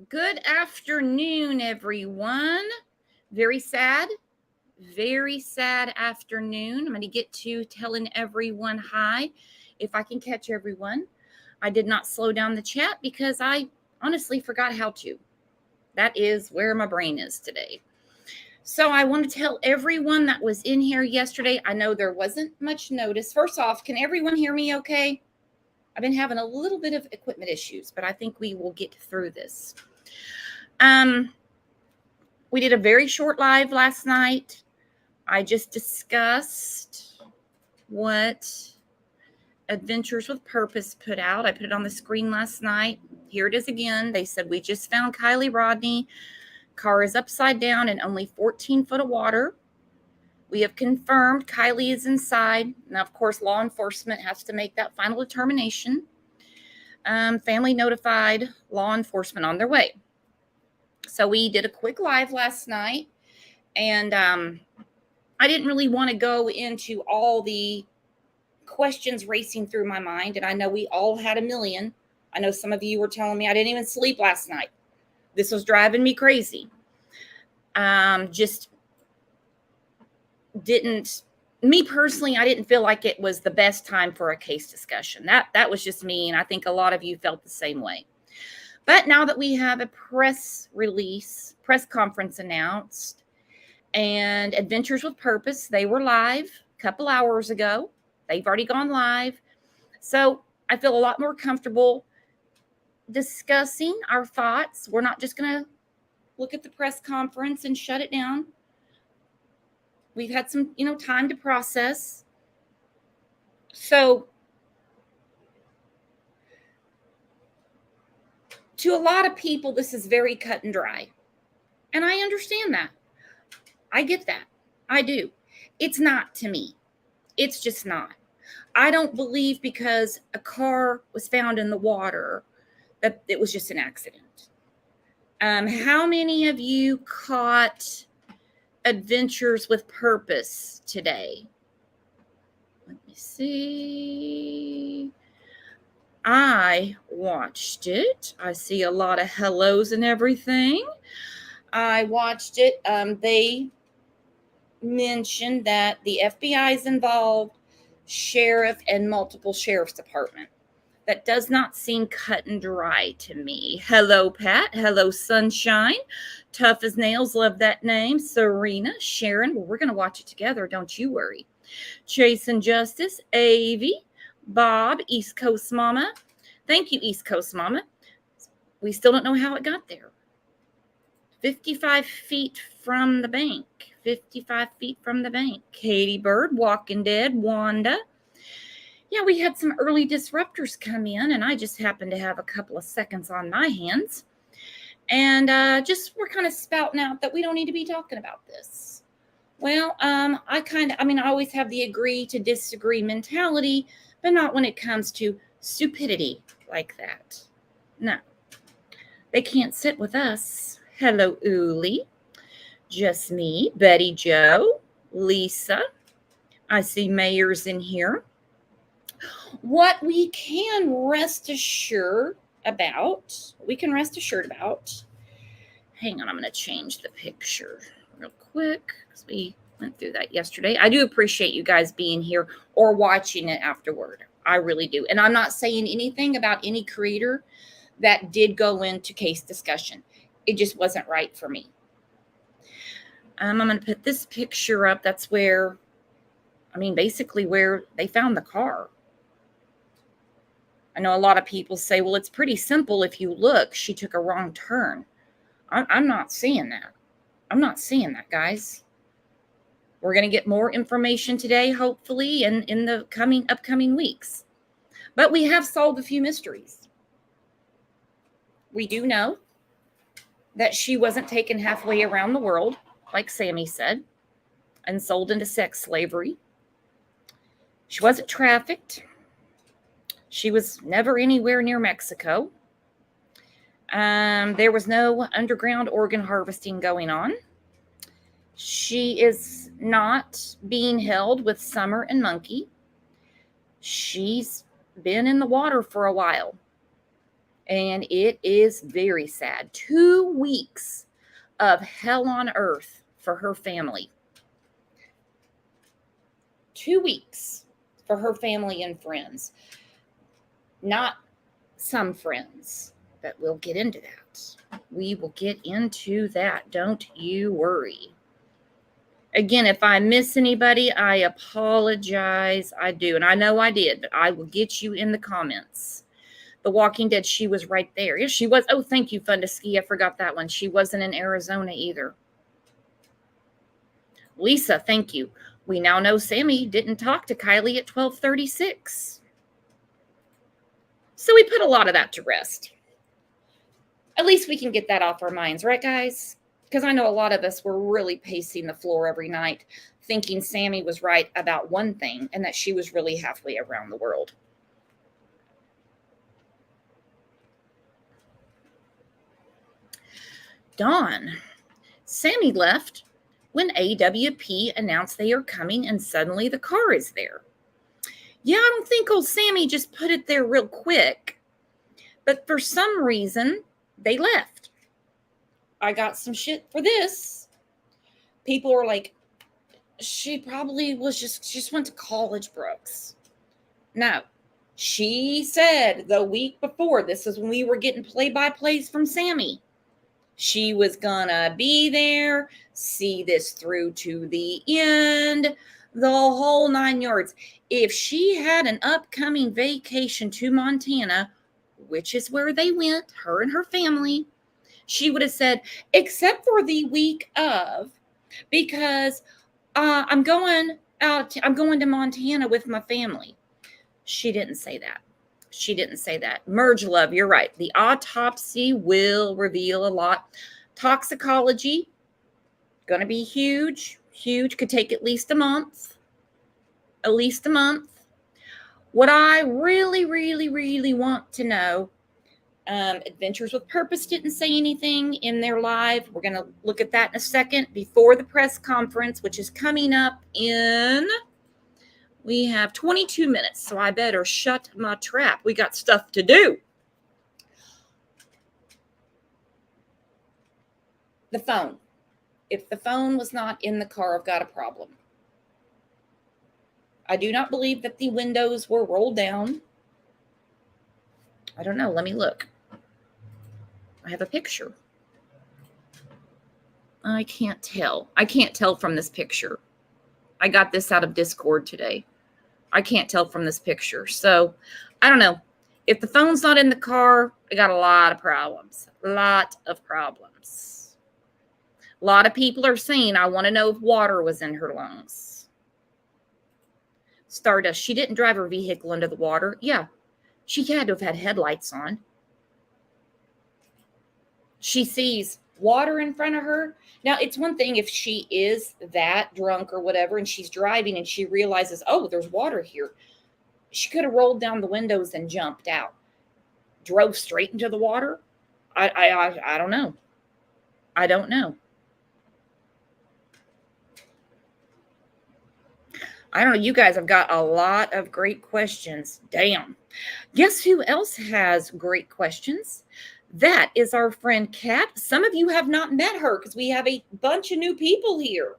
Good afternoon, everyone. Very sad afternoon. I'm going to get to telling everyone hi if I can catch everyone. I did not slow down the chat because I honestly forgot how to. That is where my brain is today. So I want to tell everyone that was in here yesterday. I know there wasn't much notice. First off, can everyone hear me okay? I've been having a little bit of equipment issues, but I think we will get through this. We did a very short live last night. I just discussed what Adventures with Purpose put out. I put it on the screen last night. Here it is again. They said, we just found Kiely Rodni. Car is upside down in only 14 foot of water. We have confirmed Kiely is inside. Now, of course, law enforcement has to make that final determination. Family notified, law enforcement on their way. So we did a quick live last night, and I didn't really want to go into all the questions racing through my mind, and I know we all had a million. I know some of you were telling me I didn't even sleep last night. This was driving me crazy. Just didn't, me personally, I didn't feel like it was the best time for a case discussion. That was just me, and I think a lot of you felt the same way. But now that we have a press conference announced, and Adventures with Purpose, they were live a couple hours ago. They've already gone live. So I feel a lot more comfortable discussing our thoughts. We're not just going to look at the press conference and shut it down. We've had some, time to process. So to a lot of people, this is very cut and dry. And I understand that. I get that. I do. It's not to me. It's just not. I don't believe because a car was found in the water that it was just an accident. How many of you caught Adventures with Purpose today? Let me see. I watched it. I see a lot of hellos and everything. I watched it. They mentioned that the FBI is involved, sheriff, and multiple sheriff's department. That does not seem cut and dry to me. Hello, Pat. Hello, Sunshine. Tough as Nails. Love that name. Serena. Sharon. Well, we're going to watch it together. Don't you worry. Chase and Justice. Avi. Bob. East Coast Mama. Thank you, East Coast Mama. We still don't know how it got there. 55 feet from the bank. 55 feet from the bank. Katie Bird. Walking Dead. Wanda. Yeah, we had some early disruptors come in, and I just happened to have a couple of seconds on my hands. And we're kind of spouting out that we don't need to be talking about this. Well, I always have the agree to disagree mentality, but not when it comes to stupidity like that. No, they can't sit with us. Hello, Uli. Just me, Betty Joe, Lisa. I see Mayors in here. What we can rest assured about, hang on, I'm going to change the picture real quick because we went through that yesterday. I do appreciate you guys being here or watching it afterward. I really do. And I'm not saying anything about any creator that did go into case discussion. It just wasn't right for me. I'm going to put this picture up. That's where they found the car. I know a lot of people say, well, it's pretty simple. If you look, she took a wrong turn. I'm not seeing that. I'm not seeing that, guys. We're going to get more information today, hopefully, and in the upcoming weeks. But we have solved a few mysteries. We do know that she wasn't taken halfway around the world, like Sammy said, and sold into sex slavery. She wasn't trafficked. She was never anywhere near Mexico. There was no underground organ harvesting going on. She is not being held with Summer and Monkey. She's been in the water for a while. And it is very sad. 2 weeks of hell on earth for her family. 2 weeks for her family and friends. Not some friends, but we'll get into that. We will get into that. Don't you worry. Again, if I miss anybody, I apologize. I do. And I know I did, but I will get you in the comments. The Walking Dead, she was right there. Yeah, she was. Oh, thank you, Fun to Ski. I forgot that one. She wasn't in Arizona either. Lisa, thank you. We now know Sammy didn't talk to Kiely at 12:36. So we put a lot of that to rest. At least we can get that off our minds, right, guys? Because I know a lot of us were really pacing the floor every night, thinking Sammy was right about one thing and that she was really halfway around the world. Dawn, Sammy left when AWP announced they are coming and suddenly the car is there. Yeah, I don't think old Sammy just put it there real quick, but for some reason they left. I got some shit for this. People were like, she probably was just went to college, Brooks. No, she said the week before, this is when we were getting play-by-plays from Sammy, she was gonna be there, see this through to the end, the whole 9 yards. If she had an upcoming vacation to Montana, which is where they went, her and her family, she would have said, except for the week of, because I'm going to Montana with my family. She didn't say that. She didn't say that. Merge love, you're right. The autopsy will reveal a lot. Toxicology, going to be huge. Huge. Could take at least a month. At least a month. What I really, really, really want to know, Adventures with Purpose didn't say anything in their live. We're going to look at that in a second before the press conference, which is coming up in... We have 22 minutes, so I better shut my trap. We got stuff to do. The phone. If the phone was not in the car, I've got a problem. I do not believe that the windows were rolled down. I don't know. Let me look. I have a picture. I can't tell. I can't tell from this picture. I got this out of Discord today. I can't tell from this picture. So, I don't know. If the phone's not in the car, I got a lot of problems. A lot of problems. A lot of people are saying, I want to know if water was in her lungs. Stardust, she didn't drive her vehicle into the water. Yeah, she had to have had headlights on. She sees water in front of her. Now, it's one thing if she is that drunk or whatever, and she's driving and she realizes, oh, there's water here. She could have rolled down the windows and jumped out. Drove straight into the water? I don't know. I don't know. I don't know. You guys have got a lot of great questions. Damn. Guess who else has great questions? That is our friend Kat. Some of you have not met her because we have a bunch of new people here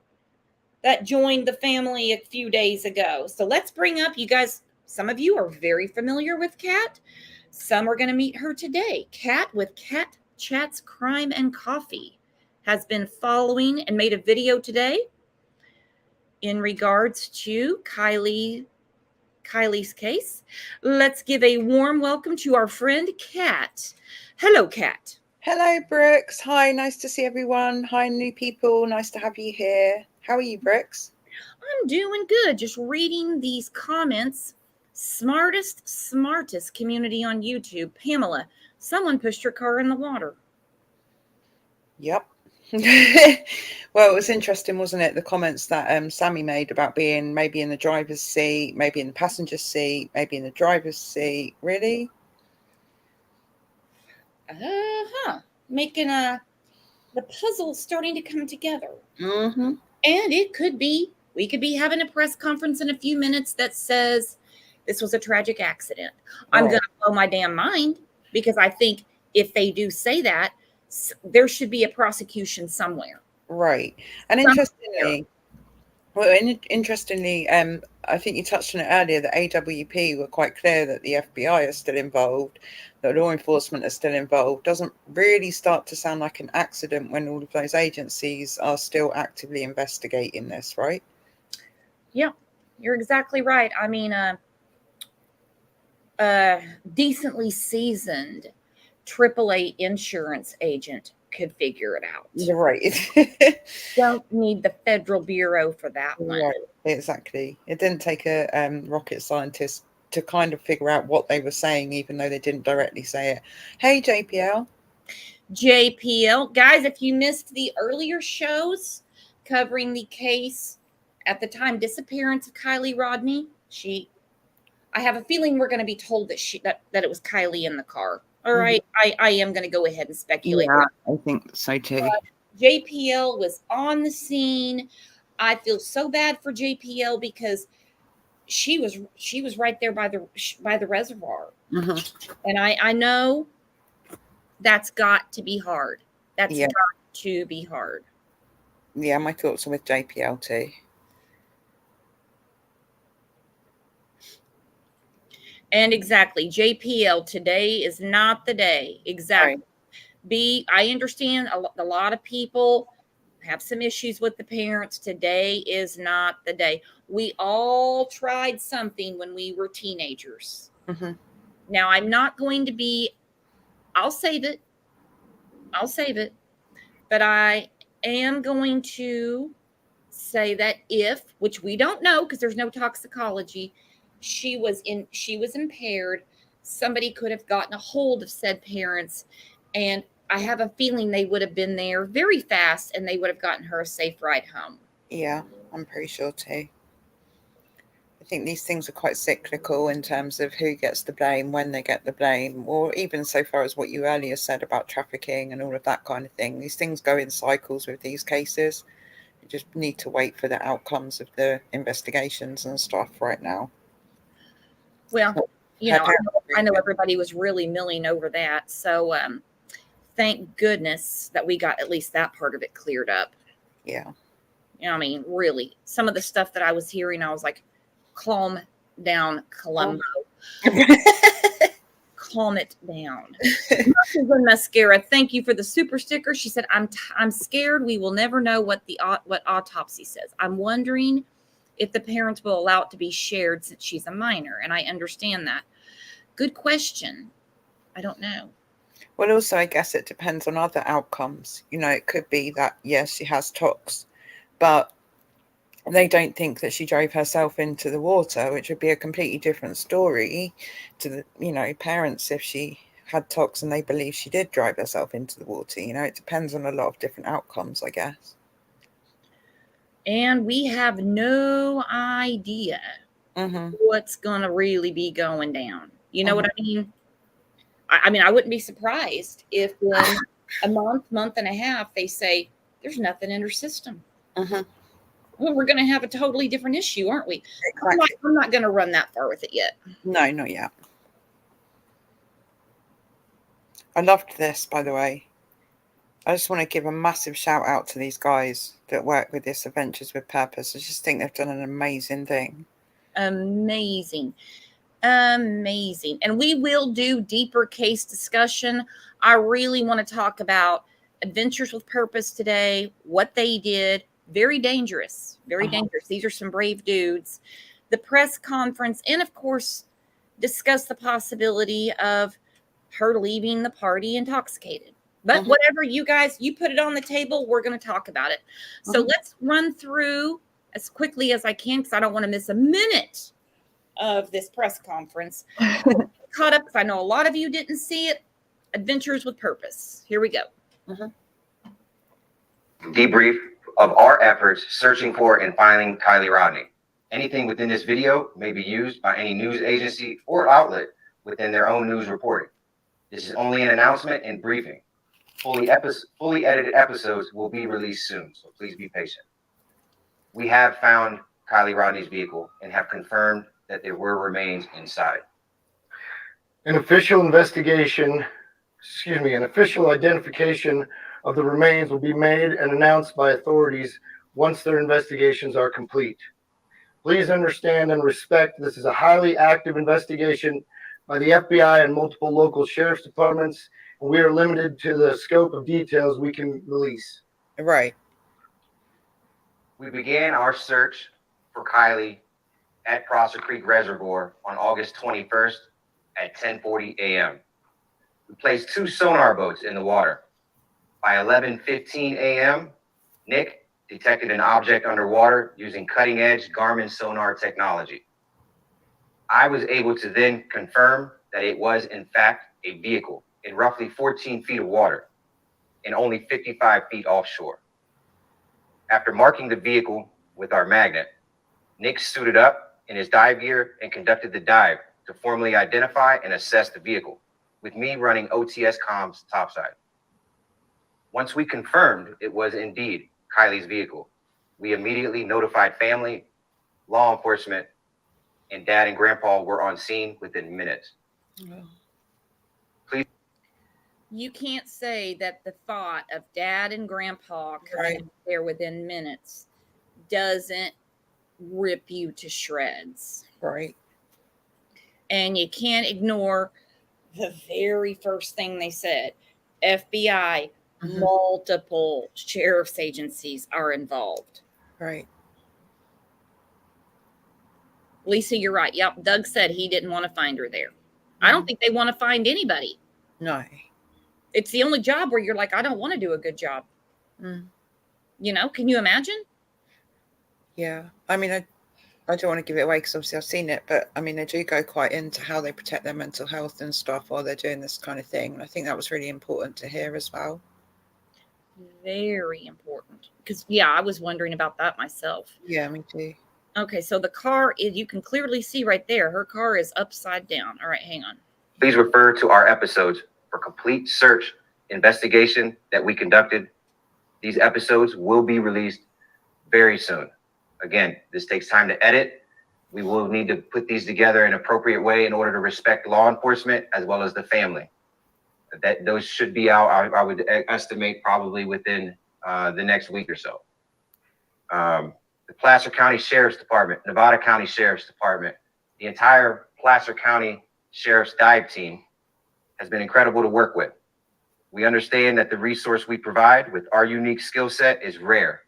that joined the family a few days ago. So let's bring up, you guys, some of you are very familiar with Kat. Some are going to meet her today. Kat with Kat Chats Crime and Coffee has been following and made a video today in regards to Kiely's case. Let's give a warm welcome to our friend Kat. Hello, Kat. Hello, Brooks. Hi, nice to see everyone. Hi, new people. Nice to have you here. How are you, Brooks? I'm doing good. Just reading these comments. Smartest community on YouTube. Pamela, someone pushed your car in the water. Yep. Well, it was interesting, wasn't it? The comments that Sammy made about being maybe in the driver's seat, maybe in the passenger seat, maybe in the driver's seat. Really? Making the puzzle starting to come together. Mm-hmm. And it could be, we could be having a press conference in a few minutes that says this was a tragic accident. I'm going to blow my damn mind. because I think if they do say that, there should be a prosecution somewhere. Right. And interestingly, I think you touched on it earlier, that AWP were quite clear that the FBI are still involved, that law enforcement are still involved. Doesn't really start to sound like an accident when all of those agencies are still actively investigating this, right? Yeah, you're exactly right. I mean, decently seasoned AAA insurance agent could figure it out. You're right. Don't need the Federal Bureau for that one. Right, exactly. It didn't take a rocket scientist to kind of figure out what they were saying, even though they didn't directly say it. Hey, JPL. JPL. Guys, if you missed the earlier shows covering the case at the time disappearance of Kiely Rodni, I have a feeling we're going to be told that it was Kiely in the car. All right. I am going to go ahead and speculate. Yeah, I think so too. JPL was on the scene. I feel so bad for JPL because she was right there by the reservoir. And I know that's got to be hard. That's got to be hard. Yeah, my thoughts are with JPL too. And exactly, JPL, today is not the day. Exactly. Right. I understand a lot of people have some issues with the parents. Today is not the day. We all tried something when we were teenagers. Now, I'm not going to be, I'll save it. But I am going to say that which we don't know because there's no toxicology, she was impaired, somebody could have gotten a hold of said parents, and I have a feeling they would have been there very fast and they would have gotten her a safe ride home. Yeah, I'm pretty sure too. I think these things are quite cyclical in terms of who gets the blame, when they get the blame, or even so far as what you earlier said about trafficking and all of that kind of thing. These things go in cycles with these cases. You just need to wait for the outcomes of the investigations and stuff right now. Well, I know everybody was really milling over that. So thank goodness that we got at least that part of it cleared up. Yeah. I mean, really, some of the stuff that I was hearing, I was like, calm down, Columbo. Calm it down. Mascara, thank you for the super sticker. She said, I'm scared we will never know what autopsy says. I'm wondering if the parents will allow it to be shared since she's a minor, and I understand that. Good question. I don't know. Well, also, I guess it depends on other outcomes. It could be that, yes, she has tox, but they don't think that she drove herself into the water, which would be a completely different story to the, parents if she had tox and they believe she did drive herself into the water. It depends on a lot of different outcomes, I guess. And we have no idea what's going to really be going down. You know what I mean? I mean, I wouldn't be surprised if in a month and a half, they say there's nothing in her system. Well, we're going to have a totally different issue, aren't we? Exactly. I'm not going to run that far with it yet. No, not yet. I loved this, by the way. I just want to give a massive shout out to these guys that work with this Adventures with Purpose. I just think they've done an amazing thing. Amazing. And we will do deeper case discussion. I really want to talk about Adventures with Purpose today, what they did. Very dangerous, dangerous. These are some brave dudes. The press conference, and of course, discuss the possibility of her leaving the party intoxicated. But whatever, you guys, you put it on the table, we're going to talk about it. So let's run through as quickly as I can, because I don't want to miss a minute of this press conference. Caught up, because I know a lot of you didn't see it. Adventures with Purpose. Here we go. Debrief of our efforts searching for and finding Kiely Rodni. Anything within this video may be used by any news agency or outlet within their own news reporting. This is only an announcement and briefing. Fully edited episodes will be released soon, so please be patient. We have found Kiely Rodni's vehicle and have confirmed that there were remains inside. An official identification of the remains will be made and announced by authorities once their investigations are complete. Please understand and respect this is a highly active investigation by the FBI and multiple local sheriff's departments, and we are limited to the scope of details we can release. Right. We began our search for Kiely at Prosser Creek Reservoir on August 21st at 10:40 a.m. We placed 2 sonar boats in the water. By 11:15 a.m., Nick detected an object underwater using cutting-edge Garmin sonar technology. I was able to then confirm that it was, in fact, a vehicle in roughly 14 feet of water and only 55 feet offshore. After marking the vehicle with our magnet, Nick suited up in his dive gear and conducted the dive to formally identify and assess the vehicle, with me running OTS comms topside. Once we confirmed it was indeed Kiely's vehicle, we immediately notified family, law enforcement, and Dad and Grandpa were on scene within minutes. Please. You can't say that the thought of Dad and Grandpa coming there within minutes doesn't rip you to shreds. Right. And you can't ignore the very first thing they said. FBI, multiple sheriff's agencies are involved. Right. Lisa, you're right. Yep. Doug said he didn't want to find her there. I don't think they want to find anybody. No. It's the only job where you're like, I don't want to do a good job. You know, can you imagine? Yeah. I mean, I don't want to give it away because obviously I've seen it, but I mean, they do go quite into how they protect their mental health and stuff while they're doing this kind of thing. And I think that was really important to hear as well. Very important. Because, yeah, I was wondering about that myself. Yeah, me too. Okay, so the car is, you can clearly see right there, her car is upside down. All right, hang on. Please refer to our episodes for complete search investigation that we conducted. These episodes will be released very soon. Again, this takes time to edit. We will need to put these together in an appropriate way in order to respect law enforcement as well as the family. Those should be out, I would estimate, probably within the next week or so. The Placer County Sheriff's Department, Nevada County Sheriff's Department, the entire Placer County Sheriff's dive team has been incredible to work with. We understand that the resource we provide with our unique skill set is rare,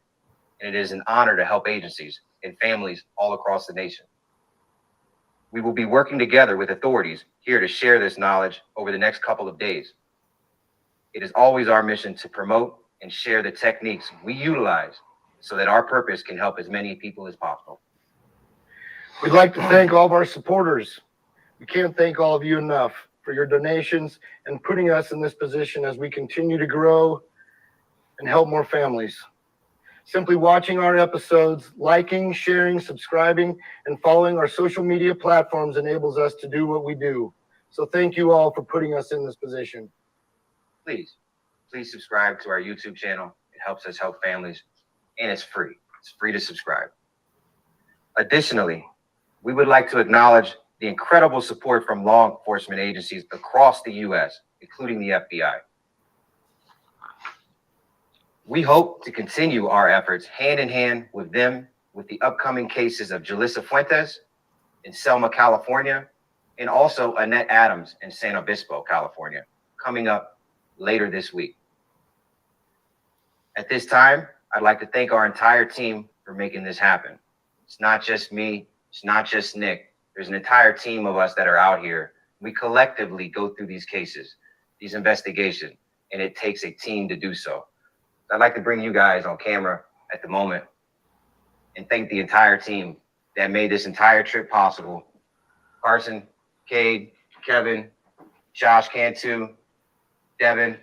and it is an honor to help agencies and families all across the nation. We will be working together with authorities here to share this knowledge over the next couple of days. It is always our mission to promote and share the techniques we utilize so that our purpose can help as many people as possible. We'd like to thank all of our supporters. We can't thank all of you enough for your donations and putting us in this position as we continue to grow and help more families. Simply watching our episodes, liking, sharing, subscribing, and following our social media platforms enables us to do what we do. So thank you all for putting us in this position. Please subscribe to our YouTube channel. It helps us help families, and it's free. It's free to subscribe. Additionally, we would like to acknowledge the incredible support from law enforcement agencies across the U.S., including the FBI. We hope to continue our efforts hand in hand with them with the upcoming cases of Jalissa Fuentes in Selma, California, and also Annette Adams in San Obispo, California, coming up later this week. At this time, I'd like to thank our entire team for making this happen. It's not just me. It's not just Nick. There's an entire team of us that are out here. We collectively go through these cases, these investigations, and it takes a team to do so. I'd like to bring you guys on camera at the moment and thank the entire team that made this entire trip possible. Carson, Cade, Kevin, Josh Cantu, Devin.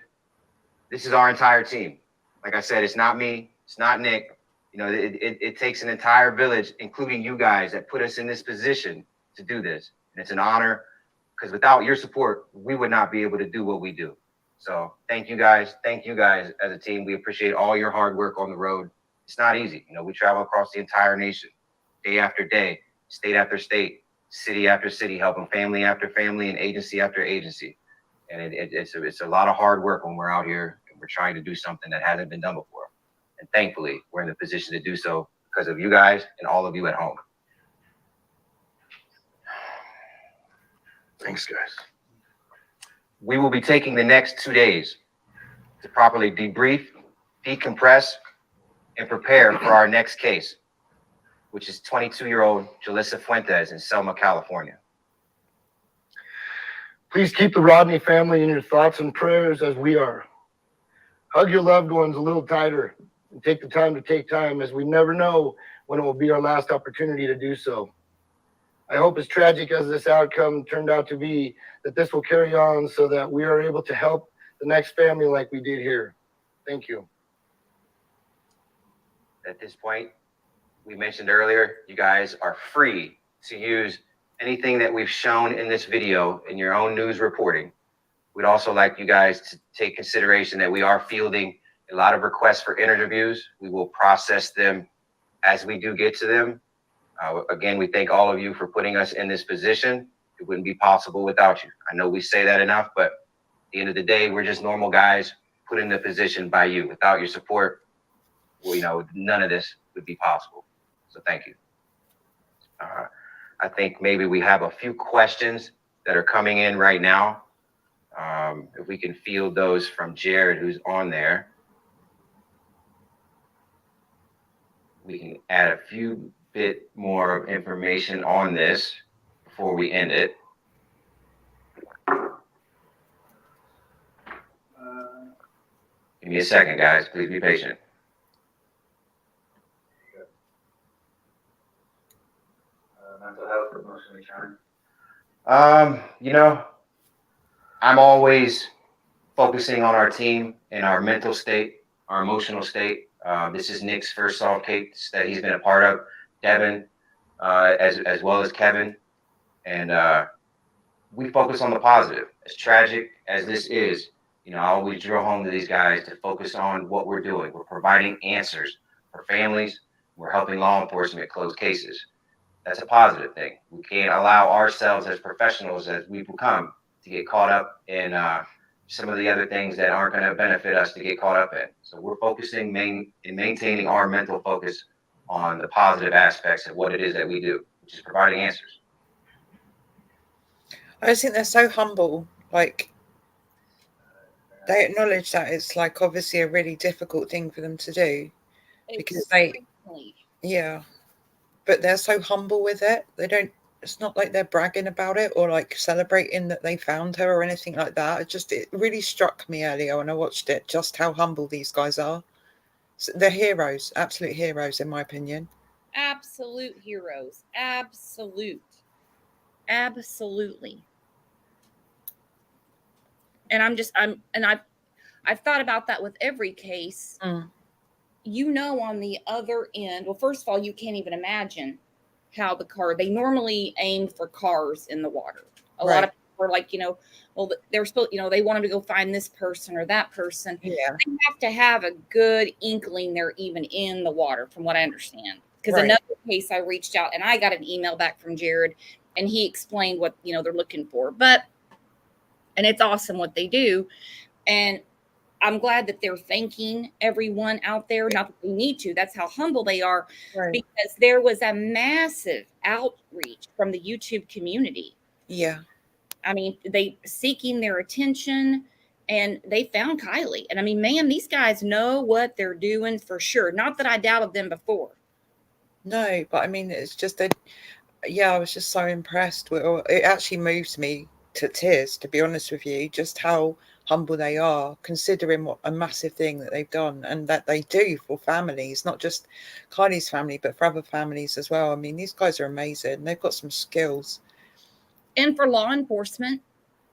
This is our entire team. Like I said, it's not me. It's not Nick. You know, it takes an entire village, including you guys, that put us in this position to do this. And it's an honor, because without your support, we would not be able to do what we do. So thank you guys. Thank you guys as a team. We appreciate all your hard work on the road. It's not easy. You know, we travel across the entire nation, day after day, state after state, city after city, helping family after family and agency after agency. And it's a lot of hard work when we're out here and we're trying to do something that hasn't been done before. And thankfully, we're in the position to do so because of you guys and all of you at home. Thanks, guys. We will be taking the next 2 days to properly debrief, decompress, and prepare for our next case, which is 22-year-old Jalissa Fuentes in Selma, California. Please keep the Rodni family in your thoughts and prayers as we are. Hug your loved ones a little tighter and take the time to take time, as we never know when it will be our last opportunity to do so. I hope, as tragic as this outcome turned out to be, that this will carry on so that we are able to help the next family like we did here. Thank you. At this point, we mentioned earlier, you guys are free to use anything that we've shown in this video in your own news reporting. We'd also like you guys to take consideration that we are fielding a lot of requests for interviews. We will process them as we do get to them. Again, we thank all of you for putting us in this position. It wouldn't be possible without you. I know we say that enough, but at the end of the day, we're just normal guys put in the position by you. Without your support, well, you know, none of this would be possible. So thank you. I think maybe we have a few questions that are coming in right now. If we can field those from Jared, who's on there. We can add a few bit more of information on this before we end it. Give me a second, guys. Please be patient. Mental health or emotionally challenged? You know, I'm always focusing on our team and our mental state, our emotional state. This is Nick's first solved case that he's been a part of. Devin, as well as Kevin, and we focus on the positive. As tragic as this is, you know, I always drill home to these guys to focus on what we're doing. We're providing answers for families. We're helping law enforcement close cases. That's a positive thing. We can't allow ourselves as professionals as we become to get caught up in some of the other things that aren't going to benefit us to get caught up in. So we're focusing in maintaining our mental focus on the positive aspects of what it is that we do, which is providing answers. I just think they're so humble. Like, they acknowledge that it's like obviously a really difficult thing for them to do, because yeah, but they're so humble with it. They don't, it's not like they're bragging about it or like celebrating that they found her or anything like that. It really struck me earlier when I watched it, just how humble these guys are. So they're heroes, absolute heroes, in my opinion. Absolute heroes. Absolutely. And I've thought about that with every case. You know, on the other end, well, first of all, you can't even imagine how they normally aim for cars in the water. A lot of people are like, you know, well, they're supposed, you know, they want them to go find this person or that person. Yeah. They have to have a good inkling they're even in the water, from what I understand. Because another case, I reached out and I got an email back from Jared, and he explained what, you know, they're looking for. And it's awesome what they do. And I'm glad that they're thanking everyone out there. Not that they need to. That's how humble they are. Because there was a massive outreach from the YouTube community. Yeah. I mean, they seeking their attention, and they found Kiely. And I mean, man, these guys know what they're doing for sure. Not that I doubted them before. No, but I mean, it's just that, yeah, I was just so impressed. It actually moves me to tears, to be honest with you, just how humble they are, considering what a massive thing that they've done and that they do for families, not just Kiely's family, but for other families as well. I mean, these guys are amazing. They've got some skills. And for law enforcement.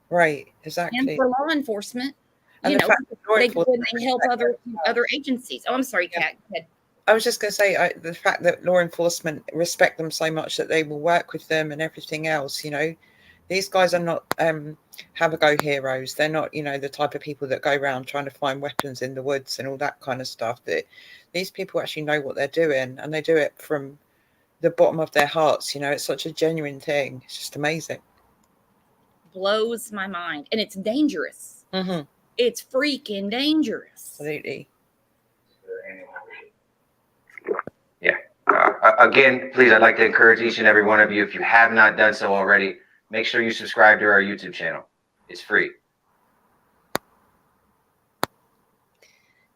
Right, exactly. And for law enforcement, and you know, they help other agencies. Oh, I'm sorry, Kat. Go ahead. I was just going to say the fact that law enforcement respect them so much that they will work with them and everything else, you know. These guys are not have-a-go heroes. They're not, you know, the type of people that go around trying to find weapons in the woods and all that kind of stuff. These people actually know what they're doing, and they do it from the bottom of their hearts. You know, it's such a genuine thing. It's just amazing. Blows my mind. And it's dangerous. Mm-hmm. It's freaking dangerous. Absolutely. Yeah. Again, please, I'd like to encourage each and every one of you, if you have not done so already, make sure you subscribe to our YouTube channel. It's free.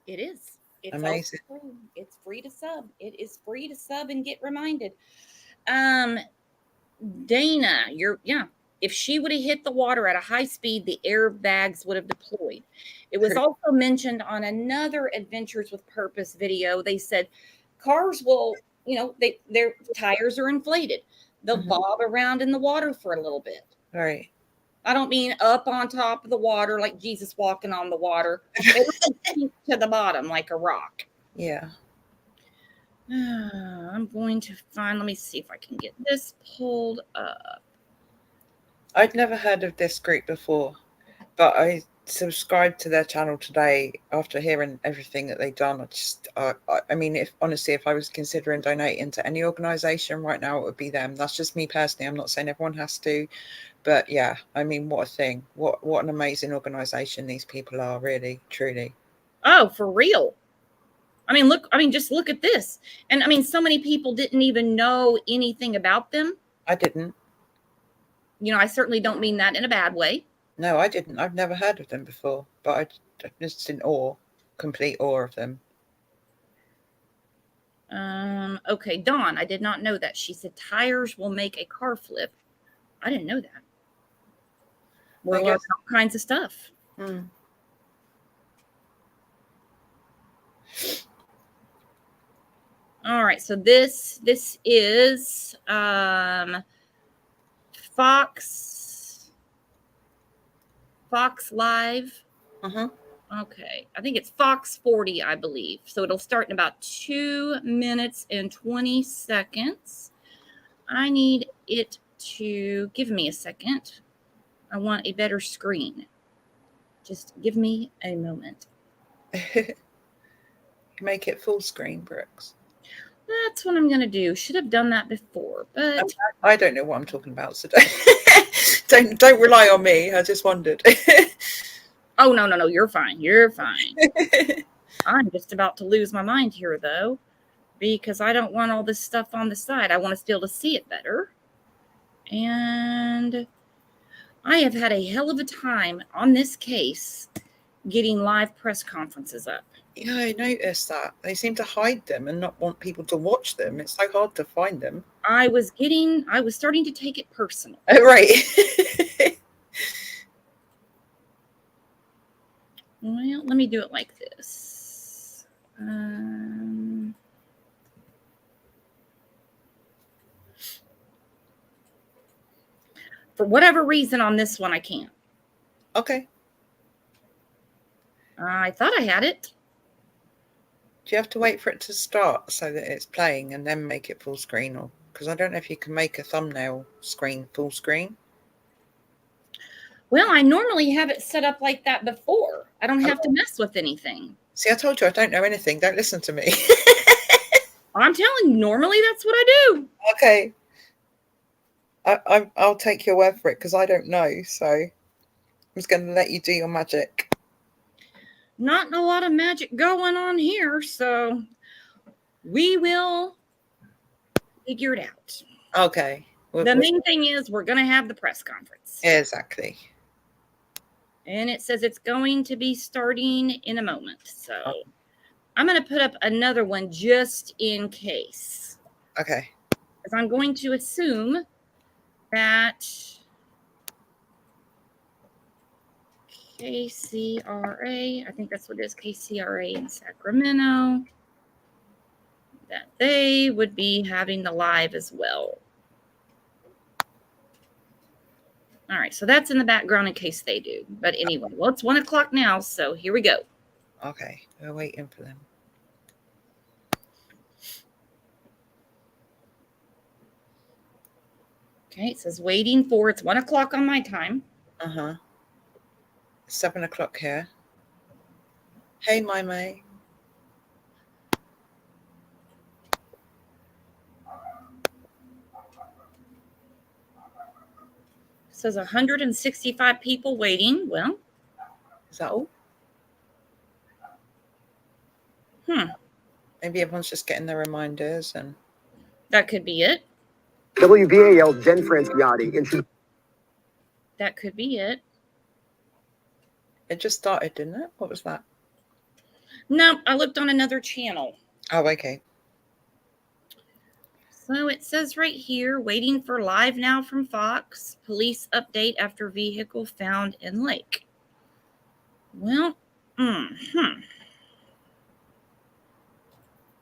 It is. It's Amazing. also free. It's free to sub. It is free to sub and get reminded. Dana, if she would have hit the water at a high speed, the airbags would have deployed. It was also mentioned on another Adventures with Purpose video. They said cars will, their tires are inflated. They'll bob around in the water for a little bit. Right. I don't mean up on top of the water like Jesus walking on the water. They don't sink to the bottom like a rock. Yeah. I'm going to let me see if I can get this pulled up. I'd never heard of this group before, but I subscribed to their channel today after hearing everything that they've done. I mean, if I was considering donating to any organization right now, it would be them. That's just me personally. I'm not saying everyone has to, but yeah, I mean, what a thing. What an amazing organization these people are, really, truly. Oh, for real. Just look at this. And I mean, so many people didn't even know anything about them. I didn't. I certainly don't mean that in a bad way. No, I didn't. I've never heard of them before, but I'm just in awe, complete awe of them. Okay, Dawn, I did not know that. She said tires will make a car flip. I didn't know that. We're learning all kinds of stuff. All right, so this is Fox Live. Okay, I think it's Fox 40, I believe. So it'll start in about 2 minutes and 20 seconds. I need it to give me a second. I want a better screen. Just give me a moment. Make it full screen, Brooks. That's what I'm going to do. Should have done that before, but I don't know what I'm talking about, so don't rely on me. I just wondered. Oh, no, you're fine. You're fine. I'm just about to lose my mind here, though, because I don't want all this stuff on the side. I want us to be able to see it better. And I have had a hell of a time on this case getting live press conferences up. Yeah, I noticed that. They seem to hide them and not want people to watch them. It's so hard to find them. I was starting to take it personal. Oh, right. Well, let me do it like this. For whatever reason on this one, I can't. Okay. I thought I had it. Do you have to wait for it to start so that it's playing and then make it full screen? Or because I don't know if you can make a thumbnail screen full screen. Well, I normally have it set up like that before. I don't have to mess with anything. See, I told you I don't know anything. Don't listen to me. I'm telling you, normally that's what I do. Okay. I'll take your word for it because I don't know. So I'm just going to let you do your magic. Not a lot of magic going on here, so we will figure it out. Okay. The main thing is we're going to have the press conference. Exactly. And it says it's going to be starting in a moment. So I'm going to put up another one just in case. Okay. Because I'm going to assume that KCRA, I think that's what it is, KCRA in Sacramento, that they would be having the live as well. All right, so that's in the background in case they do. But anyway, well, it's 1 o'clock now, so here we go. Okay, we're waiting for them. Okay, it says waiting for, it's 1 o'clock on my time. 7 o'clock here. Hey, my May. says 165 people waiting. Well, Is that all? Maybe everyone's just getting their reminders and that could be it. WVAL Jen Franschiotti. That could be it. it just started, didn't it? What was that? No, I looked on another channel. Oh, okay. So it says right here, waiting for live now from Fox. Police update after vehicle found in lake. Well,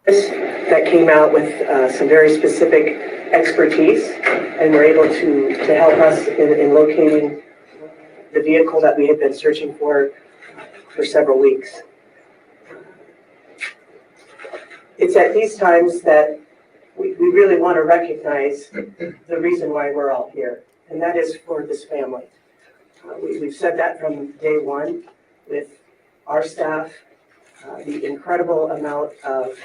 that came out with some very specific expertise and were able to help us in locating the vehicle that we had been searching for several weeks. It's at these times that we really want to recognize the reason why we're all here, and that is for this family. We've said that from day one with our staff, the incredible amount of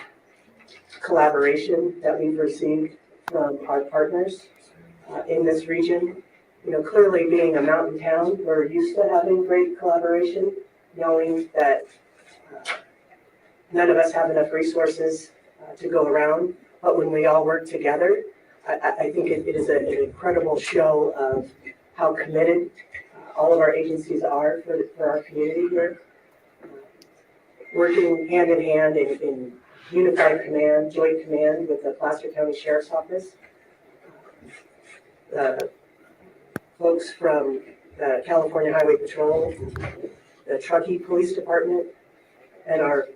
collaboration that we've received from our partners in this region. You know, clearly being a mountain town, we're used to having great collaboration, knowing that none of us have enough resources to go around, but when we all work together, I think it is an incredible show of how committed all of our agencies are for our community here. Working hand in hand in unified command, joint command with the Placer County Sheriff's Office. Folks from the California Highway Patrol, the Truckee Police Department, and our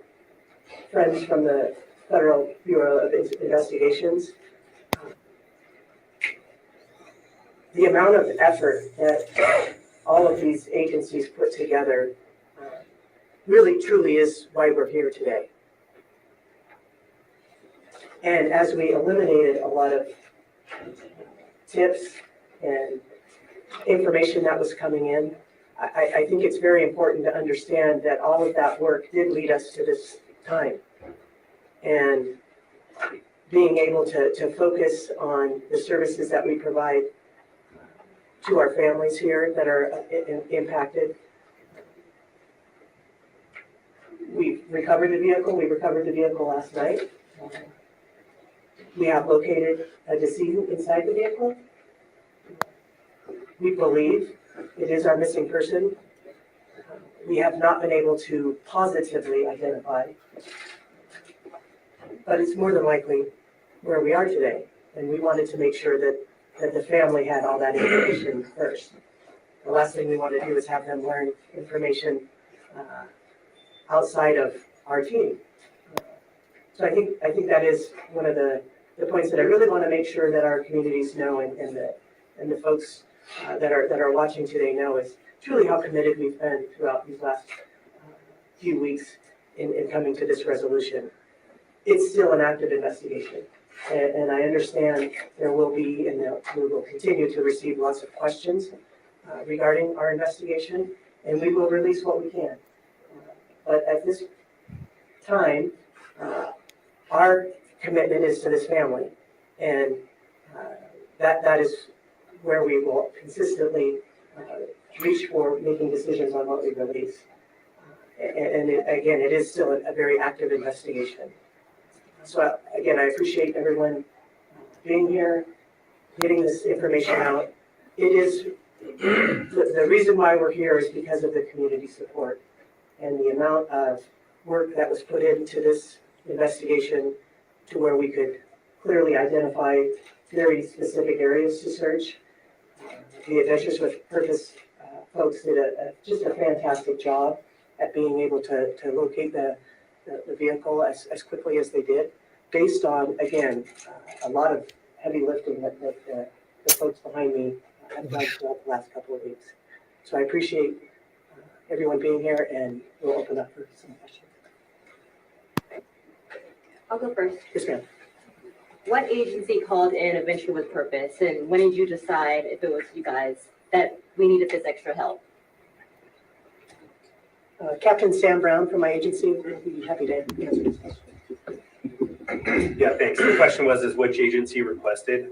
friends from the Federal Bureau of Investigations. The amount of effort that all of these agencies put together really truly is why we're here today. And as we eliminated a lot of tips and information that was coming in, I think it's very important to understand that all of that work did lead us to this time. And being able to focus on the services that we provide to our families here that are impacted. We recovered the vehicle. We recovered the vehicle last night. We have located a decedent inside the vehicle. We believe it is our missing person. We have not been able to positively identify, but it's more than likely where we are today. And we wanted to make sure that the family had all that information first. The last thing we want to do is have them learn information outside of our team. So I think that is one of the points that I really want to make sure that our communities know and the folks that are watching today know is truly how committed we've been throughout these last few weeks in coming to this resolution. It's still an active investigation, and I understand there will be and we will continue to receive lots of questions regarding our investigation, and we will release what we can. But at this time, our commitment is to this family, and that is where we will consistently reach for making decisions on what we release. Again, it is still a very active investigation. So again, I appreciate everyone being here, getting this information out. It is the reason why we're here is because of the community support and the amount of work that was put into this investigation to where we could clearly identify very specific areas to search. The Adventures with Purpose folks did just a fantastic job at being able to locate the vehicle as quickly as they did, based on, again, a lot of heavy lifting that the folks behind me have done throughout the last couple of weeks. So I appreciate everyone being here, and we'll open up for some questions. I'll go first. Yes, ma'am. What agency called in a Venture with Purpose, and when did you decide, if it was you guys, that we needed this extra help? Captain Sam Brown from my agency would be happy to answer this question. Yeah, thanks. The question was, is which agency requested?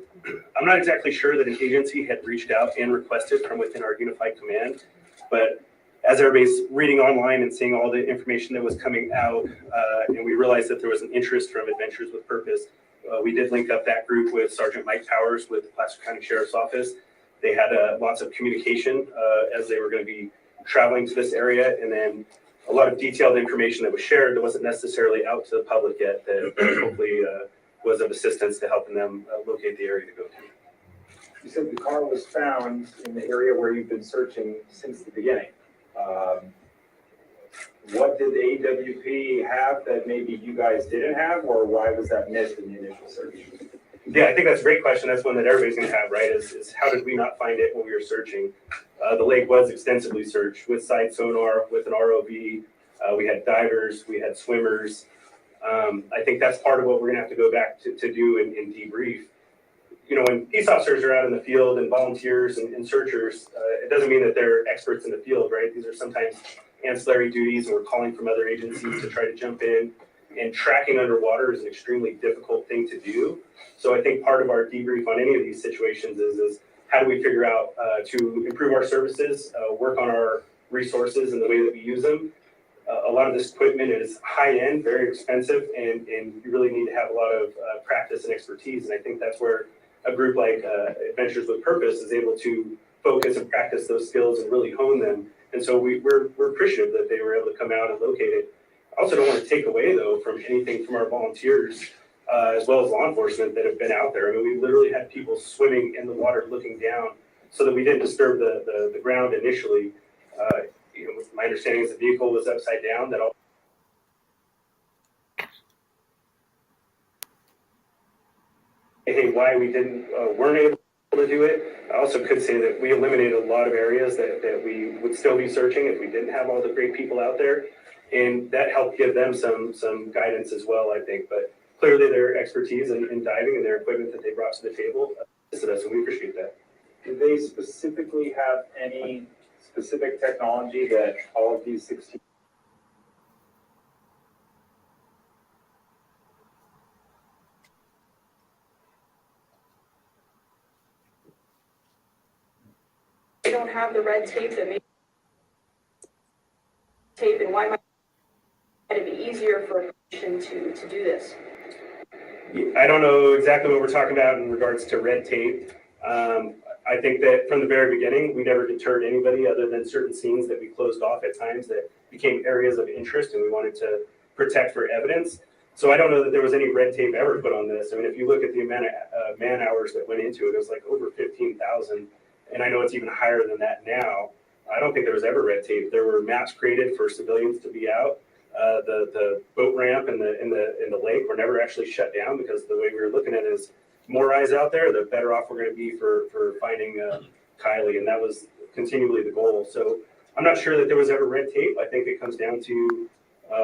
I'm not exactly sure that an agency had reached out and requested from within our unified command, but as everybody's reading online and seeing all the information that was coming out, and we realized that there was an interest from Adventures with Purpose, we did link up that group with Sergeant Mike Powers with the Placer County Sheriff's Office. They had lots of communication as they were going to be traveling to this area, and then a lot of detailed information that was shared that wasn't necessarily out to the public yet that hopefully was of assistance to helping them locate the area to go to. You said the car was found in the area where you've been searching since the beginning. What did the AWP have that maybe you guys didn't have, or why was that missed in the initial search? Yeah, I think that's a great question. That's one that everybody's going to have, right? Is how did we not find it when we were searching? The lake was extensively searched with side sonar, with an ROV. We had divers, we had swimmers. I think that's part of what we're going to have to go back to do in debrief. You know, when police officers are out in the field and volunteers and searchers, it doesn't mean that they're experts in the field, right? These are sometimes ancillary duties, and we're calling from other agencies to try to jump in. And tracking underwater is an extremely difficult thing to do. So I think part of our debrief on any of these situations is how do we figure out to improve our services, work on our resources and the way that we use them. A lot of this equipment is high end, very expensive, and you really need to have a lot of practice and expertise. And I think that's where a group like Adventures with Purpose is able to focus and practice those skills and really hone them. And so we're appreciative that they were able to come out and locate it. I also don't want to take away, though, from anything from our volunteers, as well as law enforcement that have been out there. I mean, we literally had people swimming in the water looking down so that we didn't disturb the ground initially. You know, my understanding is the vehicle was upside down. That all why we weren't able to do it. I also could say that we eliminated a lot of areas that we would still be searching if we didn't have all the great people out there. And that helped give them some guidance as well, I think. But clearly their expertise in diving and their equipment that they brought to the table assisted us, and we appreciate that. Did they specifically have any specific technology that all of these 16? They don't have the red tape that makes tape, and why might it be easier for a person to do this? I don't know exactly what we're talking about in regards to red tape. I think that from the very beginning, we never deterred anybody other than certain scenes that we closed off at times that became areas of interest and we wanted to protect for evidence. So I don't know that there was any red tape ever put on this. I mean, if you look at the amount of man hours that went into it, it was like over 15,000. And I know it's even higher than that now. I don't think there was ever red tape. There were maps created for civilians to be out. The boat ramp and the lake were never actually shut down because the way we were looking at it is more eyes out there, the better off we're going to be for finding Kiely, and that was continually the goal. So I'm not sure that there was ever red tape. I think it comes down to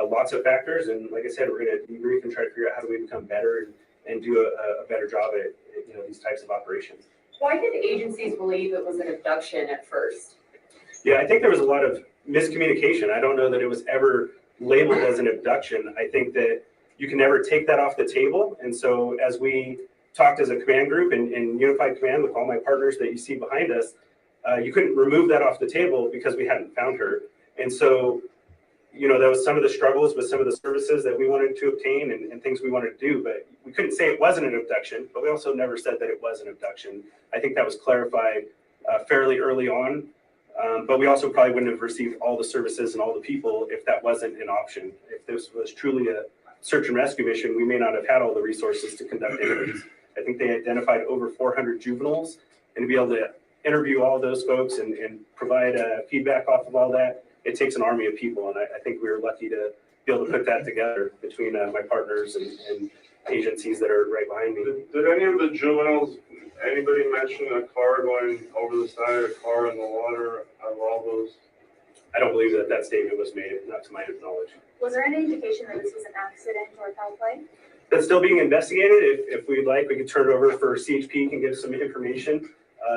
lots of factors, and like I said, we're going to debrief and try to figure out how do we become better and do a better job at these types of operations. Why did agencies believe it was an abduction at first? Yeah, I think there was a lot of miscommunication. I don't know that it was ever labeled as an abduction. I think that you can never take that off the table. And so as we talked as a command group and unified command with all my partners that you see behind us, you couldn't remove that off the table because we hadn't found her. And so, that was some of the struggles with some of the services that we wanted to obtain and things we wanted to do, but we couldn't say it wasn't an abduction, but we also never said that it was an abduction. I think that was clarified fairly early on. But we also probably wouldn't have received all the services and all the people if that wasn't an option. If this was truly a search and rescue mission, we may not have had all the resources to conduct interviews. I think they identified over 400 juveniles, and to be able to interview all of those folks and provide feedback off of all that, it takes an army of people. And I think we were lucky to be able to put that together between my partners and agencies that are right behind me. Did any of the juveniles, anybody mention a car going over the side, a car in the water, of all those? I don't believe that statement was made, not to my knowledge. Was there any indication that this was an accident or foul play? That's still being investigated. If we'd like, we could turn it over for CHP can give some information.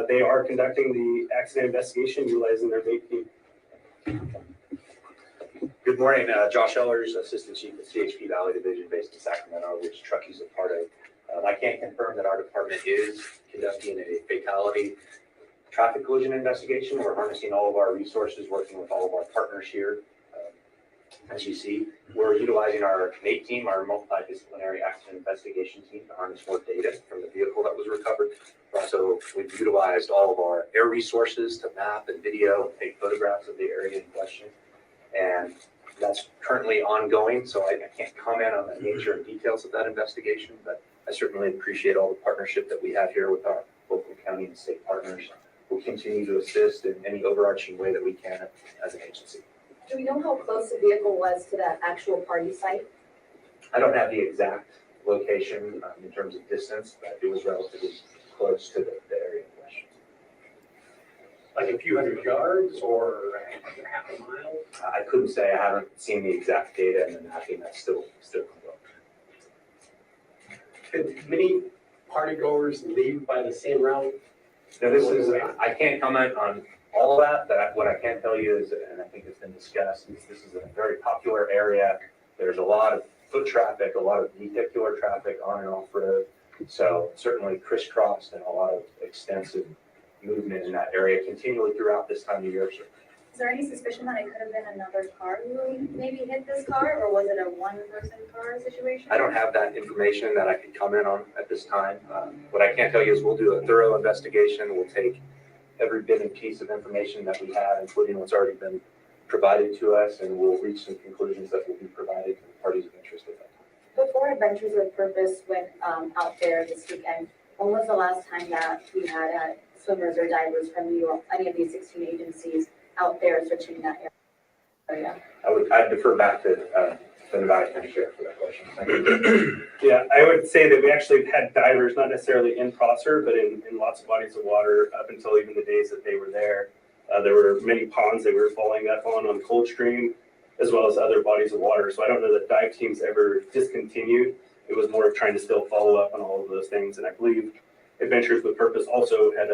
They are conducting the accident investigation utilizing their MAPE team. Good morning, Josh Ellers, Assistant Chief of CHP Valley Division based in Sacramento, which Truckee's a part of. I can confirm that our department is conducting a fatality traffic collision investigation. We're harnessing all of our resources, working with all of our partners here. As you see, we're utilizing our NATE team, our multidisciplinary accident investigation team, to harness more data from the vehicle that was recovered. Also, we've utilized all of our air resources to map and video and take photographs of the area in question. And that's currently ongoing, so I can't comment on the nature and details of that investigation, but I certainly appreciate all the partnership that we have here with our local county and state partners. We'll continue to assist in any overarching way that we can as an agency. Do we know how close the vehicle was to that actual party site? I don't have the exact location in terms of distance, but it was relatively close to the area in question. Like a few hundred yards or half a mile? I couldn't say. I haven't seen the exact data and the mapping. That's still ongoing. Did many partygoers leave by the same route? Now, I can't comment on all of that, but what I can tell you is, and I think it's been discussed, is this is a very popular area. There's a lot of foot traffic, a lot of vehicular traffic on and off road. So certainly crisscrossed and a lot of extensive movement in that area continually throughout this time of year. Is there any suspicion that it could have been another car who maybe hit this car, or was it a one-person car situation? I don't have that information that I could comment on at this time. What I can tell you is we'll do a thorough investigation. We'll take every bit and piece of information that we have, including what's already been provided to us, and we'll reach some conclusions that will be provided to the parties of interest at that time. Before Adventures with Purpose went out there this weekend, when was the last time that we had swimmers or divers from any of these 16 agencies out there searching that area? I'd defer back to the Nevada County Sheriff for that question. Thank you. Yeah, I would say that we actually had divers, not necessarily in Prosser, but in lots of bodies of water up until even the days that they were there. There were many ponds they were following up on Coldstream, as well as other bodies of water. So I don't know that dive teams ever discontinued. It was more of trying to still follow up on all of those things. And I believe Adventures with Purpose also had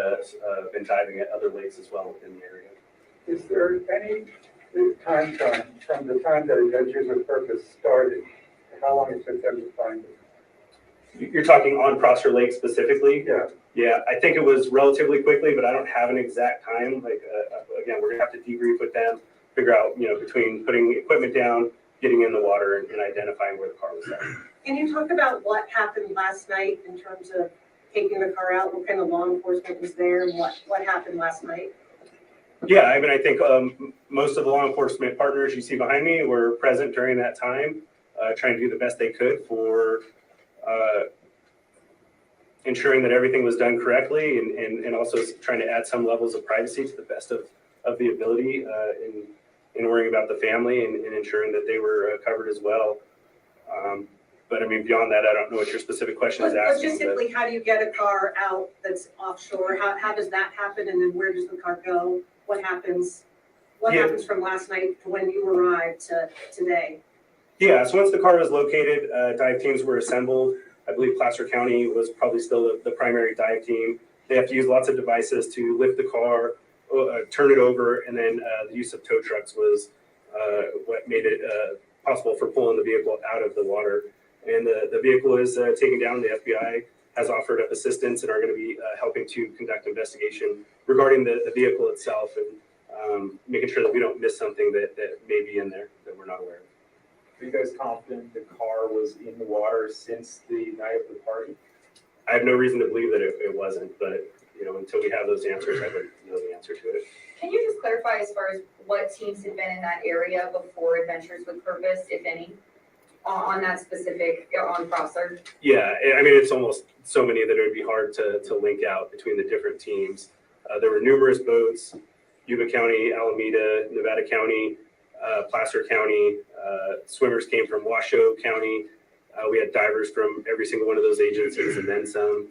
been diving at other lakes as well within the area. Is there any time from the time that Adventures with Purpose started? How long it took them to find it? You're talking on Prosser Lake specifically? Yeah. Yeah, I think it was relatively quickly, but I don't have an exact time. Like, again, we're gonna have to debrief with them, figure out, between putting equipment down, getting in the water, and identifying where the car was at. Can you talk about what happened last night in terms of taking the car out? What kind of law enforcement was there, and what happened last night? Yeah, I mean, I think most of the law enforcement partners you see behind me were present during that time, trying to do the best they could for ensuring that everything was done correctly, and also trying to add some levels of privacy to the best of the ability in worrying about the family and ensuring that they were covered as well. But I mean, beyond that, I don't know what your specific question is asking. Logistically, how do you get a car out that's offshore? How does that happen? And then where does the car go? What happens? What happens from last night to when you arrived to today? Yeah, so once the car was located, dive teams were assembled. I believe Placer County was probably still the primary dive team. They have to use lots of devices to lift the car, turn it over, and then the use of tow trucks was what made it possible for pulling the vehicle out of the water. And the vehicle is taken down. The FBI has offered up assistance and are going to be helping to conduct investigation regarding the vehicle itself, and making sure that we don't miss something that may be in there that we're not aware of. Are you guys confident the car was in the water since the night of the party? I have no reason to believe that it wasn't, but until we have those answers, I wouldn't know the answer to it. Can you just clarify as far as what teams had been in that area before Adventures with Purpose, if any, on that specific, on Prosser? Yeah, I mean, it's almost so many that it would be hard to link out between the different teams. There were numerous boats, Yuba County, Alameda, Nevada County, Placer County. Swimmers came from Washoe County. We had divers from every single one of those agencies and then some.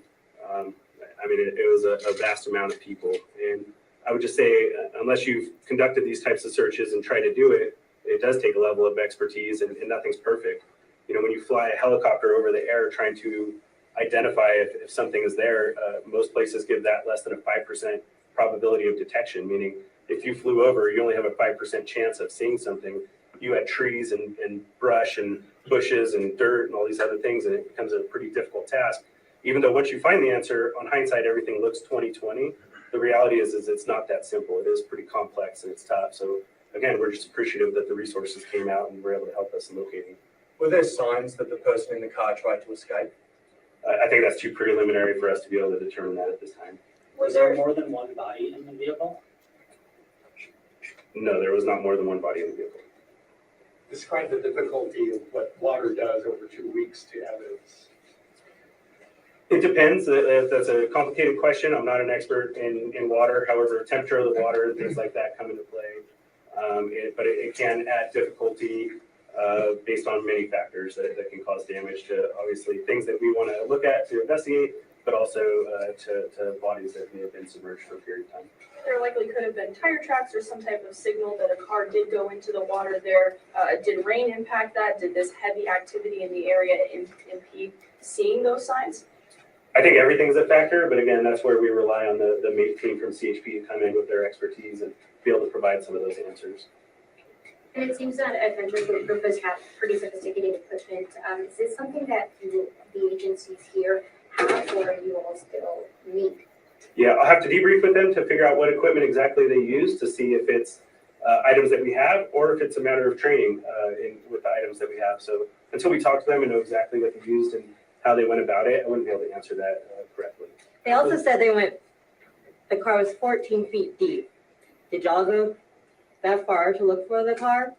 I mean, it was a vast amount of people. And I would just say, unless you've conducted these types of searches and tried to do it, it does take a level of expertise, and nothing's perfect. When you fly a helicopter over the air trying to identify if something is there, most places give that less than a 5% probability of detection, meaning if you flew over, you only have a 5% chance of seeing something. You had trees and brush and bushes and dirt and all these other things, and it becomes a pretty difficult task. even though once you find the answer, on hindsight, everything looks 20/20. The reality is it's not that simple. It is pretty complex and it's tough. So again, we're just appreciative that the resources came out and were able to help us in locating. Were there signs that the person in the car tried to escape? I think that's too preliminary for us to be able to determine that at this time. Was there more than one body in the vehicle? No, there was not more than one body in the vehicle. Describe the difficulty of what water does over 2 weeks to evidence. It depends. That's a complicated question. I'm not an expert in water. However, temperature of the water, things like that come into play. But it can add difficulty based on many factors that can cause damage to obviously things that we want to look at to investigate, but also to bodies that may have been submerged for a period of time. There likely could have been tire tracks or some type of signal that a car did go into the water there. Did rain impact that? Did this heavy activity in the area impede seeing those signs? I think everything's a factor, but again, that's where we rely on the MAPE team from CHP to come in with their expertise and be able to provide some of those answers. And it seems that Adventures with Purpose have pretty sophisticated equipment. Is this something that the agencies here have, or you all still need? Yeah, I'll have to debrief with them to figure out what equipment exactly they use to see if it's items that we have or if it's a matter of training with the items that we have. So until we talk to them and know exactly what they used and how they went about it, I wouldn't be able to answer that correctly. They also said the car was 14 feet deep. Did y'all go that far to look for the car?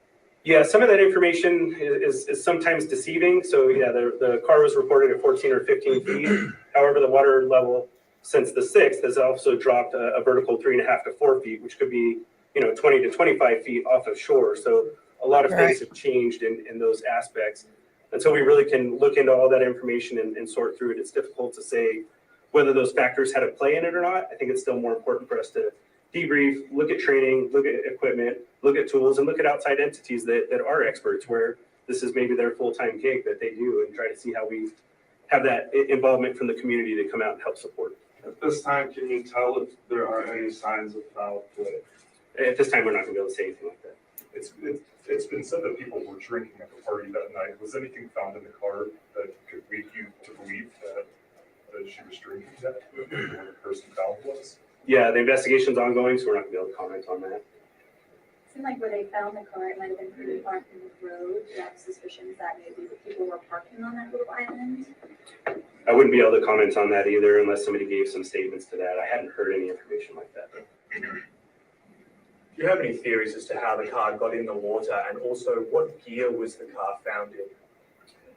Yeah, some of that information is sometimes deceiving. So yeah, the car was reported at 14 or 15 feet. However, the water level since the 6th has also dropped a vertical 3.5 to 4 feet, which could be 20 to 25 feet off of shore. So a lot of things have changed in those aspects. Until we really can look into all that information and sort through it, it's difficult to say whether those factors had a play in it or not. I think it's still more important for us to debrief, look at training, look at equipment, look at tools, and look at outside entities that are experts where this is maybe their full-time gig that they do, and try to see how we have that involvement from the community to come out and help support. At this time, can you tell if there are any signs of foul play? At this time, we're not going to be able to say anything like that. It's been said that people were drinking at the party that night. Was anything found in the car that could lead you to believe that she was drinking that, who the person found was? Yeah, the investigation's ongoing, so we're not going to be able to comment on that. It seemed like where they found the car, it might have been pretty far from the road. Do you have suspicions that maybe the people were parking on that little island? I wouldn't be able to comment on that either unless somebody gave some statements to that. I hadn't heard any information like that. Do you have any theories as to how the car got in the water, and also what gear was the car found in?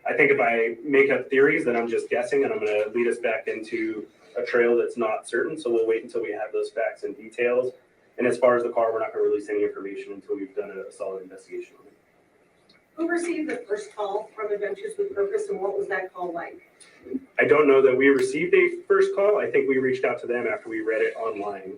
I think if I make up theories, then I'm just guessing, and I'm going to lead us back into a trail that's not certain. So we'll wait until we have those facts and details. And as far as the car, we're not going to release any information until we've done a solid investigation on it. Who received the first call from Adventures with Purpose, and what was that call like? I don't know that we received a first call. I think we reached out to them after we read it online.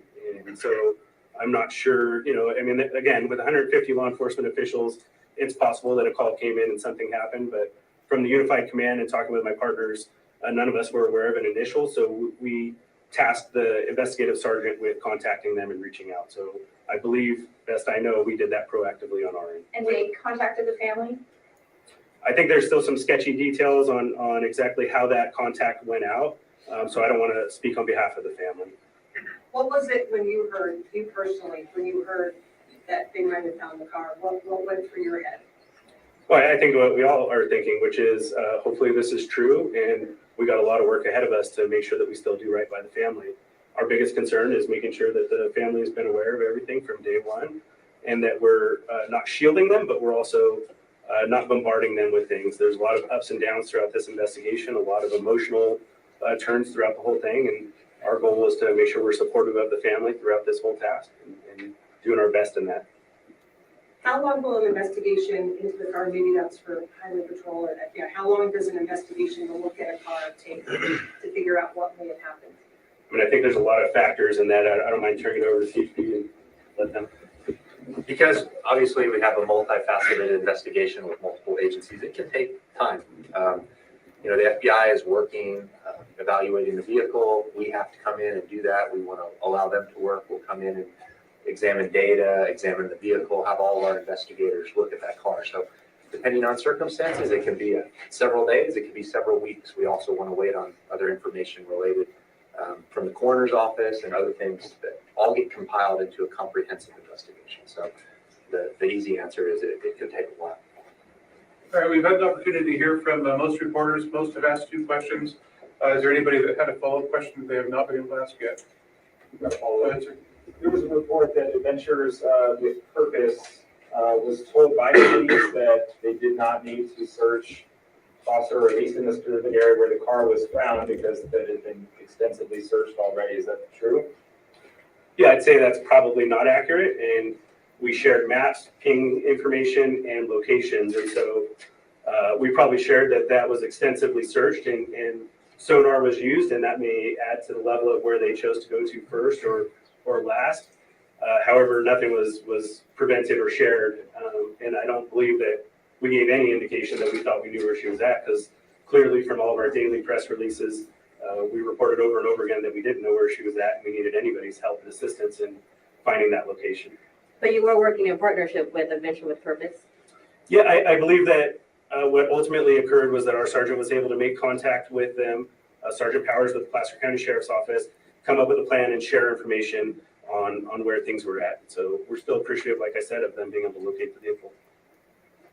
And so I'm not sure, I mean, again, with 150 law enforcement officials, it's possible that a call came in and something happened. But from the Unified Command and talking with my partners, none of us were aware of an initial. So we tasked the investigative sergeant with contacting them and reaching out. So I believe, best I know, we did that proactively on our end. And they contacted the family? I think there's still some sketchy details on exactly how that contact went out. So I don't want to speak on behalf of the family. What was it when you heard, you personally, when you heard that they might have found the car? What went through your head? Well, I think what we all are thinking, which is hopefully this is true, and we got a lot of work ahead of us to make sure that we still do right by the family. Our biggest concern is making sure that the family has been aware of everything from day one, and that we're not shielding them, but we're also not bombarding them with things. There's a lot of ups and downs throughout this investigation, a lot of emotional turns throughout the whole thing, and our goal is to make sure we're supportive of the family throughout this whole task and doing our best in that. How long will an investigation into the car, maybe that's for highway patrol, or how long does an investigation to look at a car take to figure out what may have happened? I mean, I think there's a lot of factors in that. I don't mind turning it over to CHP and let them. Because obviously we have a multifaceted investigation with multiple agencies, it can take time. The FBI is working, evaluating the vehicle. We have to come in and do that. We want to allow them to work. We'll come in and examine data, examine the vehicle, have all of our investigators look at that car. So depending on circumstances, it can be several days, it can be several weeks. We also want to wait on other information related from the coroner's office and other things that all get compiled into a comprehensive investigation. So the easy answer is it could take a while. All right, we've had the opportunity to hear from most reporters. Most have asked 2 questions. Is there anybody that had a follow-up question that they have not been able to ask yet? Got a follow-up. There was a report that Adventures with Purpose was told by police that they did not need to search Prosser, or at least in the specific area where the car was found, because that had been extensively searched already. Is that true? Yeah, I'd say that's probably not accurate, and we shared maps, ping information, and locations, and so we probably shared that was extensively searched, and sonar was used, and that may add to the level of where they chose to go to first or last. However, nothing was prevented or shared, and I don't believe that we gave any indication that we thought we knew where she was at, because clearly from all of our daily press releases, we reported over and over again that we didn't know where she was at, and we needed anybody's help and assistance in finding that location. But you were working in partnership with Adventure with Purpose? Yeah, I believe that what ultimately occurred was that our sergeant was able to make contact with them, Sergeant Powers with the Placer County Sheriff's Office, come up with a plan and share information on where things were at. So we're still appreciative, like I said, of them being able to locate the vehicle.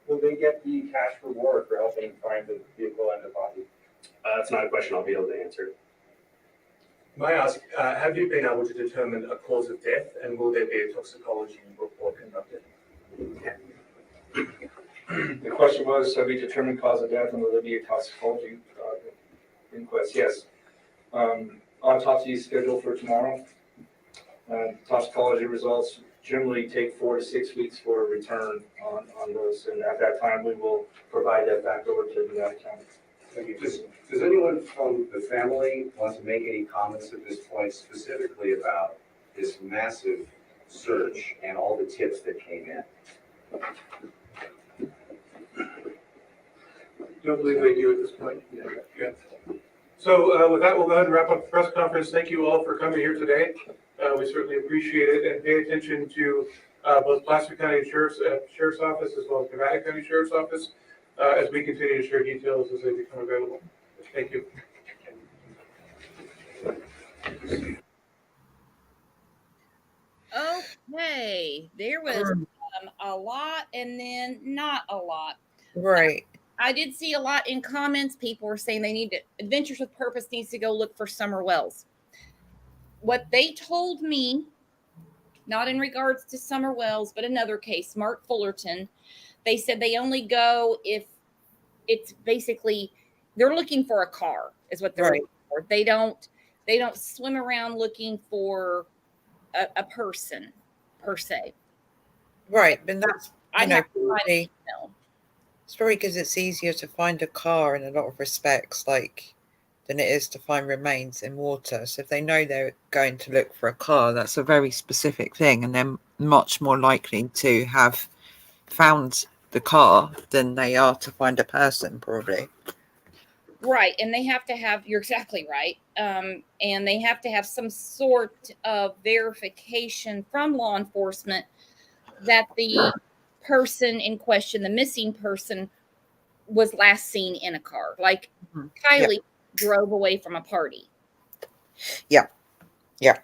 Will they get the cash reward for helping find the vehicle and the body? That's not a question I'll be able to answer. May I ask, have you been able to determine a cause of death, and will there be a toxicology report conducted? The question was, have we determined cause of death, and will there be a toxicology inquest? Yes. Autopsy is scheduled for tomorrow. Toxicology results generally take 4 to 6 weeks for a return on those, and at that time we will provide that back over to the county. Thank you. Does anyone from the family want to make any comments at this point specifically about this massive search and all the tips that came in? Don't believe they do at this point. Yeah. So with that, we'll go ahead and wrap up the press conference. Thank you all for coming here today. We certainly appreciate it, and pay attention to both Placer County Sheriff's Office as well as Nevada County Sheriff's Office as we continue to share details as they become available. Thank you. Okay, there was a lot and then not a lot. Right. I did see a lot in comments. People were saying they need to, Adventures with Purpose needs to go look for Summer Wells. What they told me, not in regards to Summer Wells, but another case, Mark Fullerton, they said they only go if it's basically they're looking for a car is what they're looking for. They don't swim around looking for a person per se. Right, but that's probably, it's probably because it's easier to find a car in a lot of respects, like than it is to find remains in water. So if they know they're going to look for a car, that's a very specific thing, and they're much more likely to have found the car than they are to find a person, probably. Right, and they have to have, you're exactly right, and they have to have some sort of verification from law enforcement that the person in question, the missing person, was last seen in a car. Like Kiely drove away from a party. Yeah,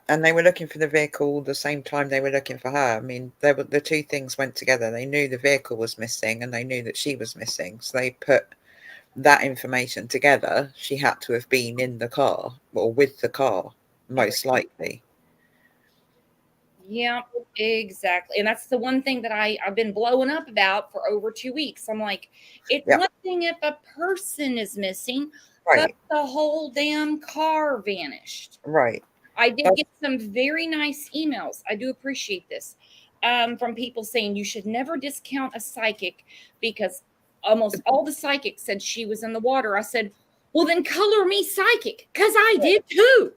and they were looking for the vehicle the same time they were looking for her. I mean, the two things went together. They knew the vehicle was missing, and they knew that she was missing, so they put that information together. She had to have been in the car or with the car, most likely. Yeah, exactly. And that's the one thing that I've been blowing up about for over 2 weeks. I'm like, it's one thing if a person is missing, but the whole damn car vanished. Right. I did get some very nice emails. I do appreciate this from people saying you should never discount a psychic because almost all the psychics said she was in the water. I said, well, then color me psychic because I did too.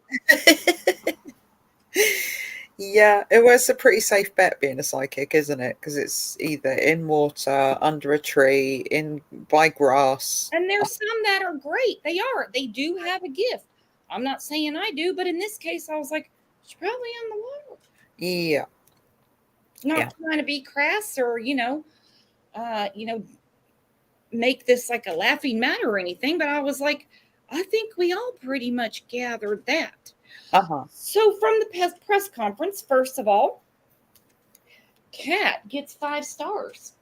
Yeah, it was a pretty safe bet being a psychic, isn't it? Because it's either in water, under a tree, by grass. And there's some that are great. They do have a gift. I'm not saying I do, but in this case, I was like, she's probably in the water. Yeah. Not trying to be crass or, make this like a laughing matter or anything, but I was like, I think we all pretty much gathered that. So from the press conference, first of all, Kat gets 5 stars.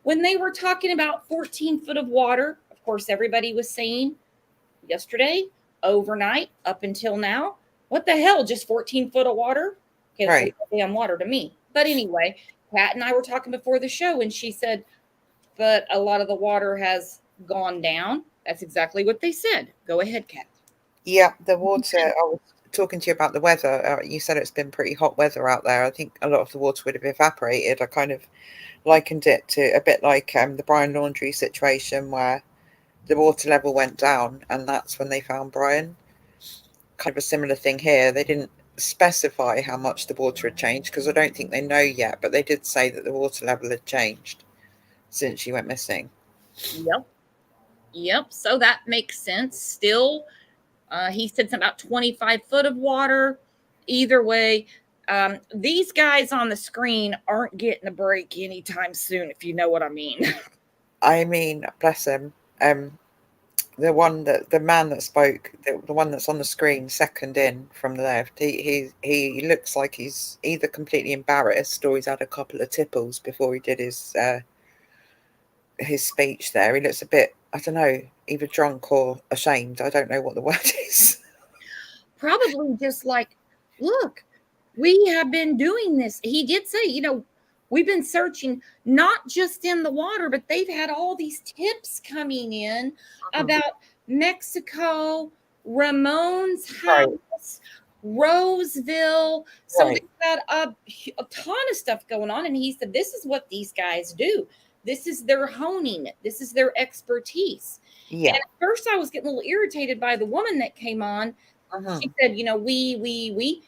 When they were talking about 14 foot of water, of course, everybody was saying yesterday, overnight, up until now, what the hell, just 14 foot of water? Okay, that's Right. a damn water to me. But anyway, Pat and I were talking before the show, and she said, but a lot of the water has gone down. That's exactly what they said. Go ahead, Kat. Yeah, the water. I was talking to you about the weather. You said it's been pretty hot weather out there. I think a lot of the water would have evaporated. I kind of likened it to a bit like the Brian Laundrie situation where the water level went down, and that's when they found Brian. Kind of a similar thing here. They didn't specify how much the water had changed because I don't think they know yet, but they did say that the water level had changed since she went missing. Yep. So that makes sense. Still, he said something about 25 foot of water. Either way, these guys on the screen aren't getting a break anytime soon, if you know what I mean. I mean, bless him. The man that spoke, the one that's on the screen, second in from the left, he looks like he's either completely embarrassed or he's had a couple of tipples before he did his speech there. He looks a bit, I don't know, either drunk or ashamed. I don't know what the word is. Probably just like, look, we have been doing this. He did say, we've been searching not just in the water, but they've had all these tips coming in about Mexico, Ramon's house, Roseville. So they've got a ton of stuff going on. And he said, this is what these guys do. This is their honing. This is their expertise. Yeah. And at first I was getting a little irritated by the woman that came on. She said, we.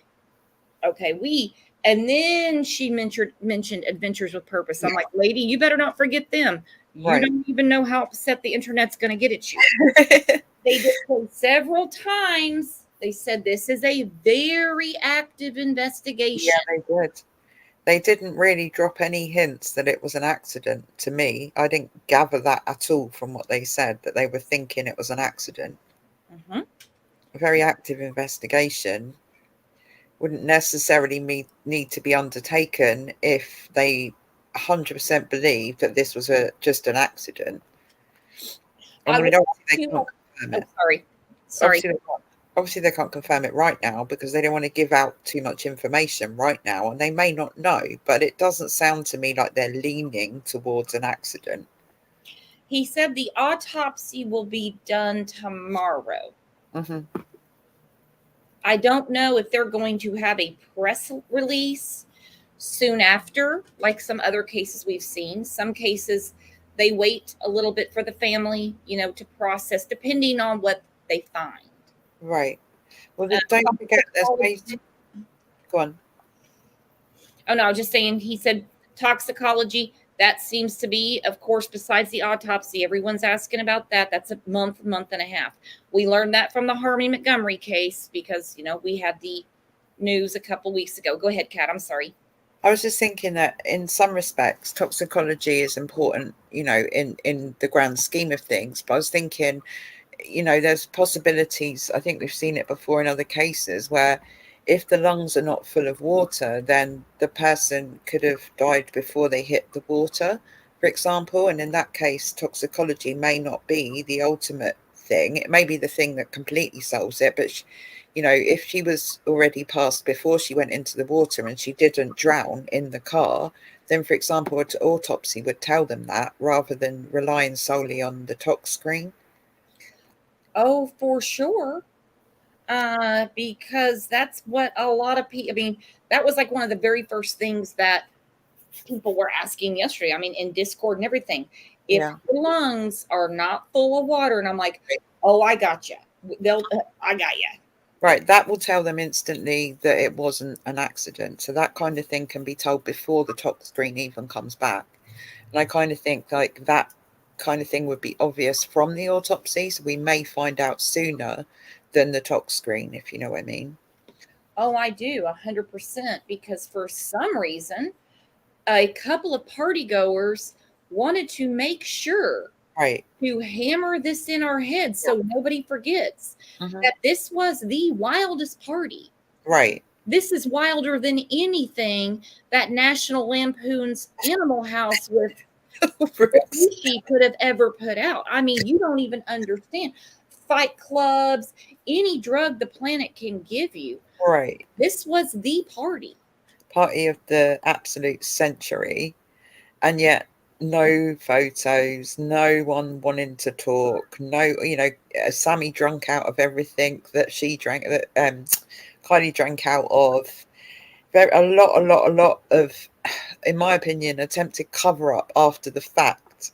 Okay, we. And then she mentioned Adventures with Purpose. I'm like, lady, you better not forget them. You don't even know how upset the internet's going to get at you. They did say several times. They said this is a very active investigation. Yeah, they did. They didn't really drop any hints that it was an accident to me. I didn't gather that at all from what they said, that they were thinking it was an accident. A very active investigation wouldn't necessarily need to be undertaken if they 100% believe that this was just an accident. I mean, obviously they can't confirm it. Sorry. Obviously they can't confirm it right now because they don't want to give out too much information right now, and they may not know, but it doesn't sound to me like they're leaning towards an accident. He said the autopsy will be done tomorrow. I don't know if they're going to have a press release soon after, like some other cases we've seen. Some cases, they wait a little bit for the family, to process, depending on what they find. Right. Well, don't forget there's Go on. Oh, no, I was just saying, he said toxicology, that seems to be, of course, besides the autopsy, everyone's asking about that. That's a month and a half. We learned that from the Harmony Montgomery case because, we had the news a couple weeks ago. Go ahead, Kat. I'm sorry. I was just thinking that in some respects, toxicology is important, in the grand scheme of things. But I was thinking, there's possibilities. I think we've seen it before in other cases where if the lungs are not full of water, then the person could have died before they hit the water, for example. And in that case, toxicology may not be the ultimate thing. It may be the thing that completely solves it. But, if she was already passed before she went into the water and she didn't drown in the car, then, for example, an autopsy would tell them that rather than relying solely on the tox screen. Oh, for sure. Because that's what a lot of people, that was like one of the very first things that people were asking yesterday. In Discord and everything. If the lungs are not full of water, and I'm like, oh, I got you. I got you. Right. That will tell them instantly that it wasn't an accident. So that kind of thing can be told before the tox screen even comes back. And I kind of think like that kind of thing would be obvious from the autopsy. So we may find out sooner than the tox screen, if you know what I mean. Oh, I do, 100%, because for some reason, a couple of party goers wanted to make sure Right. to hammer this in our heads so nobody forgets that this was the wildest party. Right. This is wilder than anything that National Lampoon's Animal House with she could have ever put out. I mean, you don't even understand. Fight clubs, any drug the planet can give you. Right. This was the party. Party of the absolute century. And yet no photos, no one wanting to talk, no, you know, Sammy drunk out of everything that she drank, that Kylie drank out of. A lot of, in my opinion, attempted cover up after the fact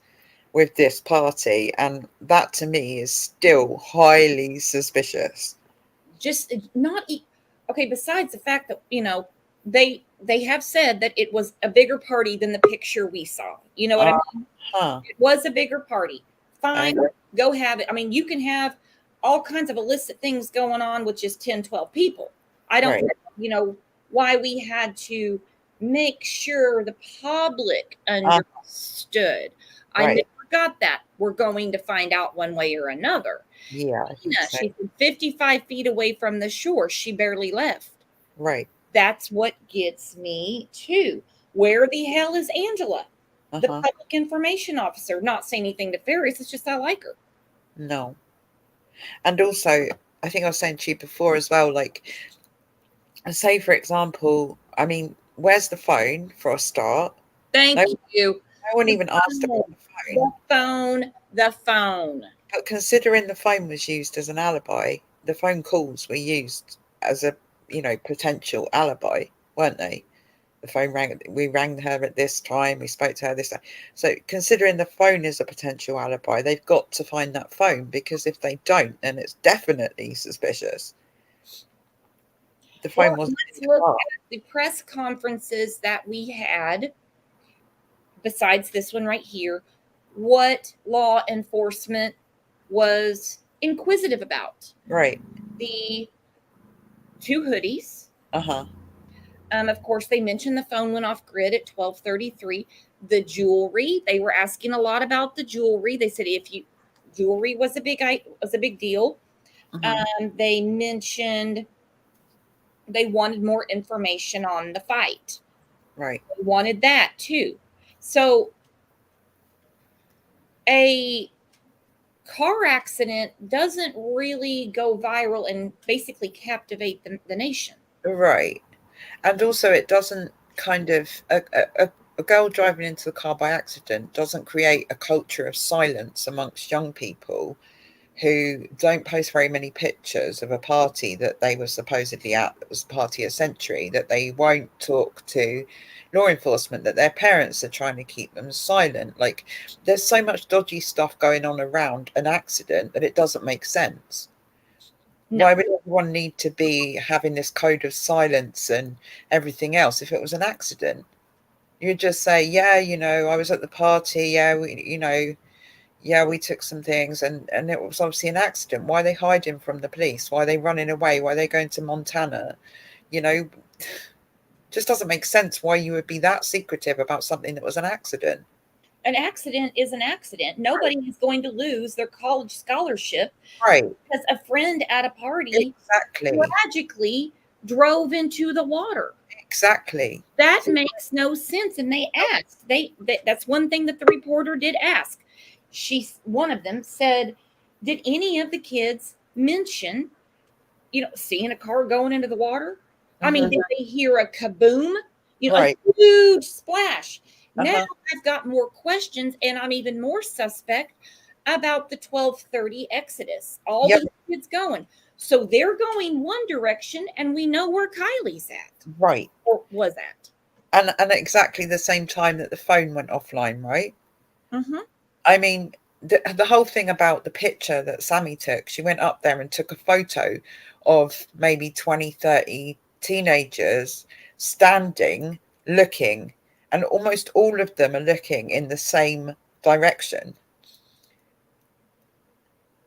with this party, and that to me is still highly suspicious. Just not okay. Besides the fact that, you know, they have said that it was a bigger party than the picture we saw. You know what I mean? It was a bigger party. Fine, go have it. I mean, you can have all kinds of illicit things going on with just 10, 12 people. I don't know, you know, why we had to make sure the public understood. I never got that. We're going to find out one way or another. Yeah. She's 55 feet away from the shore. She barely left. Right. That's what gets me too. Where the hell is Angela? The public information officer. Not saying anything to Ferris. It's just I like her. No. And also, I think I was saying to you before as well, like, say, for example, I mean, where's the phone for a start? Thank you. No one even asked about the phone. The phone. But considering the phone was used as an alibi, the phone calls were used as a, you know, potential alibi, weren't they? The phone rang, we rang her at this time, we spoke to her this time. So considering the phone is a potential alibi, they've got to find that phone, because if they don't, then it's definitely suspicious. The phone wasn't. Let's look at the press conferences that we had, besides this one right here, what law enforcement was inquisitive about. Right. The 2 hoodies. Uh-huh. Of course, they mentioned the phone went off grid at 12:33. The jewelry, they were asking a lot about the jewelry. They said jewelry was a big deal. They mentioned they wanted more information on the fight. Right. They wanted that too. So a car accident doesn't really go viral and basically captivate the nation. Right. And also it doesn't kind of, a girl driving into the car by accident doesn't create a culture of silence amongst young people who don't post very many pictures of a party that they were supposedly at, that was the party of century, that they won't talk to law enforcement, that their parents are trying to keep them silent. Like, there's so much dodgy stuff going on around an accident that it doesn't make sense. No. Why would everyone need to be having this code of silence and everything else if it was an accident? You'd just say, yeah, you know, I was at the party, yeah, we took some things, and it was obviously an accident. Why are they hiding from the police? Why are they running away? Why are they going to Montana? You know, just doesn't make sense why you would be that secretive about something that was an accident. An accident is an accident. Nobody is going to lose their college scholarship. Right. Because a friend at a party exactly tragically drove into the water. Exactly. That makes no sense. And they asked. That's one thing that the reporter did ask. One of them said, did any of the kids mention, you know, seeing a car going into the water? I mean, did they hear a kaboom? You know, a huge splash. Now I've got more questions, and I'm even more suspect about the 12:30 exodus. All these kids going. So they're going one direction, and we know where Kylie's at. Right. Or was at. And at exactly the same time that the phone went offline, right? Mm-hmm. I mean, the whole thing about the picture that Sammy took, she went up there and took a photo of maybe 20, 30 teenagers standing, looking, and almost all of them are looking in the same direction.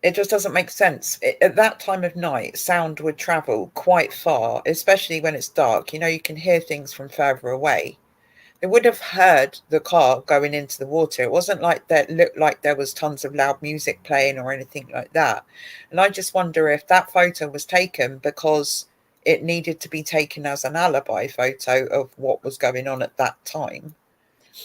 It just doesn't make sense. At that time of night, sound would travel quite far, especially when it's dark. You know, you can hear things from further away. It would have heard the car going into the water. It wasn't like that looked like there was tons of loud music playing or anything like that. And I just wonder if that photo was taken because it needed to be taken as an alibi photo of what was going on at that time.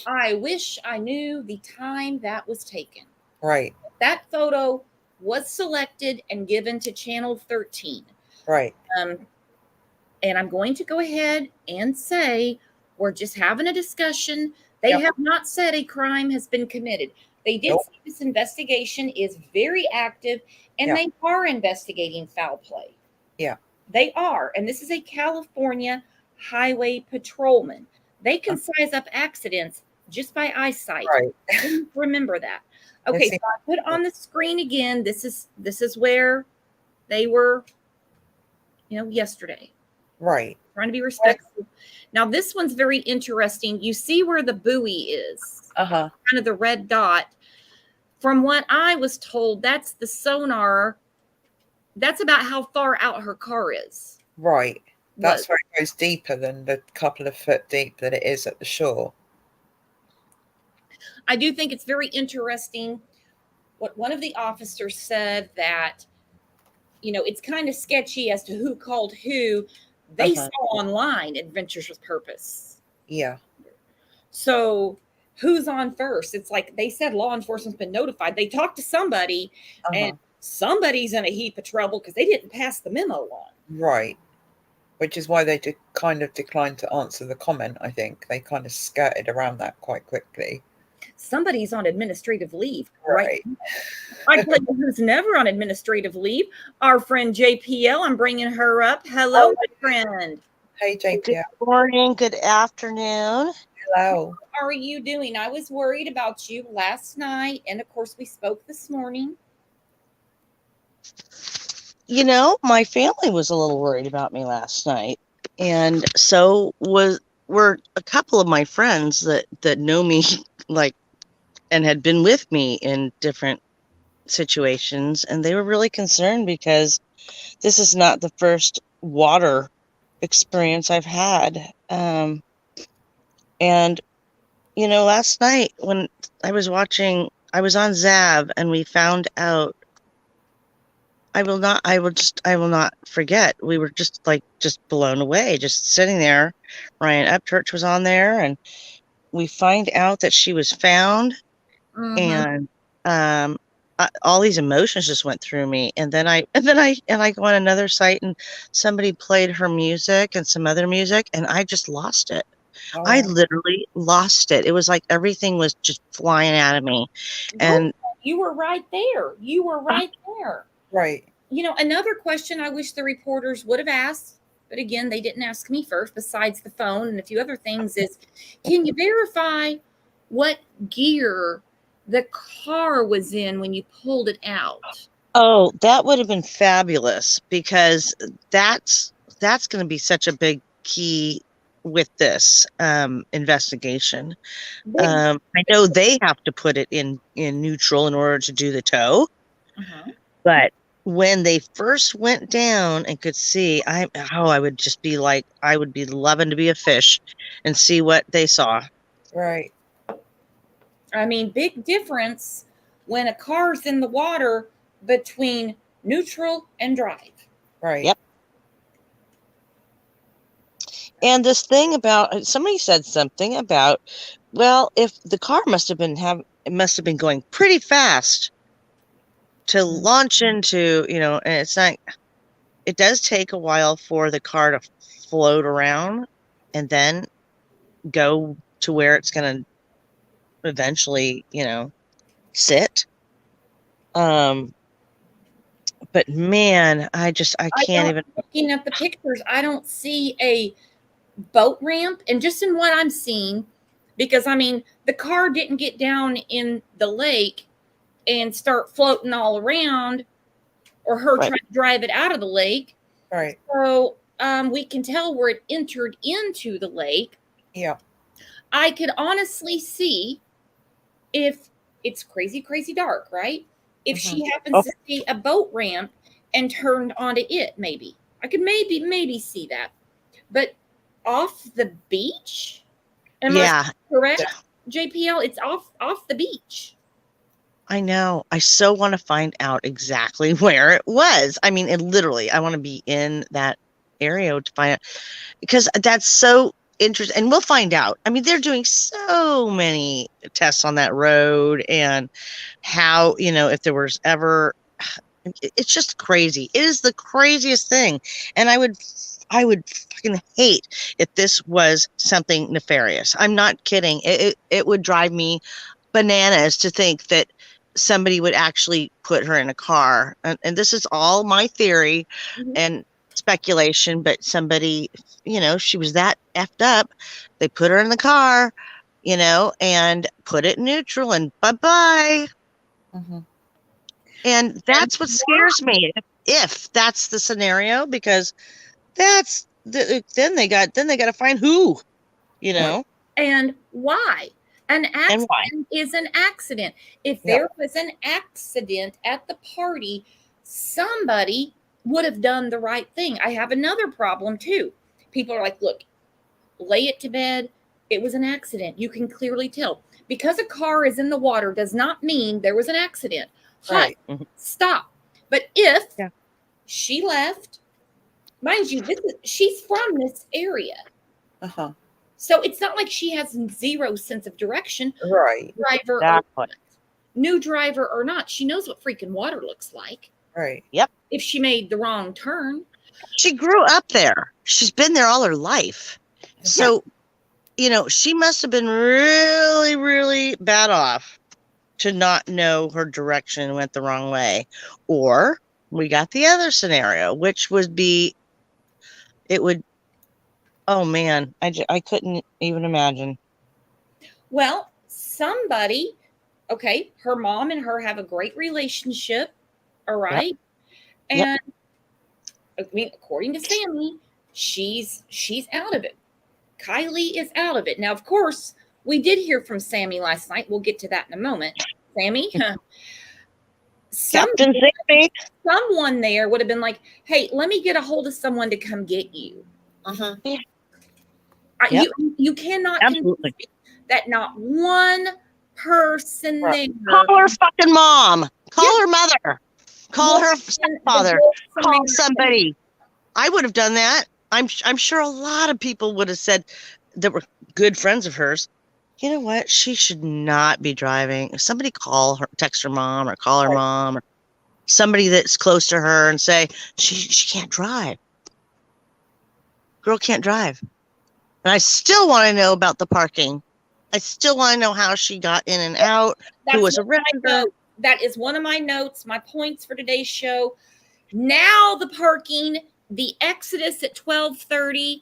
I wish I knew the time that was taken. Right. That photo was selected and given to Channel 13. Right. And I'm going to go ahead and say we're just having a discussion. They have not said a crime has been committed. They did say this investigation is very active, and they are investigating foul play. Yeah. They are. And this is a California highway patrolman. They can size up accidents just by eyesight. Right. Remember that. Okay, so I put on the screen again. This is where they were, yesterday. Right. Trying to be respectful. Now, this one's very interesting. You see where the buoy is, kind of the red dot. From what I was told, that's the sonar. That's about how far out her car is. Right. That's where it goes deeper than the couple of foot deep that it is at the shore. I do think it's very interesting what one of the officers said, that, it's kind of sketchy as to who called who. They saw online Adventures with Purpose. Yeah. So who's on first? It's like they said law enforcement's been notified. They talked to somebody, and somebody's in a heap of trouble because they didn't pass the memo on. Right. Which is why they kind of declined to answer the comment, I think. They kind of skirted around that quite quickly. Somebody's on administrative leave. Right. I tell you who's never on administrative leave. Our friend JPL. I'm bringing her up. Hello, my friend. Hey, JPL. Good morning. Good afternoon. Hello. How are you doing? I was worried about you last night, and of course we spoke this morning. My family was a little worried about me last night, and so were a couple of my friends that know me, and had been with me in different situations, and they were really concerned because this is not the first water experience I've had. And last night when I was on Zav, and we found out, I will not forget. We were just blown away, just sitting there. Ryan Upchurch was on there, and we find out that she was found, and all these emotions just went through me. And then I go on another site, and somebody played her music and some other music, and I just lost it. I literally lost it. It was like everything was just flying out of me. And you were right there. Right. Another question I wish the reporters would have asked, but again, they didn't ask me first, besides the phone and a few other things, is can you verify what gear the car was in when you pulled it out? Oh, that would have been fabulous, because that's going to be such a big key with this investigation. I know they have to put it in neutral in order to do the tow, but when they first went down and could see, I would just be like, I would be loving to be a fish and see what they saw. Right. I mean, big difference when a car's in the water between neutral and drive. Right. Yep. And this thing about, somebody said something about, well, if the car must have been going pretty fast to launch into, and it's not, it does take a while for the car to float around and then go to where it's going to eventually, sit. But man, I can't even. Looking at the pictures, I don't see a boat ramp, and just in what I'm seeing, because I mean, the car didn't get down in the lake and start floating all around, or her trying to drive it out of the lake. Right. So we can tell where it entered into the lake. Yeah. I could honestly see, if it's crazy dark, right? If she happens to see a boat ramp and turned onto it, maybe I could maybe see that. But off the beach, Am Yeah. I correct, JPL? It's off the beach. I know. I so want to find out exactly where it was. I mean, it literally, I want to be in that area to find out because that's so interesting. And we'll find out. I mean, they're doing so many tests on that road and how, if there was ever, it's just crazy. It is the craziest thing. And I would fucking hate if this was something nefarious. I'm not kidding. It would drive me bananas to think that somebody would actually put her in a car. And this is all my theory and speculation, but somebody, she was that effed up. They put her in the car, and put it in neutral and bye-bye. And that's what scares me if that's the scenario, because that's then they got to find who, and why. An accident is an accident. If there was an accident at the party, somebody would have done the right thing. I have another problem too. People are like, look, lay it to bed. It was an accident. You can clearly tell. Because a car is in the water does not mean there was an accident. Right. Stop. But if she left, mind you, she's from this area. So it's not like she has zero sense of direction. Right. New driver or not, she knows what freaking water looks like. Right. Yep. If she made the wrong turn. She grew up there. She's been there all her life. So, she must have been really, really bad off to not know her direction went the wrong way. Or we got the other scenario, which would be, oh man, I couldn't even imagine. Well, somebody, her mom and her have a great relationship, all right? Yep. And I mean, according to Sammy, she's out of it. Kiely is out of it. Now, of course, we did hear from Sammy last night. We'll get to that in a moment. Sammy, Captain Sammy. Someone there would have been like, hey, let me get a hold of someone to come get you. You cannot absolutely that not one person there. Call her fucking mom. Call her mother. Call her stepfather. Call somebody. I would have done that. I'm sure a lot of people would have said that were good friends of hers. You know what? She should not be driving. If somebody call her, text her mom, or call her mom, or somebody that's close to her, and say she can't drive. Girl can't drive. And I still want to know about the parking. I still want to know how she got in and out. Who was around her? That is one of my notes, my points for today's show. Now the parking, the exodus at 12:30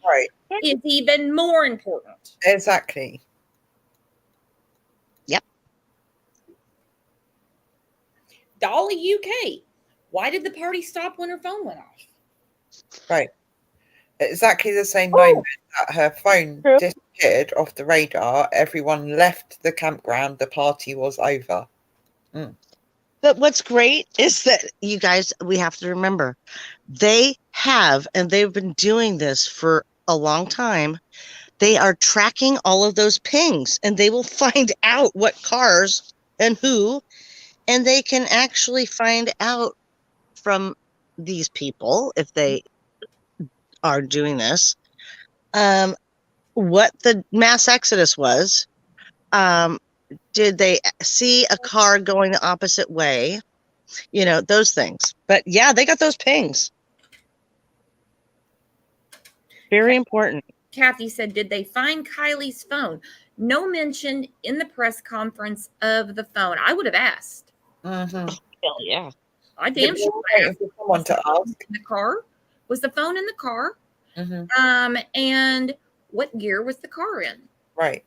is even more important. Exactly. Yep. Dolly UK, why did the party stop when her phone went off? Right. Exactly the same moment that her phone disappeared off the radar, everyone left the campground, the party was over. But what's great is that you guys, we have to remember, they've been doing this for a long time. They are tracking all of those pings, and they will find out what cars and who, and they can actually find out from these people, if they are doing this, what the mass exodus was. Did they see a car going the opposite way? Those things. But yeah, they got those pings. Very important. Kathy said, did they find Kylie's phone? No mention in the press conference of the phone. I would have asked. Hell yeah. I damn sure asked. Someone to ask. In the car? Was the phone in the car? And what gear was the car in? Right.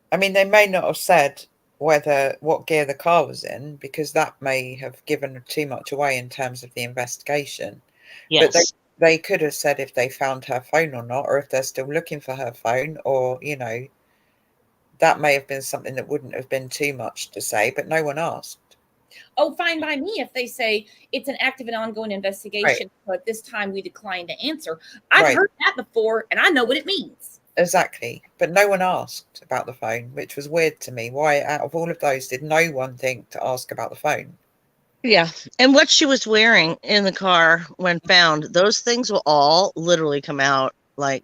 I mean, they may not have said what gear the car was in, because that may have given too much away in terms of the investigation. Yes. But they could have said if they found her phone or not, or if they're still looking for her phone, or, that may have been something that wouldn't have been too much to say, but no one asked. Oh, fine by me if they say it's an active and ongoing investigation, but this time we decline to answer. I've heard that before, and I know what it means. Exactly. But no one asked about the phone, which was weird to me. Why, out of all of those, did no one think to ask about the phone? Yeah. And what she was wearing in the car when found, those things will all literally come out. Like,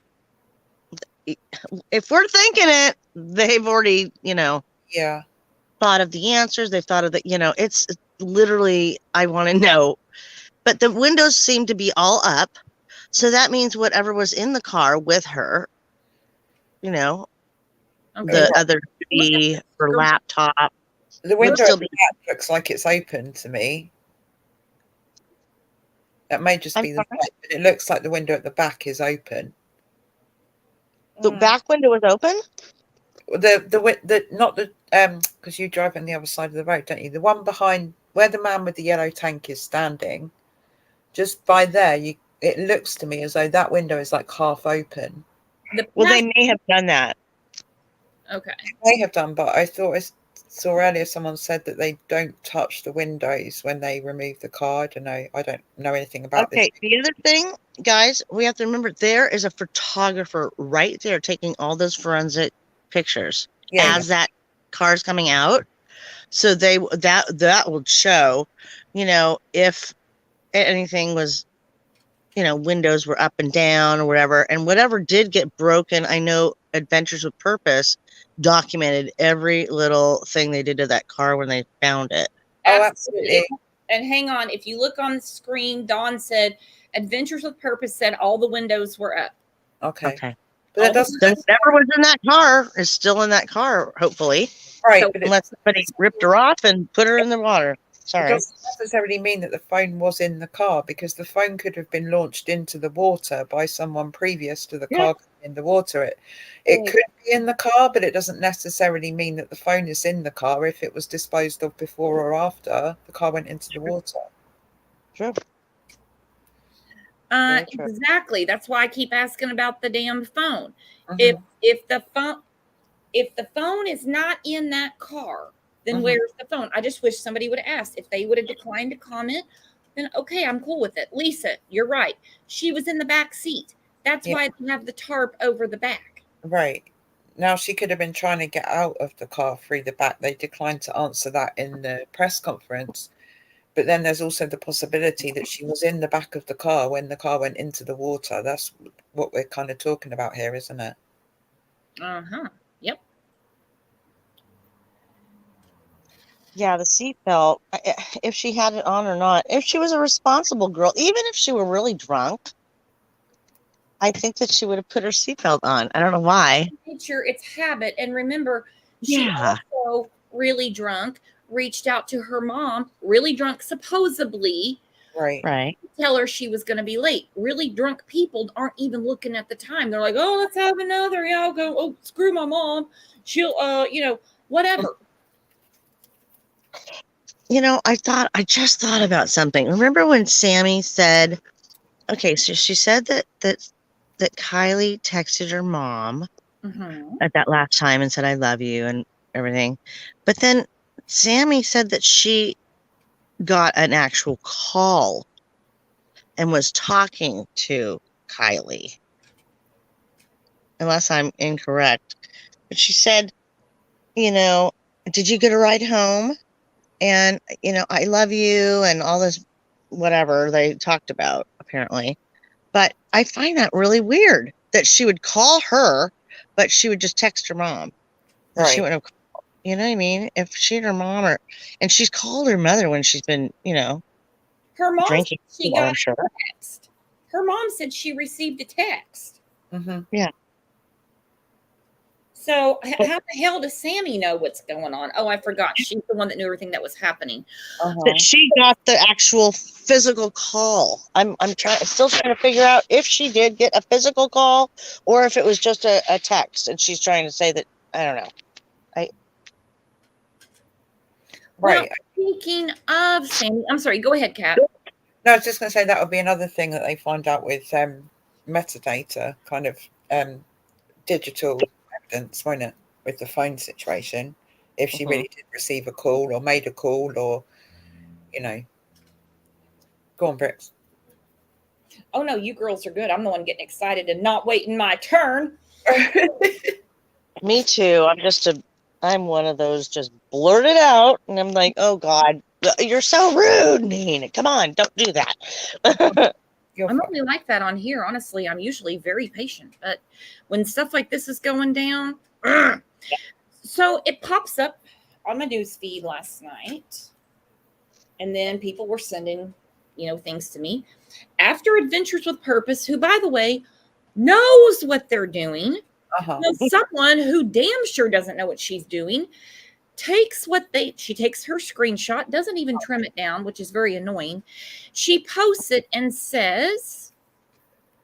if we're thinking it, they've already, Yeah. thought of the answers. They've thought of the, it's literally, I want to know. But the windows seem to be all up. So that means whatever was in the car with her, Okay. the other key, her laptop, The would window still at the be. back looks like it's open to me. That may just be the sorry? light, but it looks like the window at the back is open. The back window was open? The not the because you drive on the other side of the road, don't you? The one behind where the man with the yellow tank is standing, just by there, it looks to me as though that window is like half open. Well, they may have done that. Okay. They have done, but I thought I saw earlier someone said that they don't touch the windows when they remove the car. I don't know. I don't know anything about this. Okay, the other thing, guys, we have to remember there is a photographer right there taking all those forensic pictures as that car's coming out. So that would show, if anything was, windows were up and down or whatever, and whatever did get broken. I know Adventures with Purpose documented every little thing they did to that car when they found it. Absolutely. And hang on, if you look on the screen, Dawn said Adventures with Purpose said all the windows were up. Okay. But that doesn't. So whatever was in that car is still in that car, hopefully. Right. So, unless somebody ripped her off and put her in the water. Sorry. It doesn't necessarily mean that the phone was in the car, because the phone could have been launched into the water by someone previous to the car in the water. It could be in the car, but it doesn't necessarily mean that the phone is in the car if it was disposed of before or after the car went into the water. True. Exactly. That's why I keep asking about the damn phone. If the phone is not in that car, then where's the phone? I just wish somebody would have asked. If they would have declined to comment, then okay, I'm cool with it. Lisa, you're right. She was in the back seat. That's why they have the tarp over the back. Right. Now, she could have been trying to get out of the car through the back. They declined to answer that in the press conference. But then there's also the possibility that she was in the back of the car when the car went into the water. That's what we're kind of talking about here, isn't it? Uh-huh. Yep. Yeah, the seatbelt, if she had it on or not, if she was a responsible girl, even if she were really drunk, I think that she would have put her seatbelt on. I don't know why. Nature, it's habit. And remember, she also really drunk, reached out to her mom, really drunk, supposedly. Right. Tell her she was going to be late. Really drunk people aren't even looking at the time. They're like, oh, let's have another. Yeah, I'll go. Oh, screw my mom. She'll, whatever. I just thought about something. Remember when Sammy said, okay, so she said that Kiely texted her mom at that last time and said, I love you and everything. But then Sammy said that she got an actual call and was talking to Kiely. Unless I'm incorrect. But she said, did you get a ride home? And, I love you and all this, whatever they talked about, apparently. But I find that really weird that she would call her, but she would just text her mom. And she wouldn't have called. You know what I mean? If she and her mom and she's called her mother when she's been, her mom drinking. She got a text. Her mom said she received a text. Yeah. So how the hell does Sammy know what's going on? Oh, I forgot. She's the one that knew everything that was happening. That she got the actual physical call. I'm still trying to figure out if she did get a physical call or if it was just a text and she's trying to say that, I don't know. Well, speaking of Sammy, I'm sorry, go ahead, Kat. No, I was just going to say that would be another thing that they find out with metadata, kind of digital evidence, won't it, with the phone situation, if she really did receive a call or made a call or, Go on, Bricks. Oh, no, you girls are good. I'm the one getting excited and not waiting my turn. Me too. I'm one of those just blurt it out, and I'm like, oh God, you're so rude, Nene. Come on, don't do that. I'm only like that on here. Honestly, I'm usually very patient, but when stuff like this is going down, so it pops up on my news feed last night, and then people were sending, things to me. After Adventures with Purpose, who, by the way, knows what they're doing, someone who damn sure doesn't know what she's doing, she takes her screenshot, doesn't even trim it down, which is very annoying. She posts it and says,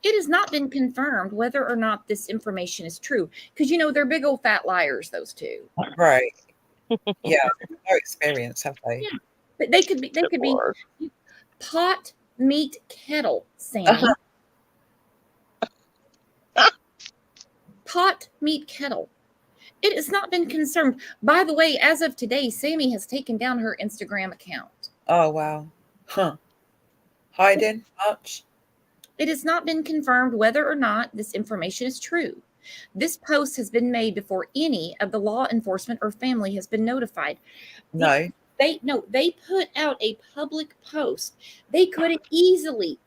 it has not been confirmed whether or not this information is true. Because, they're big old fat liars, those two. Right. Yeah. No experience, have they? Yeah. But they could be pot, meat, kettle, Sammy. Pot, meat, kettle. It has not been confirmed. By the way, as of today, Sammy has taken down her Instagram account. Oh, wow. Huh. Hiding much? It has not been confirmed whether or not this information is true. This post has been made before any of the law enforcement or family has been notified. No. They put out a public post. They could have easily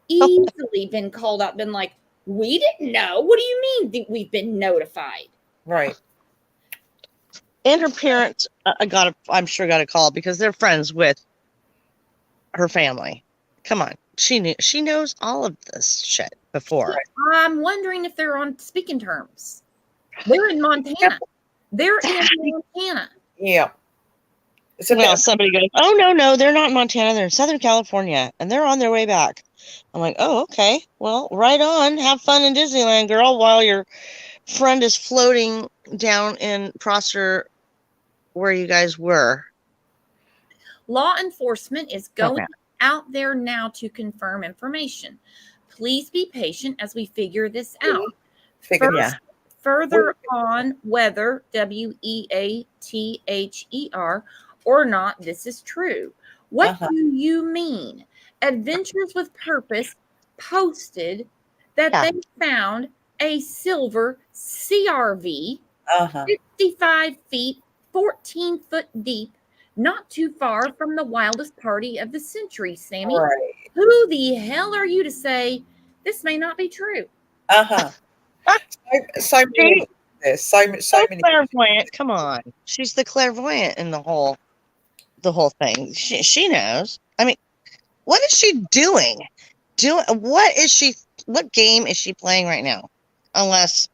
been called out, been like, we didn't know. What do you mean we've been notified? Right. And her parents, I'm sure got a call because they're friends with her family. Come on. She knows all of this shit before. I'm wondering if they're on speaking terms. They're in Montana. Yeah. Well, somebody goes, oh, no, they're not in Montana. They're in Southern California, and they're on their way back. I'm like, oh, okay. Well, right on. Have fun in Disneyland, girl, while your friend is floating down in Prosser where you guys were. Law enforcement is going out there now to confirm information. Please be patient as we figure this out. Further on whether WEATHER or not this is true. What do you mean? Adventures with Purpose posted that they found a silver CRV 55 feet, 14 foot deep, not too far from the wildest party of the century, Sammy. Right. Who the hell are you to say this may not be true? So many. So many. Clairvoyant. Come on, she's the clairvoyant in the whole thing. She knows. I mean, what is she doing? What game is she playing right now? Unless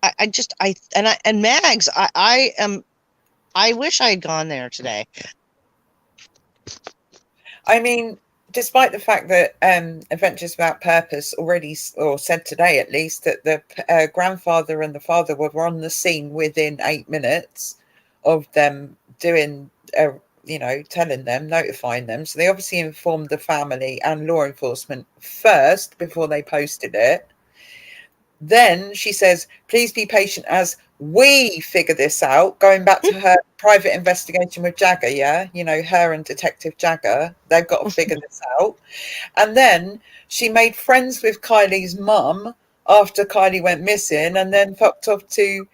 Mags, I wish I had gone there today. I mean, despite the fact that Adventures Without Purpose already, or said today at least, that the grandfather and the father were on the scene within 8 minutes of them doing, telling them, notifying them. So they obviously informed the family and law enforcement first before they posted it. Then she says, please be patient as we figure this out, going back to her private investigation with Jagger, her and Detective Jagger, they've got to figure this out. And then she made friends with Kylie's mum after Kiely went missing and then fucked off to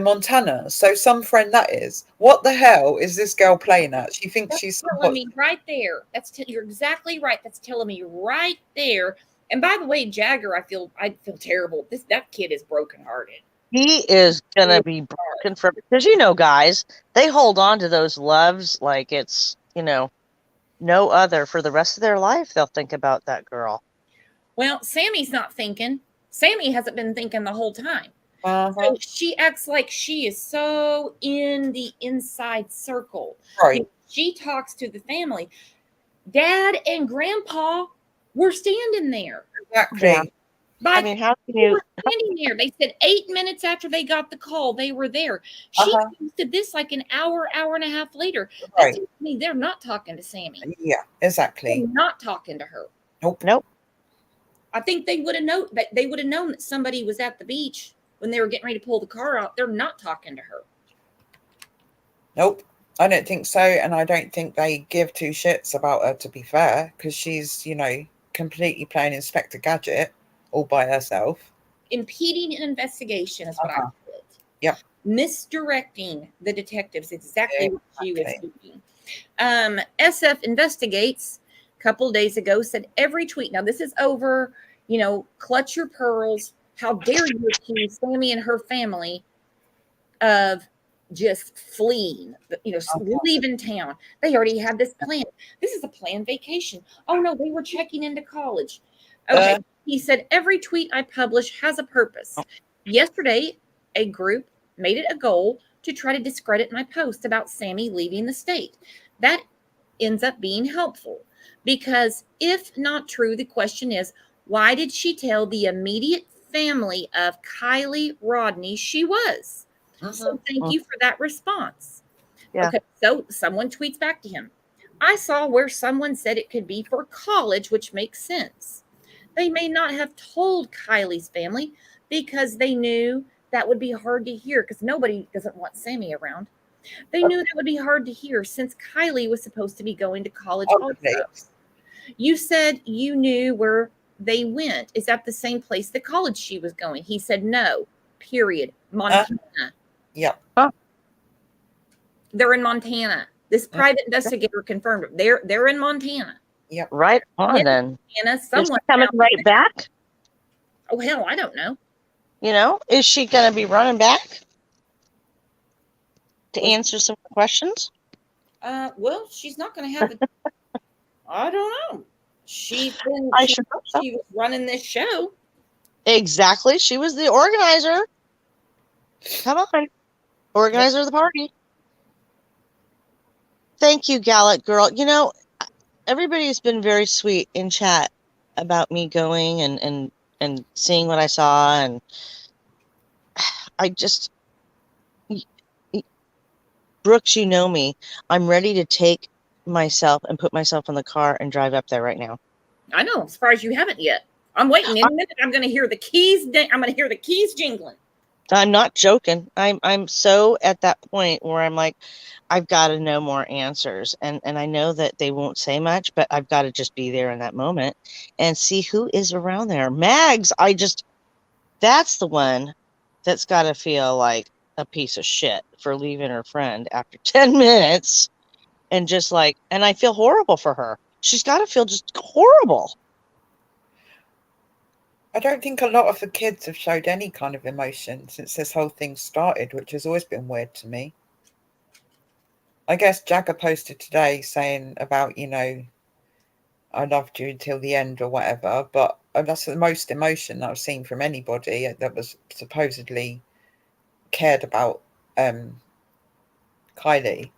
Montana. So some friend that is. What the hell is this girl playing at? She thinks she's telling me right there. You're exactly right. That's telling me right there. And by the way, Jagger, I feel terrible. That kid is brokenhearted. He is gonna be broken because guys, they hold on to those loves like it's no other for the rest of their life. They'll think about that girl. Well, Sammy's not thinking. Sammy hasn't been thinking the whole time. So she acts like she is so in the inside circle. Right. She talks to the family. Dad and Grandpa were standing there. Exactly. Yeah. How can you? Standing there. They said 8 minutes after they got the call, they were there. She posted this like an hour and a half later. That tells me they're not talking to Sammy. Yeah, exactly. They're not talking to her. Nope. I think they would have known that somebody was at the beach when they were getting ready to pull the car out. They're not talking to her. Nope. I don't think so, and I don't think they give two shits about her, to be fair, because she's, completely playing Inspector Gadget all by herself. impeding an investigation is what I call it. Yep. Misdirecting the detectives, exactly what she was doing. SF Investigates a couple days ago said every tweet, now this is over, clutch your pearls. How dare you accuse Sammy and her family of just fleeing, leaving town. They already had this plan. This is a planned vacation. Oh no, they were checking into college. Okay. He said, every tweet I publish has a purpose. Yesterday, a group made it a goal to try to discredit my post about Sammy leaving the state. That ends up being helpful because if not true, the question is, why did she tell the immediate family of Kiely Rodni she was? So thank you for that response. Yeah. Okay, so someone tweets back to him. I saw where someone said it could be for college, which makes sense. They may not have told Kiely's family because they knew that would be hard to hear because nobody doesn't want Sammy around. They knew that would be hard to hear since Kiely was supposed to be going to college also. You said you knew where they went. Is that the same place the college she was going? He said no, period. Montana. Yep. They're in Montana. This private investigator confirmed it. They're in Montana. Yep. Right on then. Montana, Is someone she coming right back? Oh hell, I don't know. Is she going to be running back to answer some questions? Well, she's not going to have a. I don't know. She was running this show. Exactly. She was the organizer. Come on. Organizer of the party. Thank you, Gallic girl. Everybody's been very sweet in chat about me going and seeing what I saw. And I just, Brooks, you know me. I'm ready to take myself and put myself in the car and drive up there right now. I know. I'm surprised you haven't yet. I'm waiting. In a minute, I'm going to hear the keys. I'm going to hear the keys jingling. I'm not joking. I'm so at that point where I'm like, I've got to know more answers. And I know that they won't say much, but I've got to just be there in that moment and see who is around there. Mags, that's the one that's got to feel like a piece of shit for leaving her friend after 10 minutes. And just and I feel horrible for her. She's got to feel just horrible. I don't think a lot of the kids have showed any kind of emotion since this whole thing started, which has always been weird to me. I guess Jagger posted today saying about, I loved you until the end or whatever, but that's the most emotion that I've seen from anybody that was supposedly cared about Kiely.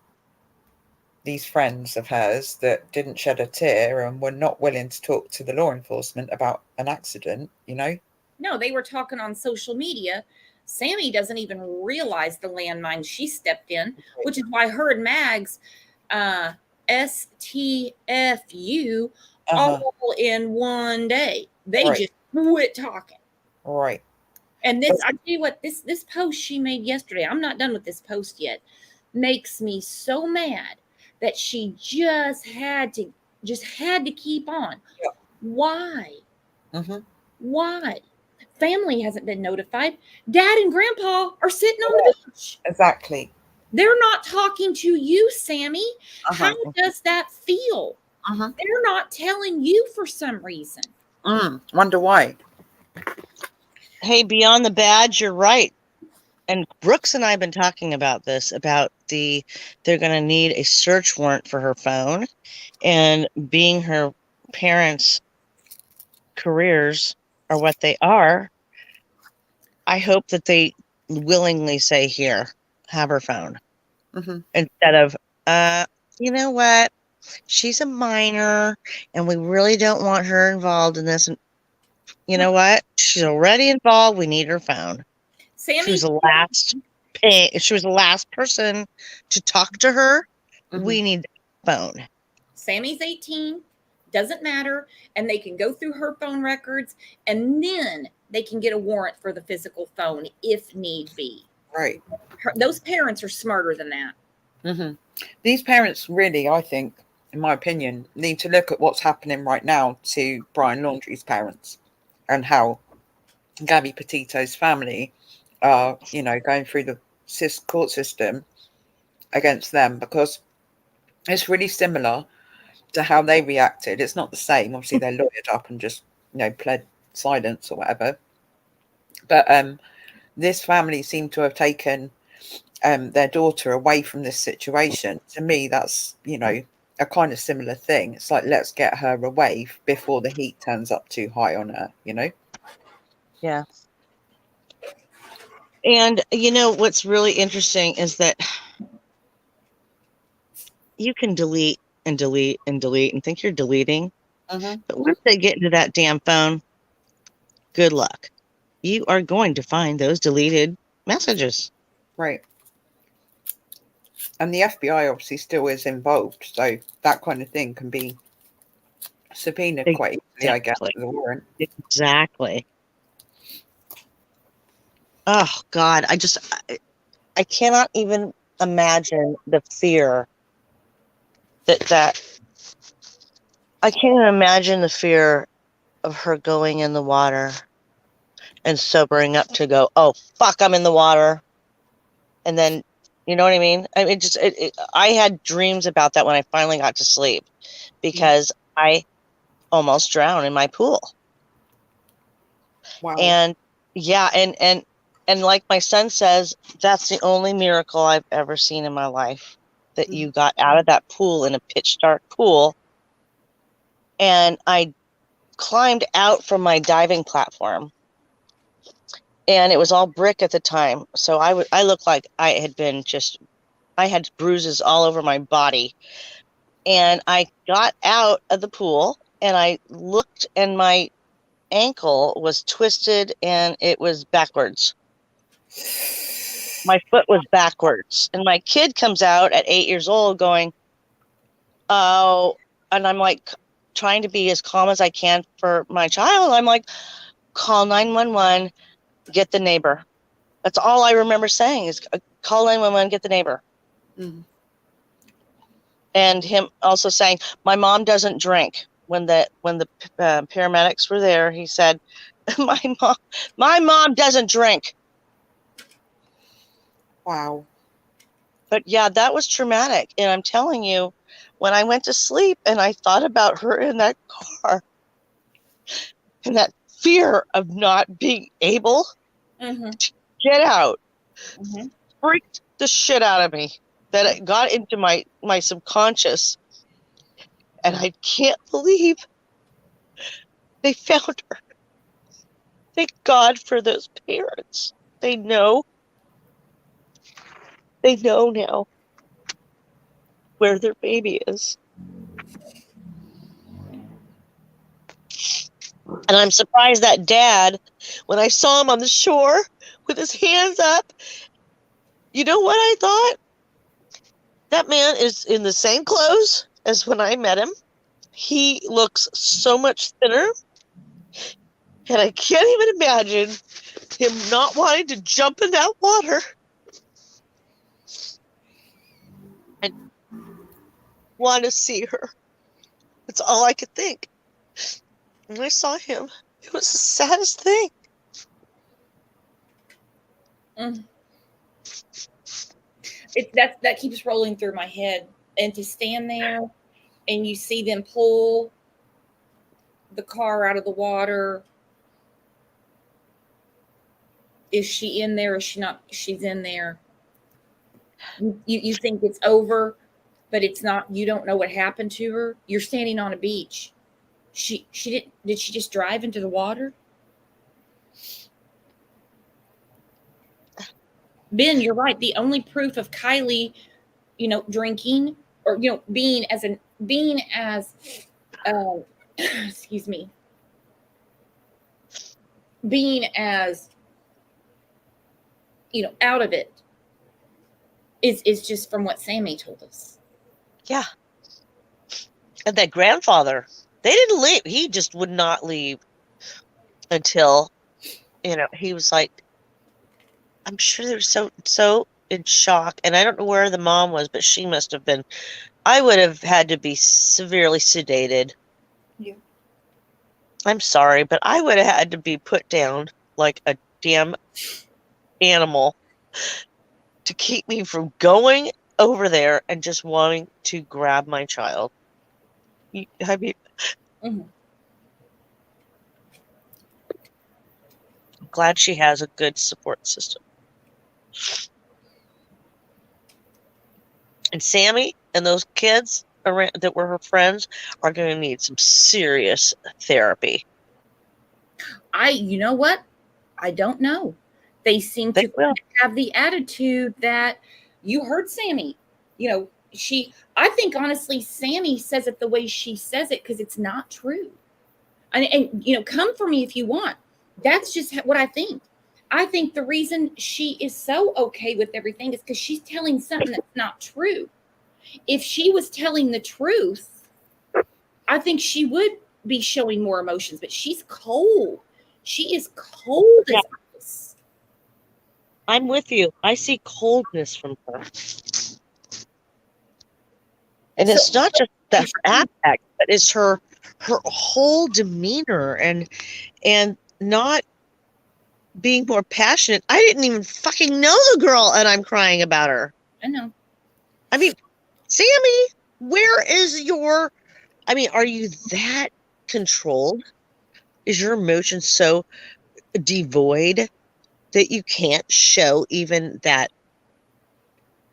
These friends of hers that didn't shed a tear and were not willing to talk to the law enforcement about an accident, No, they were talking on social media. Sammy doesn't even realize the landmine she stepped in, which is why her and Mags, STFU, all in one day. They just quit talking. Right. And this, I tell you what, this post she made yesterday, I'm not done with this post yet, makes me so mad that she just had to keep on. Yeah. Why? Why? Family hasn't been notified. Dad and Grandpa are sitting on the beach. Exactly. They're not talking to you, Sammy. How does that feel? They're not telling you for some reason. Wonder why. Hey, beyond the badge, you're right. And Brooks and I have been talking about this, about they're going to need a search warrant for her phone, and being her parents' careers are what they are. I hope that they willingly say, here, have her phone. Instead of, you know what? She's a minor and we really don't want her involved in this. And you know what? She's already involved. We need her phone. Sammy, she was the last person to talk to her. We need the phone. Sammy's 18, doesn't matter, and they can go through her phone records, and then they can get a warrant for the physical phone if need be. Right. Those parents are smarter than that. These parents really, I think, in my opinion, need to look at what's happening right now to Brian Laundrie's parents and how Gabby Petito's family are, you know, going through the court system against them, because it's really similar to how they reacted. It's not the same. Obviously, they're lawyered up and just, you know, pled silence or whatever. But this family seemed to have taken their daughter away from this situation. To me, that's, you know, a kind of similar thing. It's like, let's get her away before the heat turns up too high on her, you know? Yeah. And you know what's really interesting is that you can delete and delete and delete and think you're deleting. But once they get into that damn phone, good luck. You are going to find those deleted messages. Right. And the FBI obviously still is involved, so that kind of thing can be subpoenaed quite easily, I guess, with a warrant. Exactly. Oh God, I cannot even imagine the fear that I can't even imagine the fear of her going in the water and sobering up to go, oh fuck, I'm in the water. And then, you know what I mean? I mean, I had dreams about that when I finally got to sleep, because I almost drowned in my pool. Wow. And yeah, and like my son says, that's the only miracle I've ever seen in my life, that you got out of that pool in a pitch dark pool. And I climbed out from my diving platform, and it was all brick at the time. So I looked like I had bruises all over my body. And I got out of the pool and I looked, and my ankle was twisted and it was backwards. My foot was backwards. And my kid comes out at 8 years old going, oh, and I'm like trying to be as calm as I can for my child. I'm like, call 911, get the neighbor. That's all I remember saying is call 911, get the neighbor. Mm-hmm. And him also saying, my mom doesn't drink. When the paramedics were there, he said, my mom doesn't drink. Wow. But yeah, that was traumatic. And I'm telling you, when I went to sleep and I thought about her in that car, and that fear of not being able to get out, freaked the shit out of me, that it got into my subconscious. And I can't believe they found her. Thank God for those parents. They know. They know now where their baby is. And I'm surprised that dad, when I saw him on the shore with his hands up, you know what I thought? That man is in the same clothes as when I met him. He looks so much thinner. And I can't even imagine him not wanting to jump in that water and want to see her. That's all I could think. When I saw him, it was the saddest thing. That keeps rolling through my head. And to stand there and you see them pull the car out of the water. Is she in there? Is she not? She's in there. You think it's over, but it's not. You don't know what happened to her. You're standing on a beach. She did she just drive into the water? Ben, you're right. The only proof of Kiely, drinking or being as excuse me, being as out of it is just from what Sammy told us. Yeah. And that grandfather, they didn't leave. He just would not leave until, he was like, I'm sure they were so in shock. And I don't know where the mom was, but she must have been. I would have had to be severely sedated. Yeah. I'm sorry, but I would have had to be put down like a damn animal to keep me from going over there and just wanting to grab my child. I mean, Mhm. I'm glad she has a good support system. And Sammy and those kids around that were her friends are going to need some serious therapy. You know what? I don't know. They seem to have the attitude that you heard Sammy. You know, I think honestly, Sammy says it the way she says it because it's not true. And, you know, come for me if you want. That's just what I think. I think the reason she is so okay with everything is because she's telling something that's not true. If she was telling the truth, I think she would be showing more emotions, but she's cold. She is cold as ice. I'm with you. I see coldness from her. And it's not just that aspect, but it's her whole demeanor and not being more passionate. I didn't even fucking know the girl and I'm crying about her. I know. I mean, Sammy, where is your, I mean, are you that controlled? Is your emotion so devoid that you can't show even that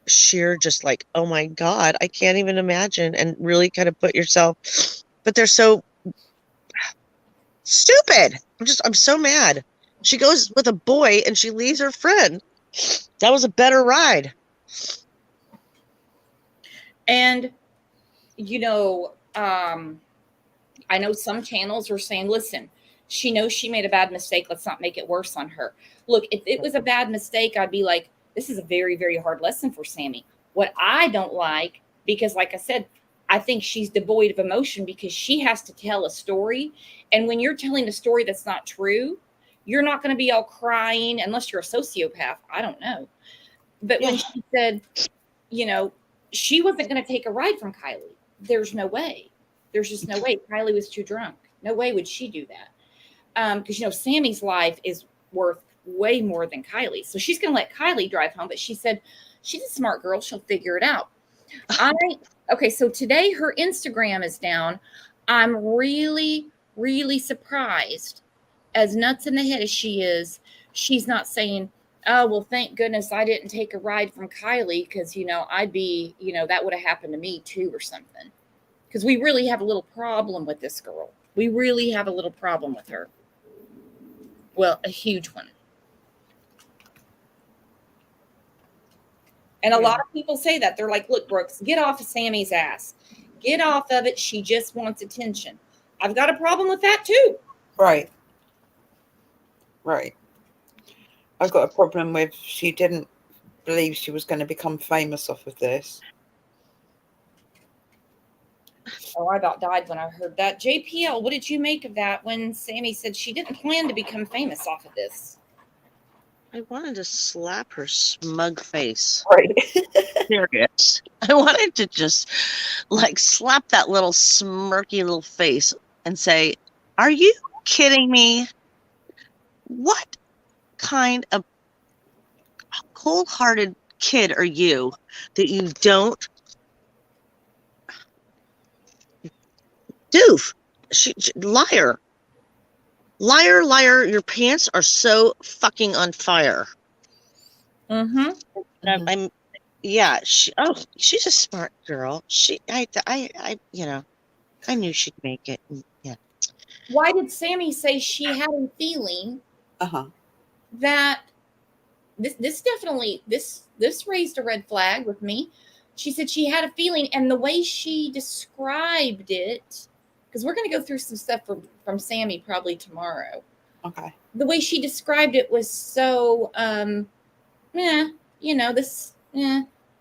sheer just like, oh my God, I can't even imagine, and really kind of put yourself, but they're so stupid. I'm so mad. She goes with a boy and she leaves her friend. That was a better ride. And, you know, I know some channels are saying, listen, she knows she made a bad mistake. Let's not make it worse on her. Look, if it was a bad mistake, I'd be like, this is a very, very hard lesson for Sammy. What I don't like, because like I said, I think she's devoid of emotion because she has to tell a story. And when you're telling a story that's not true, you're not going to be all crying unless you're a sociopath. I don't know. But when she said, you know, she wasn't going to take a ride from Kiely. There's no way. There's just no way. Kiely was too drunk. No way would she do that. Because, you know, Sammy's life is worth way more than Kiely. So she's going to let Kiely drive home. But she said, she's a smart girl. She'll figure it out. Okay, so today her Instagram is down. I'm really, really surprised. As nuts in the head as she is, she's not saying, oh, well, thank goodness I didn't take a ride from Kiely because, you know, I'd be, you know, that would have happened to me too or something. Because we really have a little problem with this girl. We really have a little problem with her. Well, a huge one. And a lot of people say that. They're like, look, Brooks, get off of Sammy's ass. Get off of it. She just wants attention. I've got a problem with that too. Right. Right. I've got a problem with she didn't believe she was going to become famous off of this. Oh, I about died when I heard that. JPL, what did you make of that when Sammy said she didn't plan to become famous off of this? I wanted to slap her smug face. Right. Serious. I wanted to just like slap that little smirky little face and say, are you kidding me? What kind of cold-hearted kid are you that you don't doof? Liar. Liar, liar, your pants are so fucking on fire. Mm-hmm. Yeah, she's a smart girl. I you know, I knew she'd make it. Yeah. Why did Sammy say she had a feeling that this definitely this raised a red flag with me? She said she had a feeling, and the way she described it, because we're going to go through some stuff from Sammy probably tomorrow. Okay. The way she described it was so you know,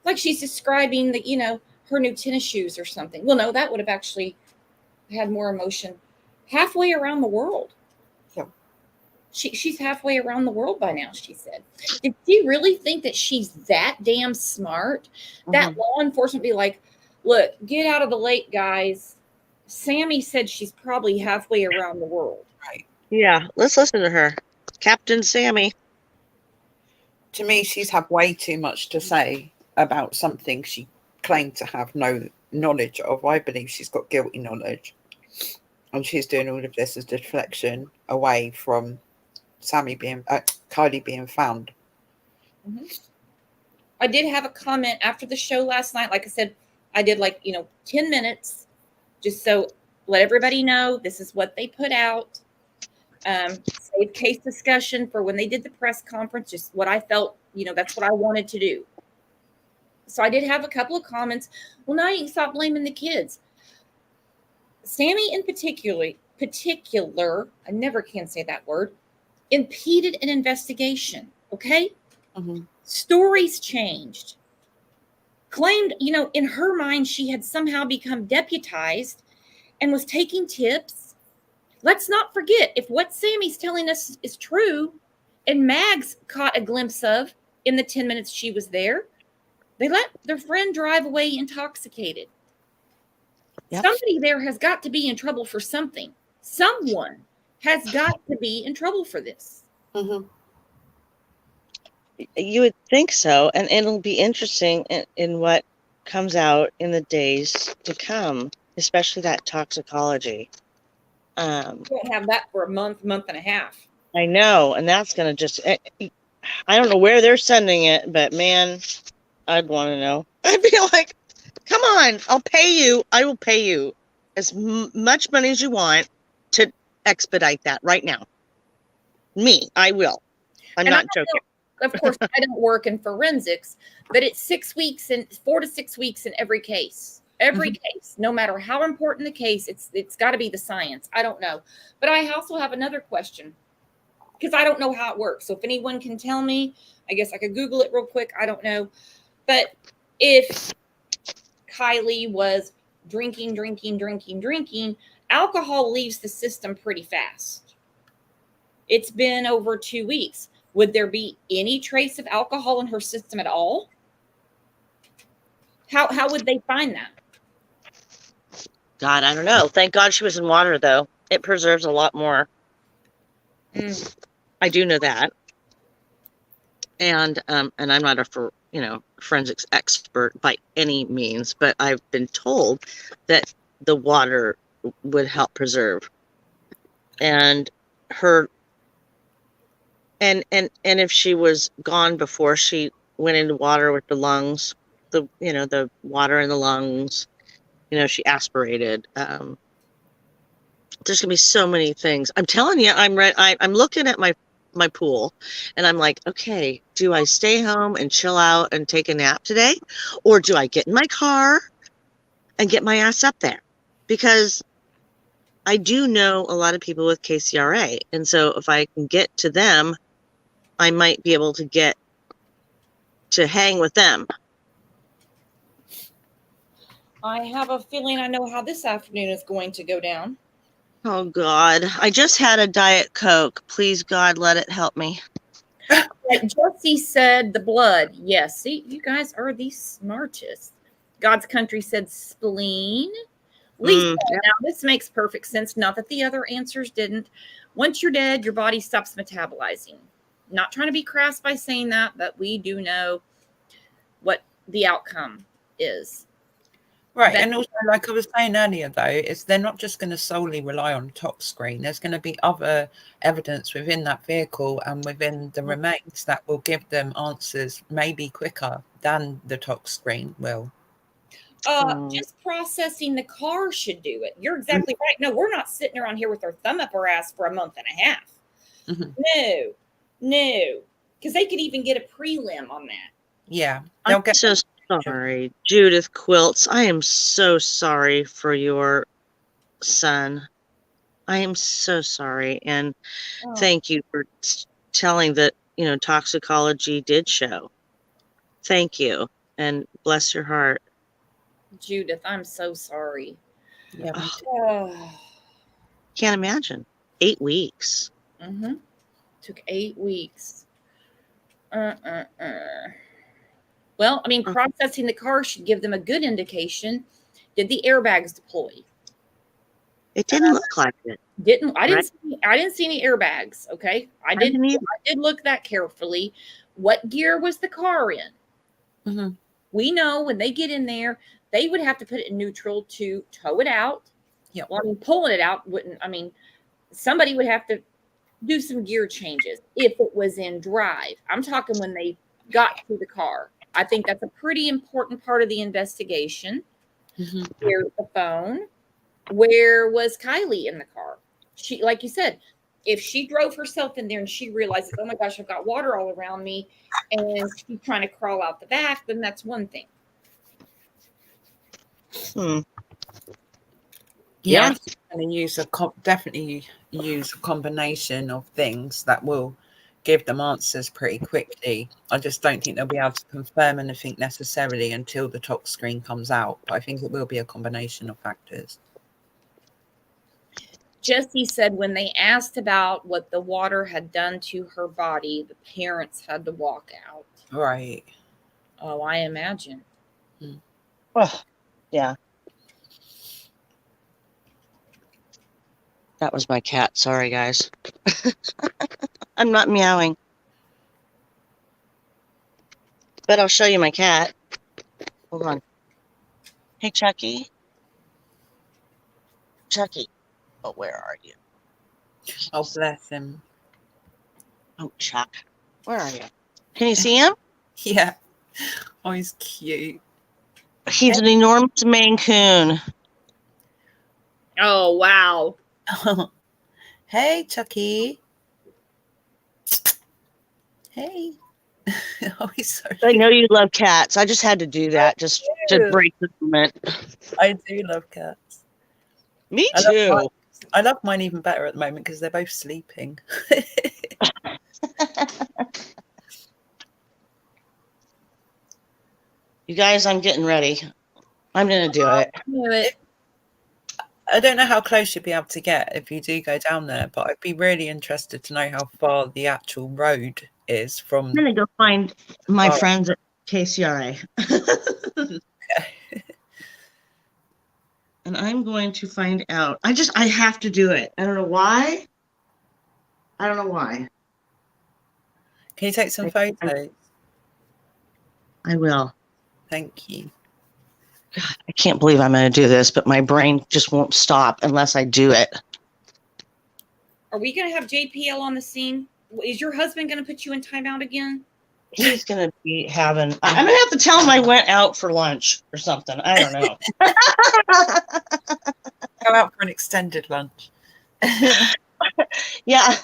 like she's describing the, you know, her new tennis shoes or something. Well, no, that would have actually had more emotion. Halfway around the world. Yeah. She's halfway around the world by now, she said. Did she really think that she's that damn smart? That law enforcement be like, look, get out of the lake, guys. Sammy said she's probably halfway around the world. Right. Yeah, let's listen to her. Captain Sammy. To me, she's had way too much to say about something she claimed to have no knowledge of. I believe she's got guilty knowledge, and she's doing all of this as deflection away from Kiely being found. Mm-hmm. I did have a comment after the show last night. Like I said, I did 10 minutes just so let everybody know this is what they put out. Save case discussion for when they did the press conference, just what I felt, that's what I wanted to do. So I did have a couple of comments. Well, now you can stop blaming the kids. Sammy in particular, I never can say that word, impeded an investigation. Okay. Mm-hmm. Stories changed. Claimed, in her mind, she had somehow become deputized and was taking tips. Let's not forget, if what Sammy's telling us is true, and Mags caught a glimpse of in the 10 minutes she was there, they let their friend drive away intoxicated. Yep. Somebody there has got to be in trouble for something. Someone has got to be in trouble for this. Mm-hmm. You would think so, and it'll be interesting in what comes out in the days to come, especially that toxicology. We won't have that for a month and a half. I know, and that's going to just, I don't know where they're sending it, but man, I'd want to know. I'd be like, come on, I'll pay you. I will pay you as much money as you want to expedite that right now. I will. I'm not joking. Of course, I don't work in forensics, but it's 4 to 6 weeks in every case. Every case, no matter how important the case, it's got to be the science. I don't know. But I also have another question because I don't know how it works. So if anyone can tell me, I guess I could Google it real quick. I don't know. But if Kiely was drinking, alcohol leaves the system pretty fast. It's been over 2 weeks. Would there be any trace of alcohol in her system at all? How would they find that? God, I don't know. Thank God she was in water, though. It preserves a lot more. I do know that. And I'm not a forensics expert by any means, but I've been told that the water would help preserve. And and if she was gone before she went into water with the lungs, the water in the lungs, she aspirated. There's gonna be so many things. I'm telling you, I'm looking at my pool and I'm like, okay, do I stay home and chill out and take a nap today? Or do I get in my car and get my ass up there? Because I do know a lot of people with KCRA. And so if I can get to them, I might be able to get to hang with them. I have a feeling I know how this afternoon is going to go down. Oh, God. I just had a Diet Coke. Please, God, let it help me. Like Jesse said, the blood. Yes. See, you guys are the smartest. God's country said spleen. Lisa, now this makes perfect sense. Not that the other answers didn't. Once you're dead, your body stops metabolizing. Not trying to be crass by saying that, but we do know what the outcome is. Right, and also, like I was saying earlier, though, is they're not just going to solely rely on tox screen. There's going to be other evidence within that vehicle and within the remains that will give them answers maybe quicker than the tox screen will. Just processing the car should do it. You're exactly right. No, we're not sitting around here with our thumb up our ass for a month and a half. No, because they could even get a prelim on that. Yeah, I'm so sorry, Judith Quilts. I am so sorry for your son. I am so sorry, and thank you for telling that toxicology did show. Thank you, and bless your heart. Judith, I'm so sorry. Yeah. Can't imagine. 8 weeks. Took 8 weeks. Well, I mean, processing the car should give them a good indication. Did the airbags deploy? It didn't look like it. I didn't see any airbags. Okay. I did look that carefully. What gear was the car in? Mm-hmm. We know when they get in there, they would have to put it in neutral to tow it out. Yep. Well, I mean, pulling it out wouldn't, I mean, somebody would have to do some gear changes if it was in drive. I'm talking when they got to the car. I think that's a pretty important part of the investigation. Mm-hmm. Here's the phone. Where was Kiely in the car? She, like you said, if she drove herself in there and she realizes, oh my gosh, I've got water all around me, and she's trying to crawl out the back, then that's one thing. Yeah, I'm going to definitely use a combination of things that will give them answers pretty quickly. I just don't think they'll be able to confirm anything necessarily until the tox screen comes out. But I think it will be a combination of factors. Jessie said when they asked about what the water had done to her body, the parents had to walk out. Right. Oh, I imagine. Oh, yeah. That was my cat. Sorry, guys. I'm not meowing. But I'll show you my cat. Hold on. Hey, Chucky. Chucky. Oh, where are you? Oh, bless him. Oh, Chuck. Where are you? Can you see him? Yeah. Oh, he's cute. He's an enormous Maine Coon. Oh, wow. Hey, Chucky. Hey. Oh, he's so I know you love cats. I just had to do that just to break the moment. I do love cats. Me too. I love mine even better at the moment because they're both sleeping. You guys, I'm getting ready. I'm going to do it. I don't know how close you'll be able to get if you do go down there, but I'd be really interested to know how far the actual road is from. I'm going to go find my friends at KCRA. And I'm going to find out. I have to do it. I don't know why. Can you take some photos? I will. Thank you. God, I can't believe I'm going to do this, but my brain just won't stop unless I do it. Are we going to have JPL on the scene? Is your husband going to put you in timeout again? He's going to be having... I'm going to have to tell him I went out for lunch or something. I don't know. Go out for an extended lunch. Yeah,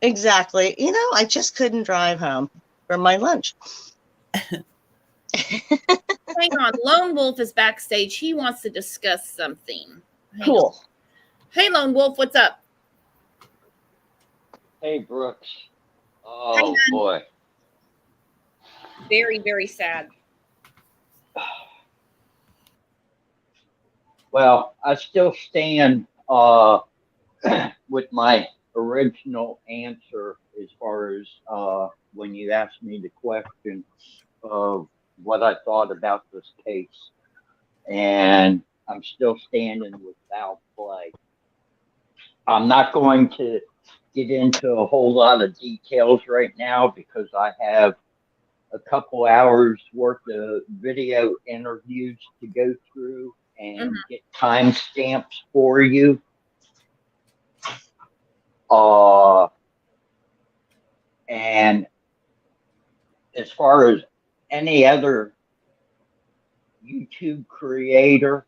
exactly. You know, I just couldn't drive home from my lunch. Hang on. Lone Wolf is backstage. He wants to discuss something. Cool. Hey, Lone Wolf, what's up? Hey, Brooks. Oh, boy. Very, very sad. Well, I still stand with my original answer as far as when you asked me the question of what I thought about this case. And I'm still standing with foul play. I'm not going to get into a whole lot of details right now because I have a couple hours worth of video interviews to go through and get timestamps for you. And as far as any other YouTube creator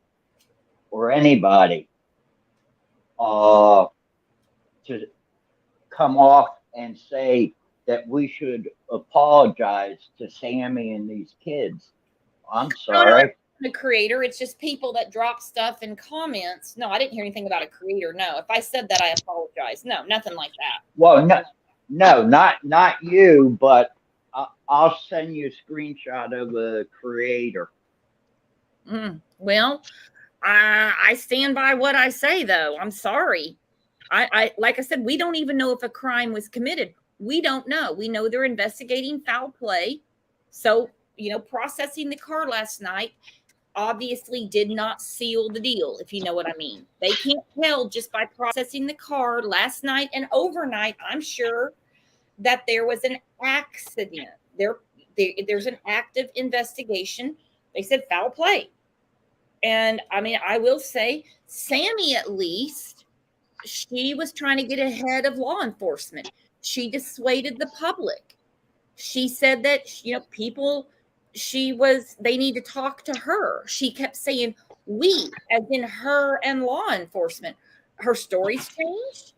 or anybody to come off and say that we should apologize to Sammy and these kids, I'm sorry. A creator, it's just people that drop stuff in comments. No, I didn't hear anything about a creator. No, if I said that, I apologize. No, nothing like that. Well, no, not you, but I'll send you a screenshot of the creator. Well, I stand by what I say, though. I'm sorry. I like I said, we don't even know if a crime was committed. We don't know. We know they're investigating foul play. So, you know, processing the car last night. obviously did not seal the deal, if you know what I mean. They can't tell just by processing the car last night and overnight, I'm sure, that there was an accident. There's an active investigation. They said foul play. And I mean, I will say, Sammy, at least, she was trying to get ahead of law enforcement. She dissuaded the public. She said that, you know, people, they need to talk to her. She kept saying we, as in her and law enforcement. Her story's changed.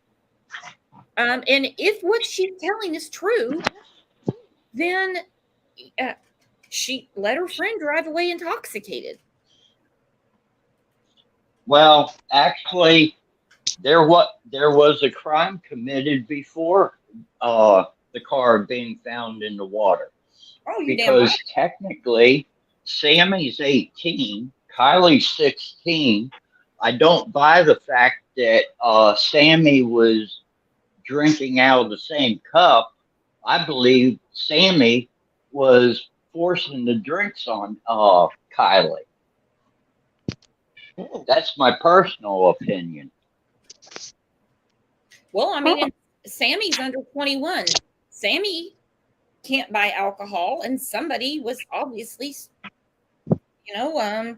And if what she's telling is true, then she let her friend drive away intoxicated. Well, actually, there was a crime committed before the car being found in the water. Oh, you because technically, Sammy's 18, Kiely's 16. I don't buy the fact that Sammy was drinking out of the same cup. I believe Sammy was forcing the drinks on Kiely. That's my personal opinion. Well, I mean, Sammy's under 21. Sammy can't buy alcohol, and somebody was obviously, you know,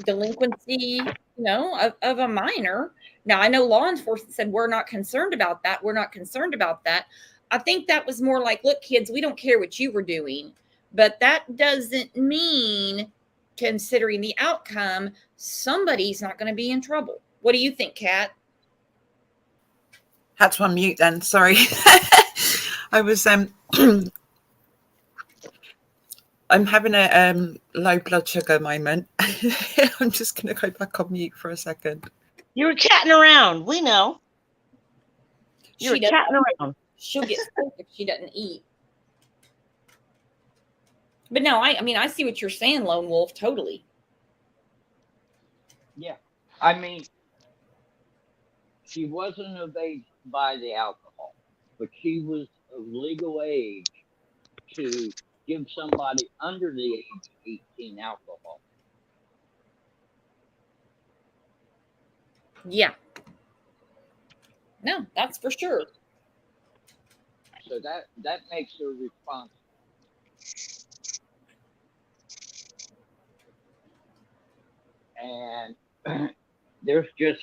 delinquency, you know, of a minor. Now, I know law enforcement said, we're not concerned about that. We're not concerned about that. I think that was more like, look, kids, we don't care what you were doing, but that doesn't mean, considering the outcome, somebody's not going to be in trouble. What do you think, Kat? Had to unmute then, sorry. I was I'm having a low blood sugar moment. I'm just gonna go back on mute for a second. You were chatting around. We know. You were chatting around. She'll get sick if she doesn't eat. But no, I mean, I see what you're saying, Lone Wolf, totally. Yeah. I mean, she wasn't of age to buy the alcohol, but she was of legal age to give somebody under the age of 18 alcohol. Yeah. No, that's for sure. So that makes her responsible. And there's just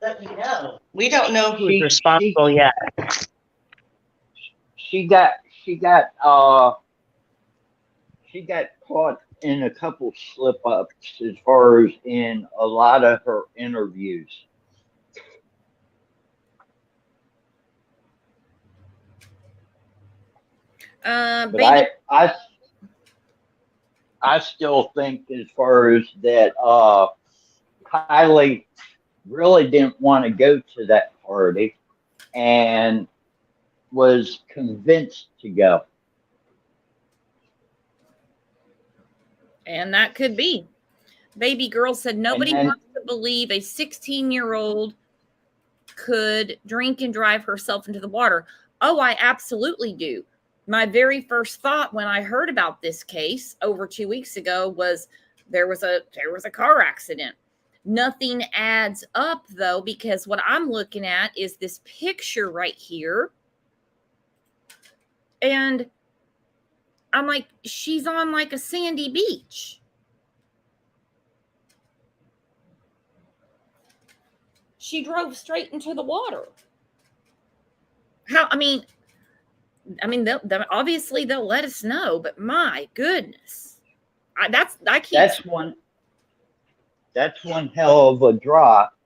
let me know. We don't know who's responsible yet. She got caught in a couple slip ups as far as in a lot of her interviews. But I still think, as far as that, Kiely really didn't want to go to that party and was convinced to go. And that could be. Baby girl said nobody wants to believe a 16-year-old could drink and drive herself into the water. Oh, I absolutely do. My very first thought when I heard about this case over 2 weeks ago was there was a car accident. Nothing adds up, though, because what I'm looking at is this picture right here. And I'm like, she's on like a sandy beach. She drove straight into the water. How? I mean, they'll obviously they'll let us know, but my goodness, That's one hell of a drop.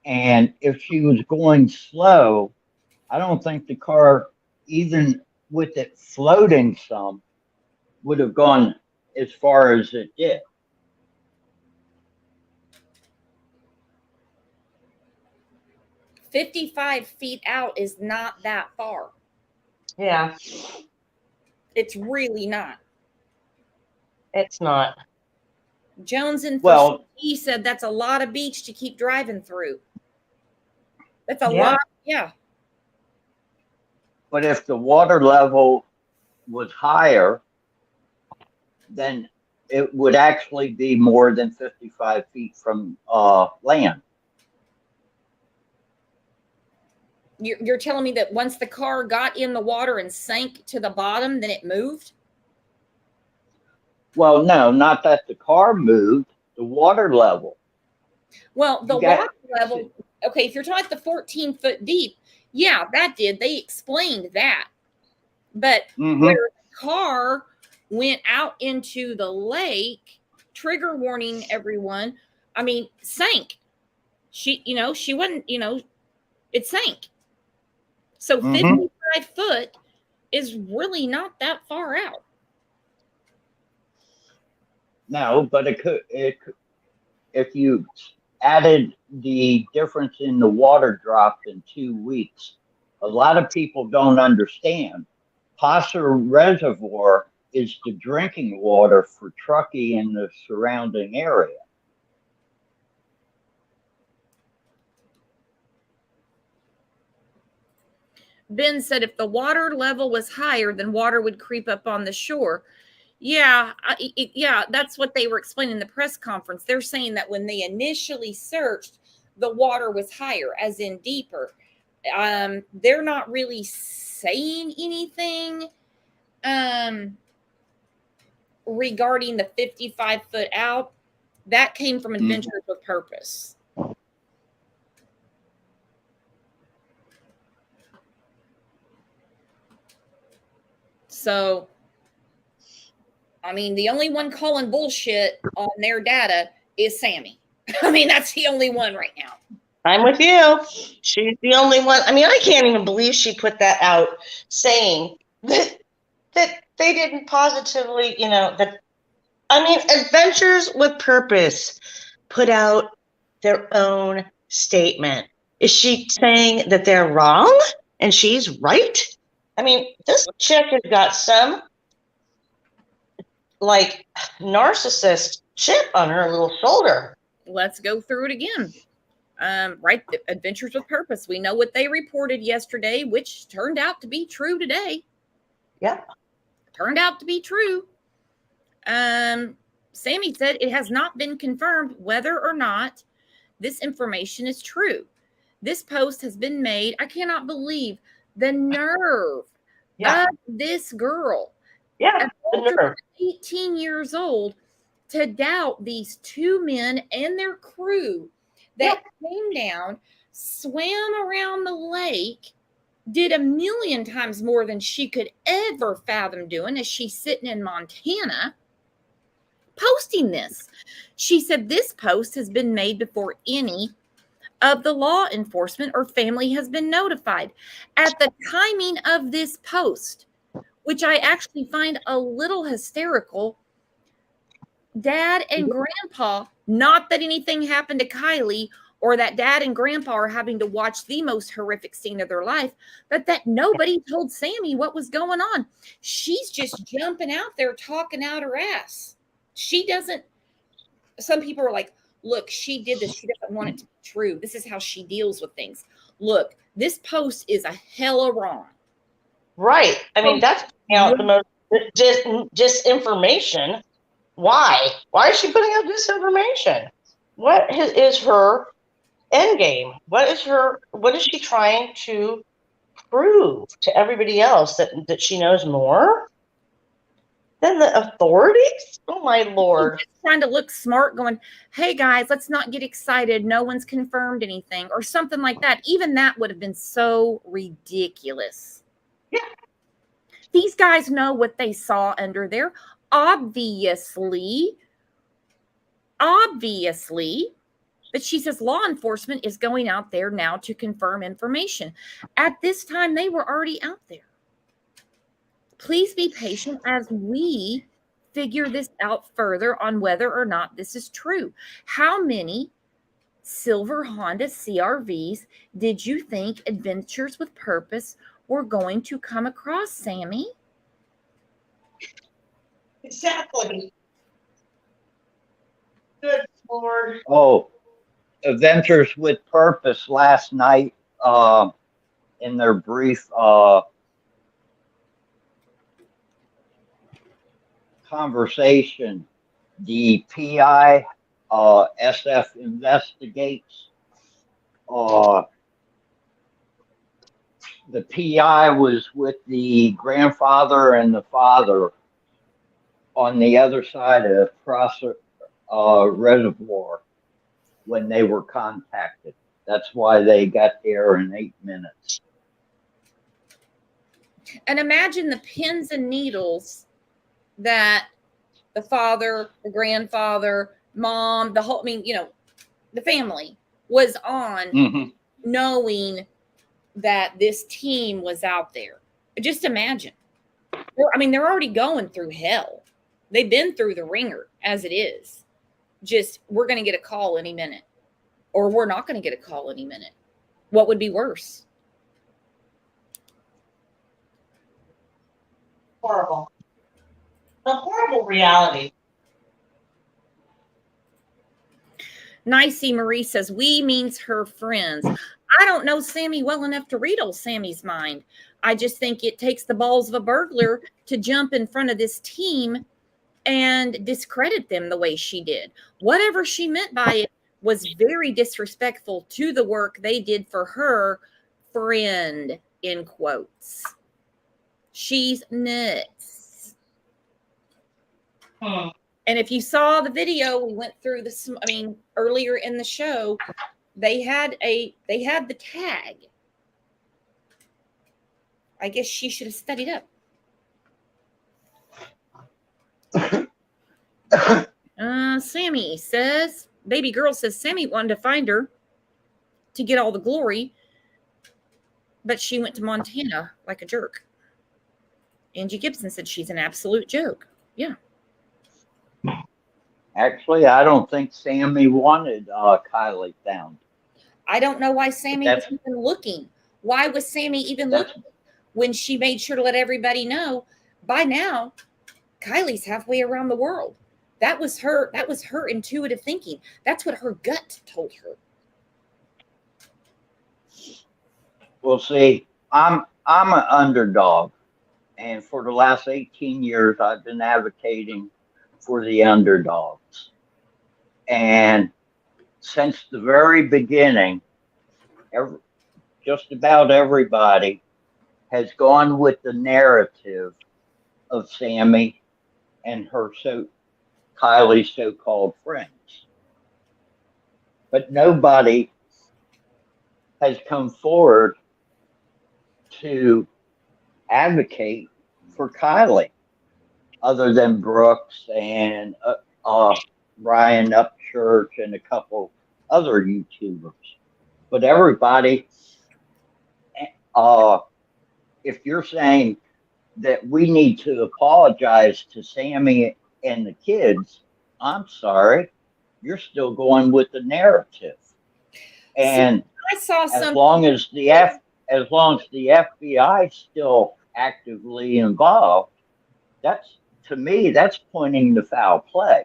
And if she was going slow, I don't think the car, even with it floating some, would have gone as far as it did. "55 feet out is not that far." Yeah. It's really not. It's not. Jones and he said that's a lot of beach to keep driving through. That's a lot. Yeah. But if the water level was higher, then it would actually be more than 55 feet from land. You're telling me that once the car got in the water and sank to the bottom, then it moved? Well, no, not that the car moved, the water level. Well, the water level, okay, if you're talking the 14 foot deep, yeah, that did. They explained that. But where the car went out into the lake, trigger warning, everyone, I mean, sank. She wasn't, it sank. So 55 foot is really not that far out. No, but it could, if you added the difference in the water drop in 2 weeks, a lot of people don't understand. Prosser Reservoir is the drinking water for Truckee and the surrounding area. Ben said if the water level was higher, then water would creep up on the shore. Yeah, yeah, that's what they were explaining in the press conference. They're saying that when they initially searched, the water was higher, as in deeper. They're not really saying anything regarding the 55 foot out. That came from Adventures with Purpose. So, I mean, the only one calling bullshit on their data is Sammy. I mean, that's the only one right now. I'm with you. She's the only one. I mean, I can't even believe she put that out saying that they didn't positively, Adventures with Purpose put out their own statement. Is she saying that they're wrong and she's right? I mean, this chick has got some like narcissist chip on her little shoulder. Let's go through it again. Right, Adventures with Purpose. We know what they reported yesterday, which turned out to be true today. Yeah. Turned out to be true. Sammy said it has not been confirmed whether or not this information is true. This post has been made. I cannot believe the nerve of this girl. Yeah, the nerve. 18 years old to doubt these two men and their crew that came down, swam around the lake, did a million times more than she could ever fathom doing as she's sitting in Montana posting this. She said this post has been made before any of the law enforcement or family has been notified. At the timing of this post, which I actually find a little hysterical, Dad and Grandpa, not that anything happened to Kiely or that Dad and Grandpa are having to watch the most horrific scene of their life, but that nobody told Sammy what was going on. She's just jumping out there talking out her ass. She doesn't, some people are like, look, she did this. She doesn't want it to be true. This is how she deals with things. Look, this post is a hella wrong. Right. I mean, that's putting out the most disinformation. Why? Why is she putting out disinformation? What is her end game? What is she trying to prove to everybody else that she knows more than the authorities? Oh my Lord. She's just trying to look smart, going, hey guys, let's not get excited. No one's confirmed anything or something like that. Even that would have been so ridiculous. Yeah. These guys know what they saw under there. Obviously. But she says law enforcement is going out there now to confirm information. At this time, they were already out there. Please be patient as we figure this out further on whether or not this is true. How many silver Honda CRVs did you think Adventures with Purpose were going to come across, Sammy? Exactly. Good Lord. Oh, Adventures with Purpose last night in their brief conversation. The PI, SF investigates. The PI was with the grandfather and the father on the other side of Prosser Reservoir when they were contacted. That's why they got there in 8 minutes. And imagine the pins and needles that the father, the grandfather, mom, the whole, I mean, you know, the family was on, knowing that this team was out there. Just imagine. I mean, they're already going through hell. They've been through the ringer as it is. Just, we're going to get a call any minute, or we're not going to get a call any minute. What would be worse? Horrible. A horrible reality. Nicey Marie says, we means her friends. I don't know Sammy well enough to read old Sammy's mind. I just think it takes the balls of a burglar to jump in front of this team and discredit them the way she did. Whatever she meant by it was very disrespectful to the work they did for her friend, in quotes. She's nuts. And if you saw the video, we went through this, I mean, earlier in the show, they had the tag. I guess she should have studied up. Sammy says, baby girl says Sammy wanted to find her to get all the glory, but she went to Montana like a jerk. Angie Gibson said she's an absolute joke. Yeah. Actually, I don't think Sammy wanted Kiely found. I don't know why Sammy was even looking. Why was Sammy even looking when she made sure to let everybody know? By now, Kiely's halfway around the world. That was her intuitive thinking. That's what her gut told her. Well, see, I'm an underdog, and for the last 18 years, I've been advocating for the underdogs. And since the very beginning, just about everybody has gone with the narrative of Sammy and her Kiely's so-called friends. But nobody has come forward to advocate for Kiely other than Brooks and Ryan Upchurch and a couple other YouTubers. But everybody, if you're saying that we need to apologize to Sammy and the kids, I'm sorry, you're still going with the narrative. And I saw as long as the FBI is still actively involved, to me, that's pointing to foul play.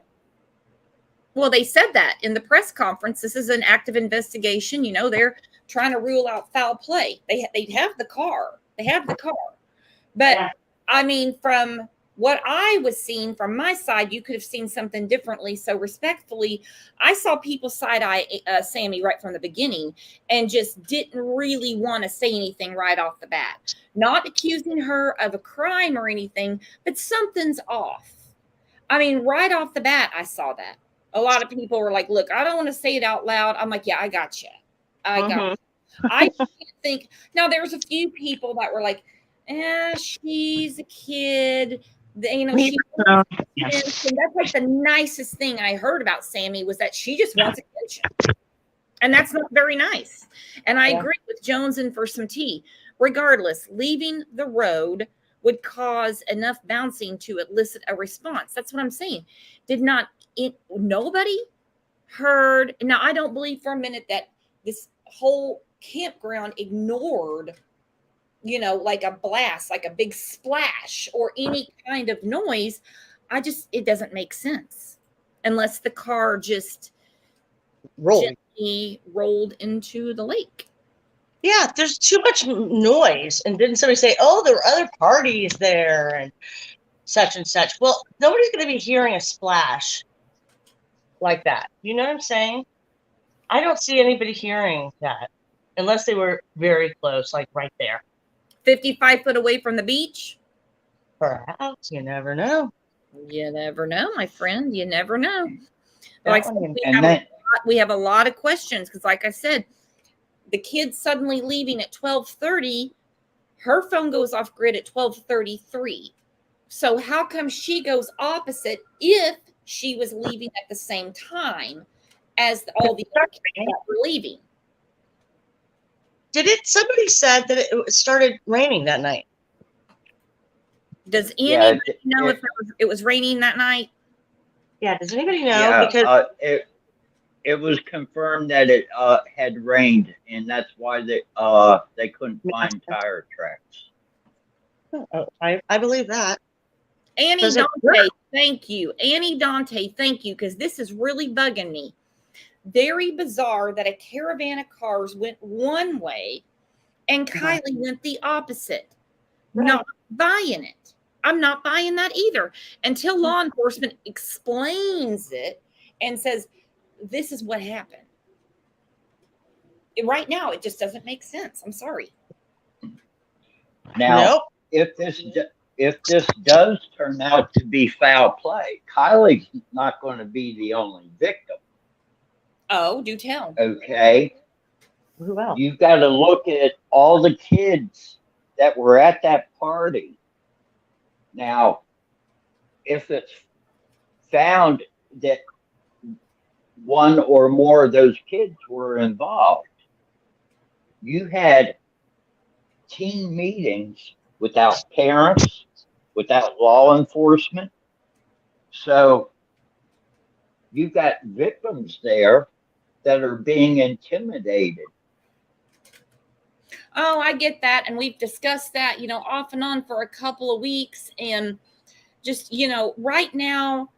Well, they said that in the press conference. This is an active investigation. You know, they're trying to rule out foul play. They have the car. They have the car. But, yeah. I mean, from what I was seeing from my side, you could have seen something differently. So respectfully, I saw people side-eye Sammy right from the beginning and just didn't really want to say anything right off the bat. Not accusing her of a crime or anything, but something's off. I mean, right off the bat, I saw that. A lot of people were like, look, I don't want to say it out loud. I'm like, yeah, I got you. I got you. I think, now there's a few people that were like, she's a kid. You know, and that's like the nicest thing I heard about Sammy was that she just wants attention. And that's not very nice. And I agree with Jones and for some tea. Regardless, leaving the road would cause enough bouncing to elicit a response. That's what I'm saying. Nobody heard. Now, I don't believe for a minute that this whole campground ignored, you know, like a blast, like a big splash or any kind of noise. It doesn't make sense unless the car just gently rolled into the lake. Yeah, there's too much noise. And didn't somebody say, oh, there were other parties there? And such and such. Well, nobody's going to be hearing a splash like that. You know what I'm saying? I don't see anybody hearing that unless they were very close, like right there. 55 foot away from the beach? Perhaps. You never know. You never know, my friend. You never know. That Like I one- said, we have a lot of questions because, like I said, the kid suddenly leaving at 12:30, her phone goes off grid at 12:33. So how come she goes opposite if she was leaving at the same time as all the other kids that were leaving? Somebody said that it started raining that night. Does anybody know if it was raining that night? Yeah, does anybody know? Yeah, Because it was confirmed that it had rained, and that's why they couldn't find tire tracks. I believe that. Annie Dante, thank you. Annie Dante, thank you, because this is really bugging me. Very bizarre that a caravan of cars went one way and Kiely went the opposite. Not buying it. I'm not buying that either until law enforcement explains it and says, this is what happened. Right now, it just doesn't make sense. I'm sorry. Now, if this does turn out to be foul play, Kylie's not going to be the only victim. Oh, do tell. Okay. Who else? You've got to look at all the kids that were at that party. Now, if it's found that one or more of those kids were involved, you had team meetings without parents, without law enforcement. So you've got victims there that are being intimidated. Oh, I get that. And we've discussed that, off and on for a couple of weeks. And just, right now,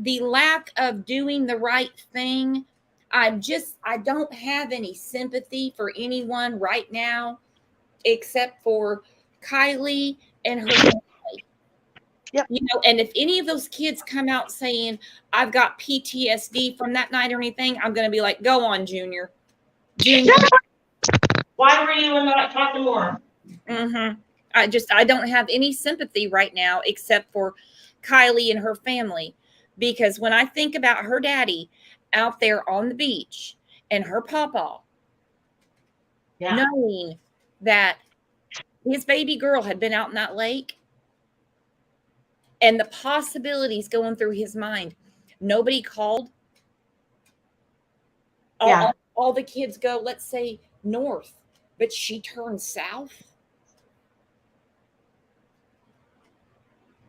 the lack of doing the right thing, I don't have any sympathy for anyone right now, except for Kiely and her family. Yep. And if any of those kids come out saying, I've got PTSD from that night or anything, I'm going to be like, go on, Junior. Why were you not talking more? Mm-hmm. I don't have any sympathy right now except for Kiely and her family. Because when I think about her daddy out there on the beach and her pawpaw, knowing that his baby girl had been out in that lake and the possibilities going through his mind, nobody called. All the kids go, let's say, north, but she turned south.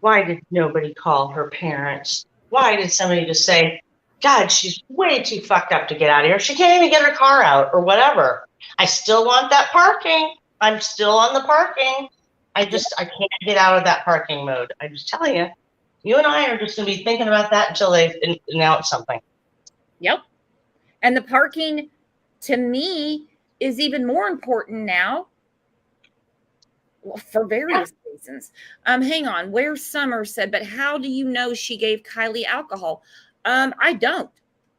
Why did nobody call her parents? Why did somebody just say, God, she's way too fucked up to get out of here. She can't even get her car out or whatever. I still want that parking. I'm still on the parking. I can't get out of that parking mode. I just tell you, you and I are just going to be thinking about that until they announce something. Yep. And the parking, to me, is even more important now for various reasons. Hang on. Where Summer said, but how do you know she gave Kiely alcohol? I don't.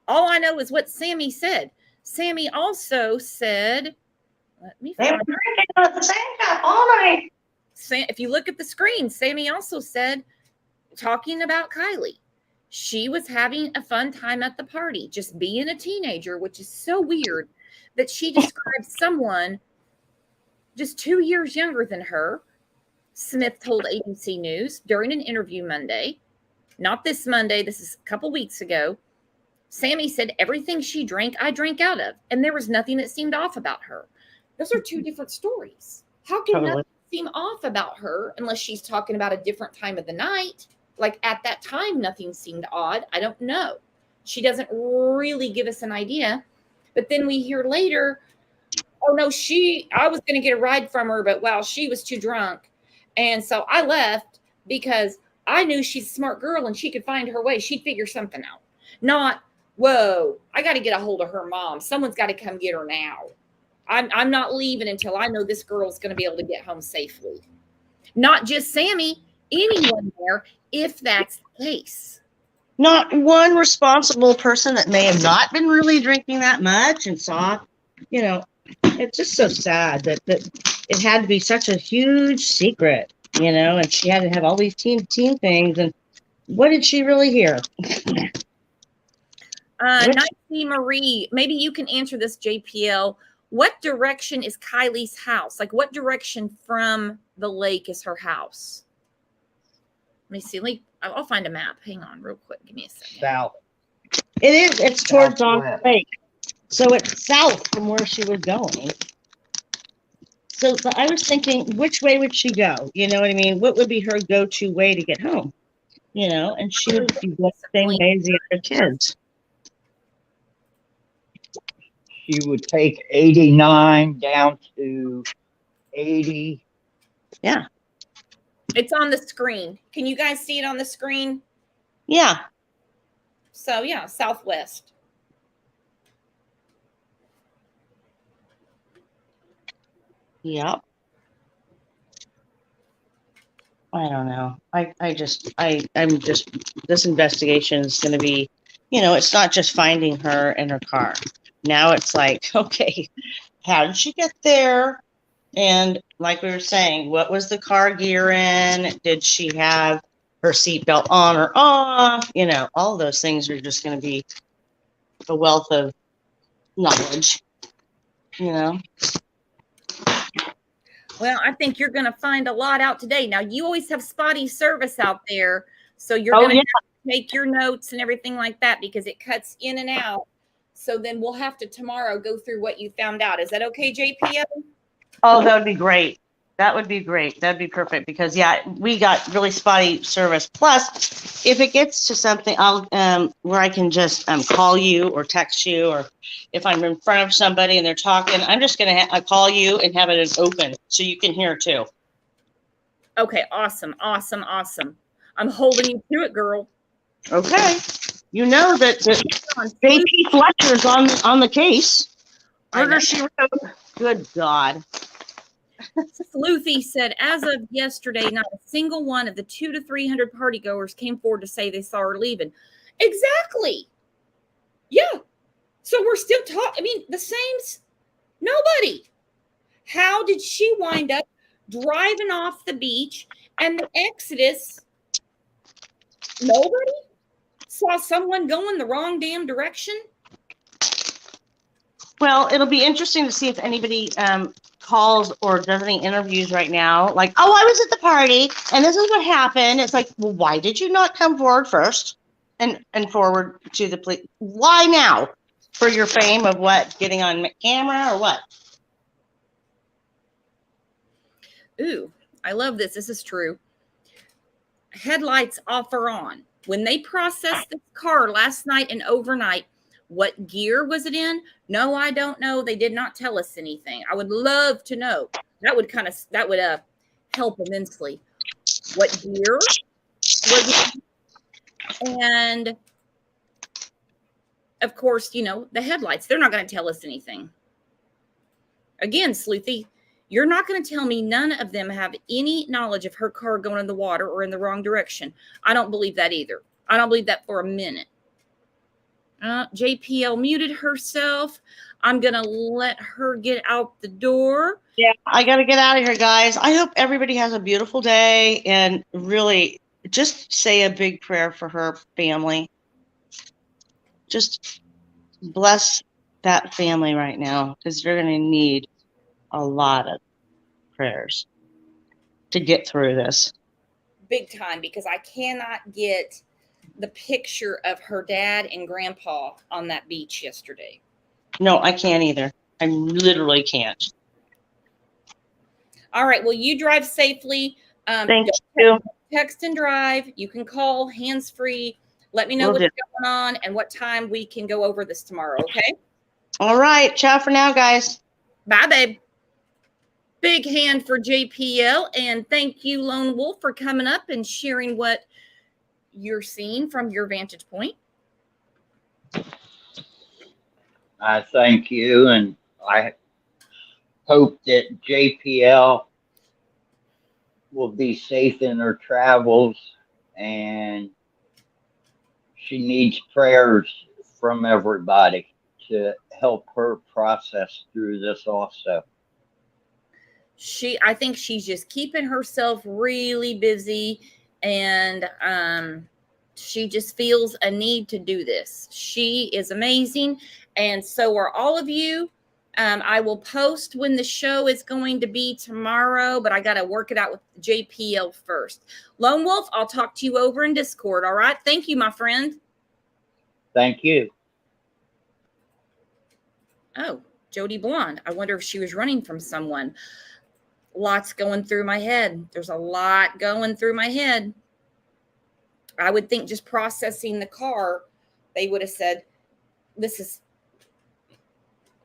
All I know is what Sammy said. Sammy also said, let me find at the same time all night. If you look at the screen, Sammy also said, talking about Kiely, she was having a fun time at the party, just being a teenager, which is so weird that she described someone just 2 years younger than her. Smith told ABC News during an interview Monday, not this Monday, this is a couple weeks ago. Sammy said, everything she drank, I drank out of. And there was nothing that seemed off about her. Those are two different stories. How can nothing seem off about her unless she's talking about a different time of the night? Like at that time, nothing seemed odd. I don't know. She doesn't really give us an idea. But then we hear later, oh no, I was going to get a ride from her, but wow, she was too drunk. And so I left because I knew she's a smart girl and she could find her way. She'd figure something out. Not, whoa, I got to get a hold of her mom. Someone's got to come get her now. I'm not leaving until I know this girl's going to be able to get home safely. Not just Sammy. anyone there if that's the case. Not one responsible person that may have not been really drinking that much and saw, you know, it's just so sad that it had to be such a huge secret, you know, and she had to have all these team things. And what did she really hear? Nancy Marie, maybe you can answer this, JPL. What direction is Kiely's house? Like, what direction from the lake is her house? Let me see. I'll find a map. Hang on real quick. Give me a second. South. It is. It's towards on the lake. So it's south from where she was going. So I was thinking, which way would she go? You know what I mean? What would be her go-to way to get home? You know, and she would be the same way as the other kids. She would take 89 down to 80. Yeah. It's on the screen. Can you guys see it on the screen? Yeah. So, yeah, southwest. Yep. I don't know. I'm just, this investigation is going to be, you know, it's not just finding her in her car. Now it's like, okay, how did she get there? And like we were saying, what was the car gear in? Did she have her seatbelt on or off? You know, all of those things are just going to be a wealth of knowledge, you know? Well, I think you're going to find a lot out today. Now, you always have spotty service out there, so you're going to have to take your notes and everything like that because it cuts in and out. So then we'll have to tomorrow go through what you found out. Is that okay, JPO? Oh, that would be great. That would be great. That'd be perfect because, yeah, we got really spotty service. Plus, if it gets to something, I'll where I can just call you or text you, or if I'm in front of somebody and they're talking, I'm just going to call you and have it as open so you can hear too. Okay, awesome, awesome, awesome. I'm holding you to it, girl. Okay. You know that JP Fletcher's on the case. Murder She Wrote. Good God. Sleuthy said, as of yesterday, not a single one of the 200 to 300 party goers came forward to say they saw her leaving. Exactly. Yeah. So we're still talking. I mean, the same. Nobody. How did she wind up driving off the beach and the Exodus? Nobody saw someone going the wrong damn direction. Well, it'll be interesting to see if anybody calls or does any interviews right now. Like, oh, I was at the party and this is what happened. It's like, well, why did you not come forward first and forward to the police? Why now? For your fame of what? Getting on camera or what? Ooh, I love this. This is true. Headlights off or on. When they processed this car last night and overnight, what gear was it in? No, I don't know. They did not tell us anything. I would love to know. That would help immensely. What gear was it? And of course, you know, the headlights. They're not going to tell us anything. Again, Sleuthy, you're not going to tell me none of them have any knowledge of her car going in the water or in the wrong direction. I don't believe that either. I don't believe that for a minute. JPL muted herself. I'm going to let her get out the door. Yeah, I got to get out of here, guys. I hope everybody has a beautiful day and really just say a big prayer for her family. Just bless that family right now because they're going to need a lot of prayers to get through this. Big time, because I cannot get the picture of her dad and grandpa on that beach yesterday. No, I can't either. I literally can't. All right. Well, you drive safely. Thank you. Text and drive. You can call hands-free. Let me know what's going on and what time we can go over this tomorrow. Okay. All right. Ciao for now, guys. Bye, babe. Big hand for JPL. And thank you, Lone Wolf, for coming up and sharing what you're seeing from your vantage point. I thank you, and I hope that JPL will be safe in her travels, and she needs prayers from everybody to help her process through this also. I think she's just keeping herself really busy, and she just feels a need to do this. She is amazing, and so are all of you. I will post when the show is going to be tomorrow, but I got to work it out with JPL first. Lone Wolf, I'll talk to you over in Discord. All right. Thank you, my friend. Thank you. Oh, Jody Blonde. I wonder if she was running from someone. Lots going through my head. There's a lot going through my head. I would think just processing the car, they would have said,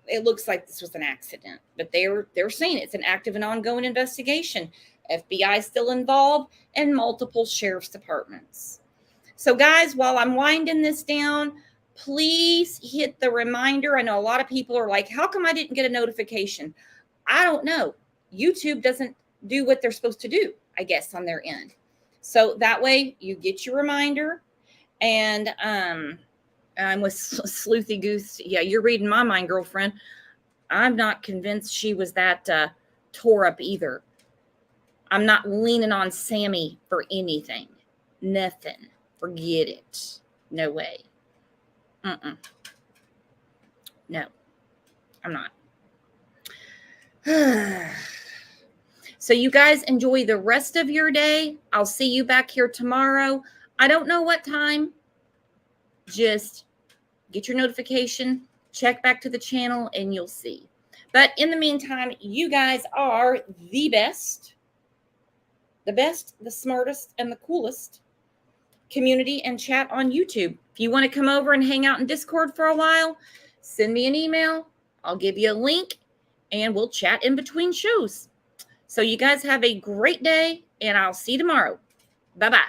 it looks like this was an accident, but they're saying it's an active and ongoing investigation. FBI is still involved and multiple sheriff's departments. So guys, while I'm winding this down, please hit the reminder. I know a lot of people are like, how come I didn't get a notification? I don't know. YouTube doesn't do what they're supposed to do, I guess, on their end. So that way you get your reminder. And I'm with Sleuthy Goose. Yeah, you're reading my mind, girlfriend. I'm not convinced she was that tore up either. I'm not leaning on Sammy for anything. Nothing. Forget it. No way. No, I'm not. So you guys enjoy the rest of your day. I'll see you back here tomorrow. I don't know what time. Just get your notification, check back to the channel, and you'll see. But in the meantime, you guys are the best, the smartest, and the coolest community and chat on YouTube. If you want to come over and hang out in Discord for a while, send me an email. I'll give you a link, and we'll chat in between shows. So you guys have a great day, and I'll see you tomorrow. Bye-bye.